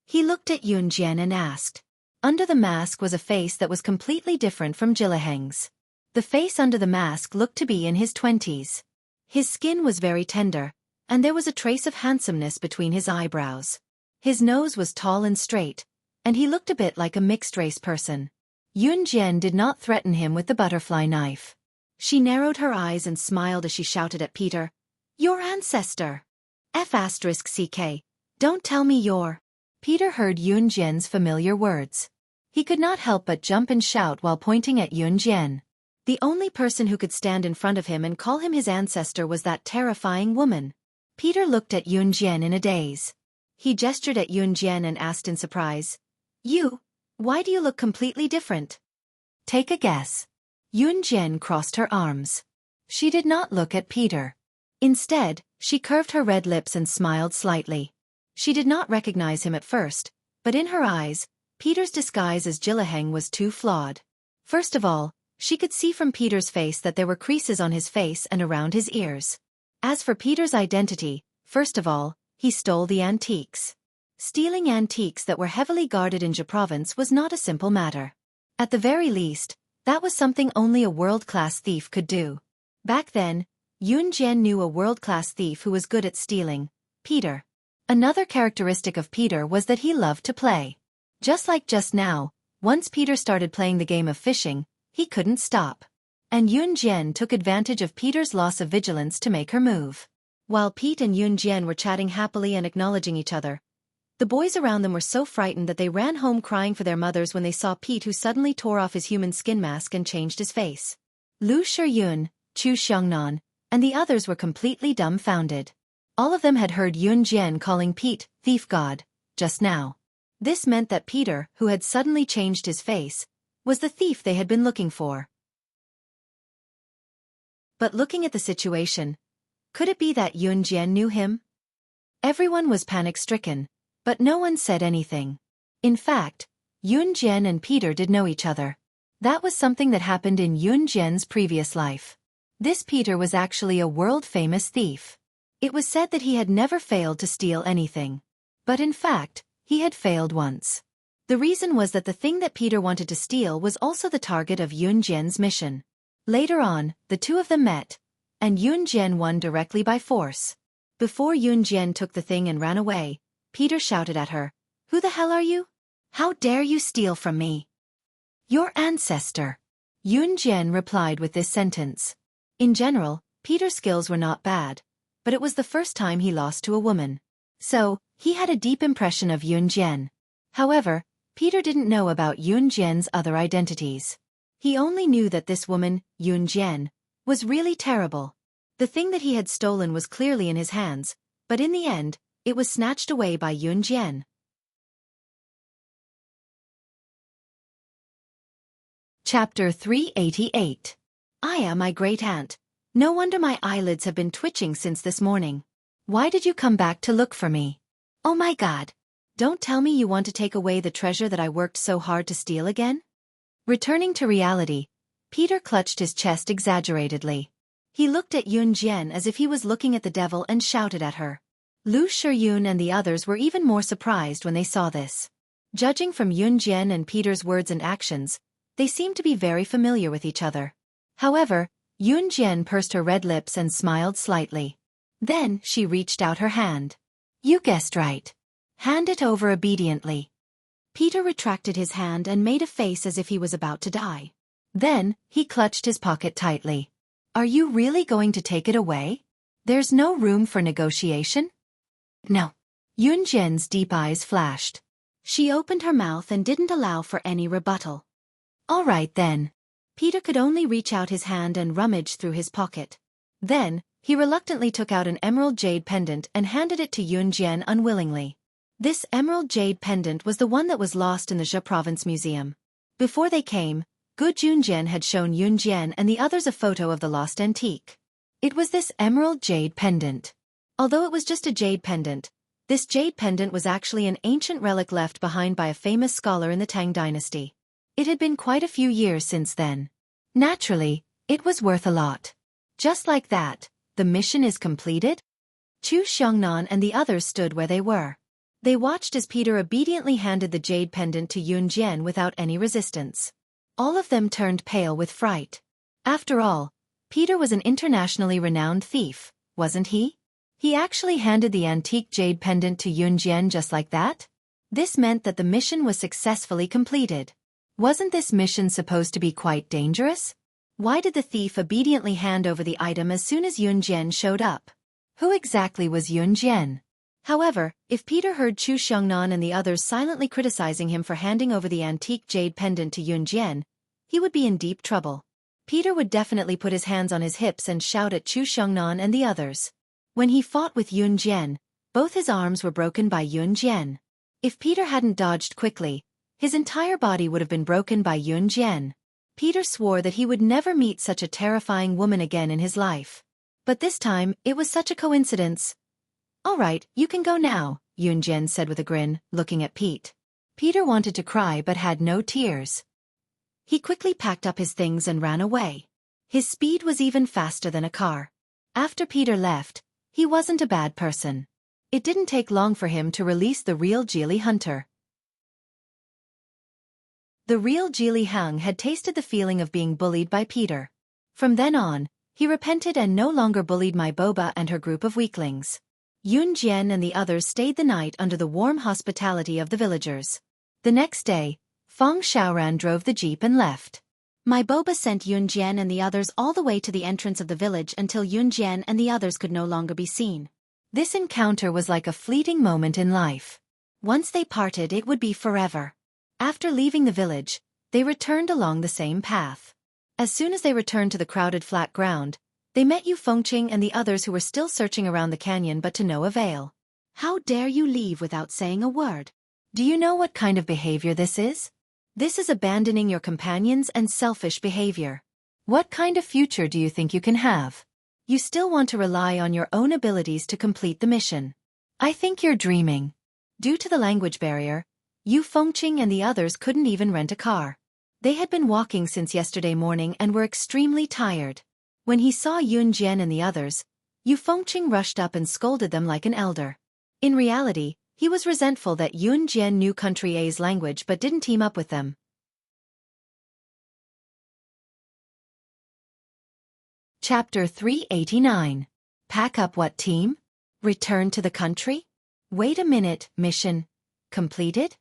He looked at Yun Jian and asked. Under the mask was a face that was completely different from Jillaheng's. The face under the mask looked to be in his 20s. His skin was very tender, and there was a trace of handsomeness between his eyebrows. His nose was tall and straight, and he looked a bit like a mixed-race person. Yun Jian did not threaten him with the butterfly knife. She narrowed her eyes and smiled as she shouted at Peter. "Your ancestor! F***CK, don't tell me you're—" Peter heard Yun Jian's familiar words. He could not help but jump and shout while pointing at Yun Jian. The only person who could stand in front of him and call him his ancestor was that terrifying woman. Peter looked at Yun Jian in a daze. He gestured at Yun Jian and asked in surprise, Why do you look completely different? Take a guess." Yun Jian crossed her arms. She did not look at Peter. Instead, she curved her red lips and smiled slightly. She did not recognize him at first, but in her eyes, Peter's disguise as Jillaheng was too flawed. First of all, she could see from Peter's face that there were creases on his face and around his ears. As for Peter's identity, first of all, he stole the antiques. Stealing antiques that were heavily guarded in Jia province was not a simple matter. At the very least, that was something only a world-class thief could do. Back then, Yun Jian knew a world-class thief who was good at stealing, Peter. Another characteristic of Peter was that he loved to play. Just like just now, once Peter started playing the game of fishing, he couldn't stop. And Yun Jian took advantage of Peter's loss of vigilance to make her move. While Pete and Yun Jian were chatting happily and acknowledging each other, the boys around them were so frightened that they ran home crying for their mothers when they saw Pete, who suddenly tore off his human skin mask and changed his face. Lu Shiyun, Chu Xiangnan, and the others were completely dumbfounded. All of them had heard Yun Jian calling Pete, thief god, just now. This meant that Peter, who had suddenly changed his face, was the thief they had been looking for. But looking at the situation, could it be that Yun Jian knew him? Everyone was panic-stricken, but no one said anything. In fact, Yun Jian and Peter did know each other. That was something that happened in Yun Jian's previous life. This Peter was actually a world-famous thief. It was said that he had never failed to steal anything. But in fact, he had failed once. The reason was that the thing that Peter wanted to steal was also the target of Yun Jian's mission. Later on, the two of them met, and Yun Jian won directly by force. Before Yun Jian took the thing and ran away, Peter shouted at her, "Who the hell are you? How dare you steal from me?" "Your ancestor." Yun Jian replied with this sentence. In general, Peter's skills were not bad, but it was the first time he lost to a woman. So, he had a deep impression of Yun Jian. However, Peter didn't know about Yun Jian's other identities. He only knew that this woman, Yun Jian, was really terrible. The thing that he had stolen was clearly in his hands, but in the end, it was snatched away by Yun Jian. Chapter 388. Aya, my great-aunt. No wonder my eyelids have been twitching since this morning. Why did you come back to look for me? Oh my God. Don't tell me you want to take away the treasure that I worked so hard to steal again? Returning to reality, Peter clutched his chest exaggeratedly. He looked at Yun Jian as if he was looking at the devil and shouted at her. Lu Shiyun and the others were even more surprised when they saw this. Judging from Yun Jian and Peter's words and actions, they seemed to be very familiar with each other. However, Yun Jian pursed her red lips and smiled slightly. Then, she reached out her hand. You guessed right. Hand it over obediently. Peter retracted his hand and made a face as if he was about to die. Then, he clutched his pocket tightly. Are you really going to take it away? There's no room for negotiation? No. Yun Jian's deep eyes flashed. She opened her mouth and didn't allow for any rebuttal. All right then. Peter could only reach out his hand and rummage through his pocket. Then, he reluctantly took out an emerald jade pendant and handed it to Yun Jian unwillingly. This emerald jade pendant was the one that was lost in the Zhe Province Museum. Before they came, Good Yun Jian had shown Yun Jian and the others a photo of the lost antique. It was this emerald jade pendant. Although it was just a jade pendant, this jade pendant was actually an ancient relic left behind by a famous scholar in the Tang dynasty. It had been quite a few years since then. Naturally, it was worth a lot. Just like that, the mission is completed? Chu Xiongnan and the others stood where they were. They watched as Peter obediently handed the jade pendant to Yun Jian without any resistance. All of them turned pale with fright. After all, Peter was an internationally renowned thief, wasn't he? He actually handed the antique jade pendant to Yun Jian just like that? This meant that the mission was successfully completed. Wasn't this mission supposed to be quite dangerous? Why did the thief obediently hand over the item as soon as Yun Jian showed up? Who exactly was Yun Jian? However, if Peter heard Chu Xiongnan and the others silently criticizing him for handing over the antique jade pendant to Yun Jian, he would be in deep trouble. Peter would definitely put his hands on his hips and shout at Chu Xiongnan and the others. When he fought with Yun Jian, both his arms were broken by Yun Jian. If Peter hadn't dodged quickly, his entire body would have been broken by Yun Jian. Peter swore that he would never meet such a terrifying woman again in his life. But this time, it was such a coincidence. All right, you can go now, Yun Jian said with a grin, looking at Pete. Peter wanted to cry but had no tears. He quickly packed up his things and ran away. His speed was even faster than a car. After Peter left, he wasn't a bad person. It didn't take long for him to release the real Geely Hunter. The real Geely Hung had tasted the feeling of being bullied by Peter. From then on, he repented and no longer bullied my Boba and her group of weaklings. Yun Jian and the others stayed the night under the warm hospitality of the villagers. The next day, Feng Xiaoran drove the jeep and left. My Boba sent Yun Jian and the others all the way to the entrance of the village until Yun Jian and the others could no longer be seen. This encounter was like a fleeting moment in life. Once they parted, it would be forever. After leaving the village, they returned along the same path. As soon as they returned to the crowded flat ground, they met Yu Fengqing and the others who were still searching around the canyon but to no avail. How dare you leave without saying a word? Do you know what kind of behavior this is? This is abandoning your companions and selfish behavior. What kind of future do you think you can have? You still want to rely on your own abilities to complete the mission. I think you're dreaming. Due to the language barrier, Yu Fengqing and the others couldn't even rent a car. They had been walking since yesterday morning and were extremely tired. When he saw Yun Jian and the others, Yu Fengqing rushed up and scolded them like an elder. In reality, he was resentful that Yun Jian knew Country A's language but didn't team up with them. Chapter 389. Pack up what team? Return to the country? Wait a minute, mission completed?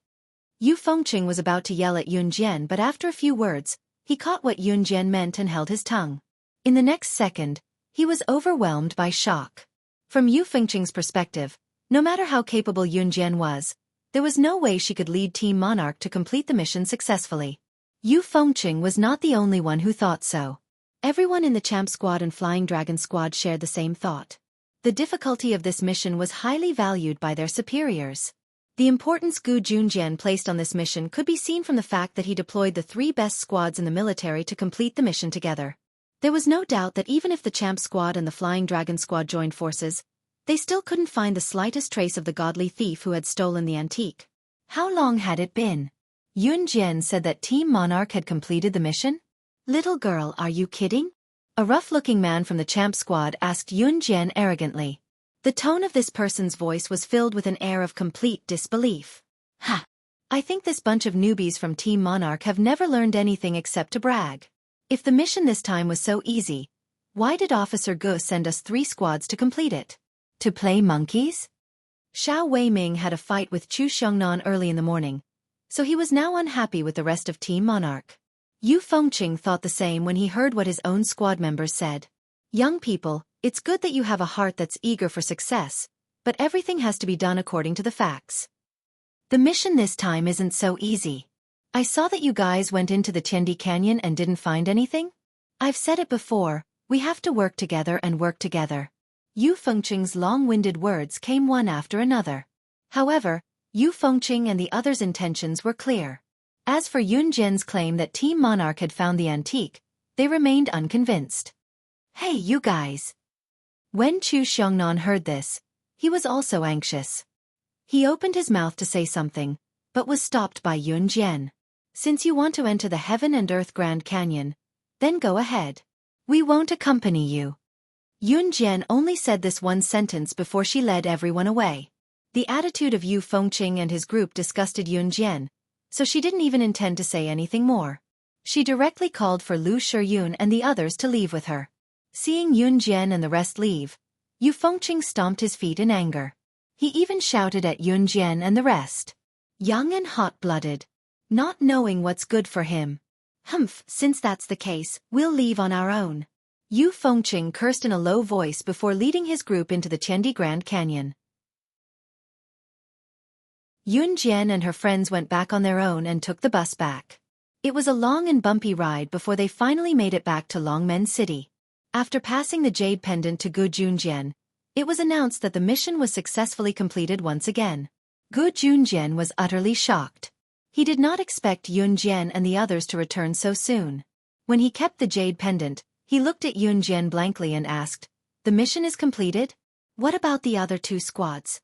Yu Fengqing was about to yell at Yun Jian, but after a few words, he caught what Yun Jian meant and held his tongue. In the next second, he was overwhelmed by shock. From Yu Fengqing's perspective, no matter how capable Yun Jian was, there was no way she could lead Team Monarch to complete the mission successfully. Yu Fengqing was not the only one who thought so. Everyone in the Champ Squad and Flying Dragon Squad shared the same thought. The difficulty of this mission was highly valued by their superiors. The importance Gu Junjian placed on this mission could be seen from the fact that he deployed the 3 best squads in the military to complete the mission together. There was no doubt that even if the Champ Squad and the Flying Dragon Squad joined forces, they still couldn't find the slightest trace of the godly thief who had stolen the antique. How long had it been? Yun Jian said that Team Monarch had completed the mission? Little girl, are you kidding? A rough-looking man from the Champ Squad asked Yun Jian arrogantly. The tone of this person's voice was filled with an air of complete disbelief. Ha! I think this bunch of newbies from Team Monarch have never learned anything except to brag. If the mission this time was so easy, why did Officer Gu send us 3 squads to complete it? To play monkeys? Xiao Weiming had a fight with Chu Xiongnan early in the morning, so he was now unhappy with the rest of Team Monarch. Yu Fengqing thought the same when he heard what his own squad members said. Young people, it's good that you have a heart that's eager for success, but everything has to be done according to the facts. The mission this time isn't so easy. I saw that you guys went into the Tiandi Canyon and didn't find anything? I've said it before, we have to work together and work together. Yu Fengqing's long-winded words came one after another. However, Yu Fengqing and the others' intentions were clear. As for Yun Jian's claim that Team Monarch had found the antique, they remained unconvinced. Hey, you guys! When Chu Xiongnan heard this, he was also anxious. He opened his mouth to say something, but was stopped by Yun Jian. Since you want to enter the Heaven and Earth Grand Canyon, then go ahead. We won't accompany you. Yun Jian only said this one sentence before she led everyone away. The attitude of Yu Fengqing and his group disgusted Yun Jian, so she didn't even intend to say anything more. She directly called for Lu Shiyun and the others to leave with her. Seeing Yun Jian and the rest leave, Yu Fengqing stomped his feet in anger. He even shouted at Yun Jian and the rest. Young and hot-blooded. Not knowing what's good for him. Humph, since that's the case, we'll leave on our own. Yu Fengqing cursed in a low voice before leading his group into the Tiandi Grand Canyon. Yun Jian and her friends went back on their own and took the bus back. It was a long and bumpy ride before they finally made it back to Longmen City. After passing the jade pendant to Gu Junjian, it was announced that the mission was successfully completed once again. Gu Junjian was utterly shocked. He did not expect Yun Jian and the others to return so soon. When he kept the jade pendant, he looked at Yun Jian blankly and asked, "The mission is completed? What about the other 2 squads?"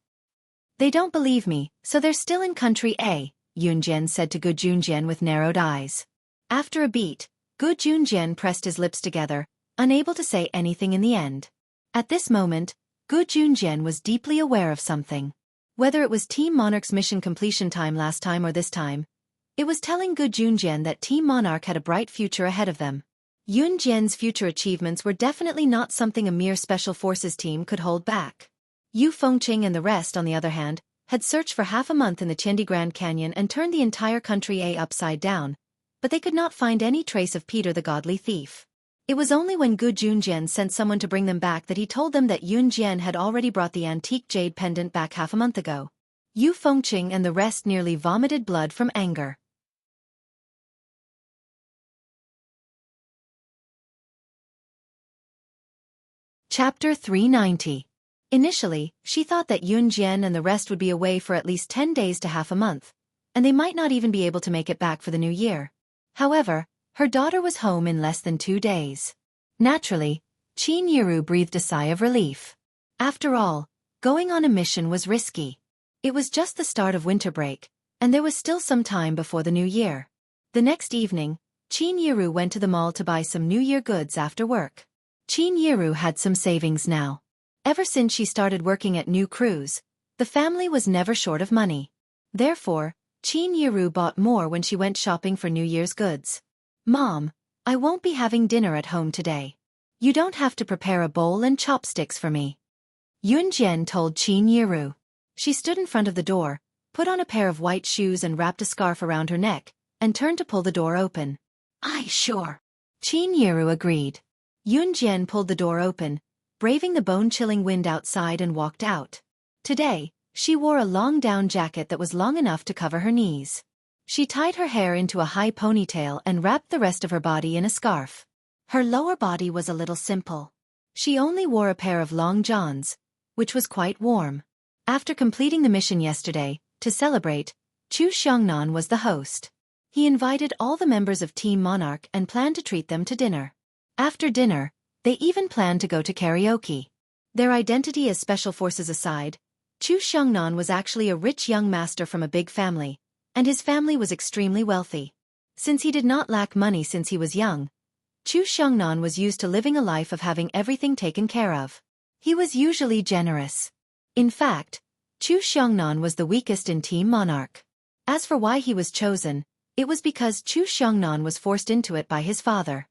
"They don't believe me, so they're still in Country A," Yun Jian said to Gu Junjian with narrowed eyes. After a beat, Gu Junjian pressed his lips together, unable to say anything in the end. At this moment, Gu Junjian was deeply aware of something. Whether it was Team Monarch's mission completion time last time or this time, it was telling Gu Junjian that Team Monarch had a bright future ahead of them. Yun Jian's future achievements were definitely not something a mere special forces team could hold back. Yu Fengqing and the rest, on the other hand, had searched for half a month in the Tiandi Grand Canyon and turned the entire Country A upside down, but they could not find any trace of Peter the Godly Thief. It was only when Gu Junjian sent someone to bring them back that he told them that Yun Jian had already brought the antique jade pendant back half a month ago. Yu Fengqing and the rest nearly vomited blood from anger. Chapter 390. Initially, she thought that Yun Jian and the rest would be away for at least 10 days to half a month, and they might not even be able to make it back for the new year. However, her daughter was home in less than 2 days. Naturally, Qin Yiru breathed a sigh of relief. After all, going on a mission was risky. It was just the start of winter break, and there was still some time before the new year. The next evening, Qin Yiru went to the mall to buy some New Year goods after work. Qin Yiru had some savings now. Ever since she started working at New Cruise, the family was never short of money. Therefore, Qin Yiru bought more when she went shopping for New Year's goods. "Mom, I won't be having dinner at home today. You don't have to prepare a bowl and chopsticks for me." Yunjian told Qin Yiru. She stood in front of the door, put on a pair of white shoes and wrapped a scarf around her neck, and turned to pull the door open. "Aye, sure." Qin Yiru agreed. Yunjian pulled the door open, braving the bone-chilling wind outside and walked out. Today, she wore a long down jacket that was long enough to cover her knees. She tied her hair into a high ponytail and wrapped the rest of her body in a scarf. Her lower body was a little simple. She only wore a pair of long johns, which was quite warm. After completing the mission yesterday, to celebrate, Chu Xiongnan was the host. He invited all the members of Team Monarch and planned to treat them to dinner. After dinner, they even planned to go to karaoke. Their identity as special forces aside, Chu Xiongnan was actually a rich young master from a big family, and his family was extremely wealthy. Since he did not lack money since he was young, Chu Xiongnan was used to living a life of having everything taken care of. He was usually generous. In fact, Chu Xiongnan was the weakest in Team Monarch. As for why he was chosen, it was because Chu Xiongnan was forced into it by his father.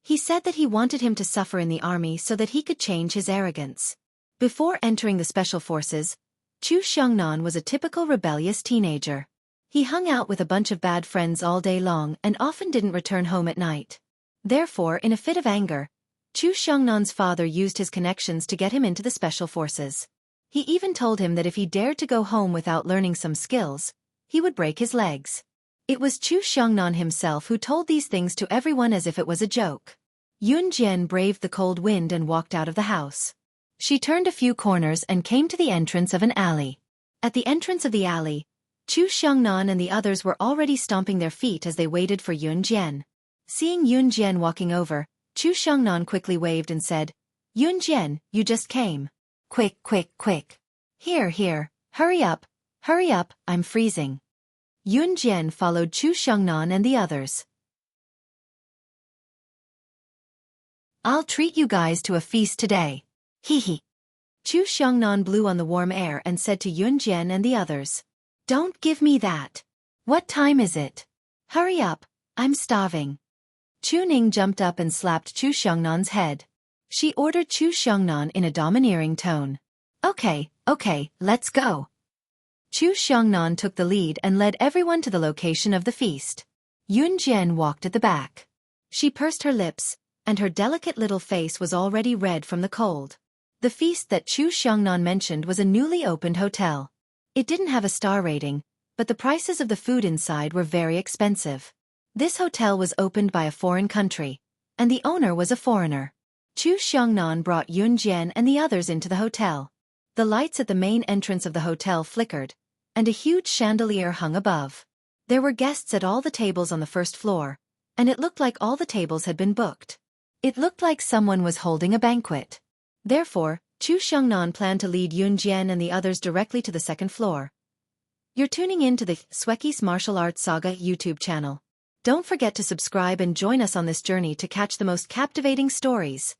He said that he wanted him to suffer in the army so that he could change his arrogance. Before entering the special forces, Chu Xiongnan was a typical rebellious teenager. He hung out with a bunch of bad friends all day long and often didn't return home at night. Therefore, in a fit of anger, Chu Xiongnan father used his connections to get him into the special forces. He even told him that if he dared to go home without learning some skills, he would break his legs. It was Chu Xiongnan himself who told these things to everyone as if it was a joke. Yunjian braved the cold wind and walked out of the house. She turned a few corners and came to the entrance of an alley. At the entrance of the alley, Chu Xiongnan and the others were already stomping their feet as they waited for Yunjian. Seeing Yunjian walking over, Chu Xiongnan quickly waved and said, "Yunjian, you just came. Quick, quick, quick. Here, hurry up, I'm freezing." Yunjian followed Chu Xiongnan and the others. "I'll treat you guys to a feast today. Hee hee." Chu Xiongnan blew on the warm air and said to Yunjian and the others, "Don't give me that. What time is it? Hurry up, I'm starving." Chu Ning jumped up and slapped Chu Xiongnan head. She ordered Chu Xiongnan in a domineering tone. Okay, let's go." Chu Xiongnan took the lead and led everyone to the location of the feast. Yunjian walked at the back. She pursed her lips, and her delicate little face was already red from the cold. The feast that Chu Xiongnan mentioned was a newly opened hotel. It didn't have a star rating, but the prices of the food inside were very expensive. This hotel was opened by a foreign country, and the owner was a foreigner. Chu Xiongnan brought Yunjian and the others into the hotel. The lights at the main entrance of the hotel flickered, and a huge chandelier hung above. There were guests at all the tables on the first floor, and it looked like all the tables had been booked. It looked like someone was holding a banquet. Therefore, Chu Xiongnan planned to lead Yunjian and the others directly to the second floor. You're tuning in to the Xueqi's Martial Arts Saga YouTube channel. Don't forget to subscribe and join us on this journey to catch the most captivating stories.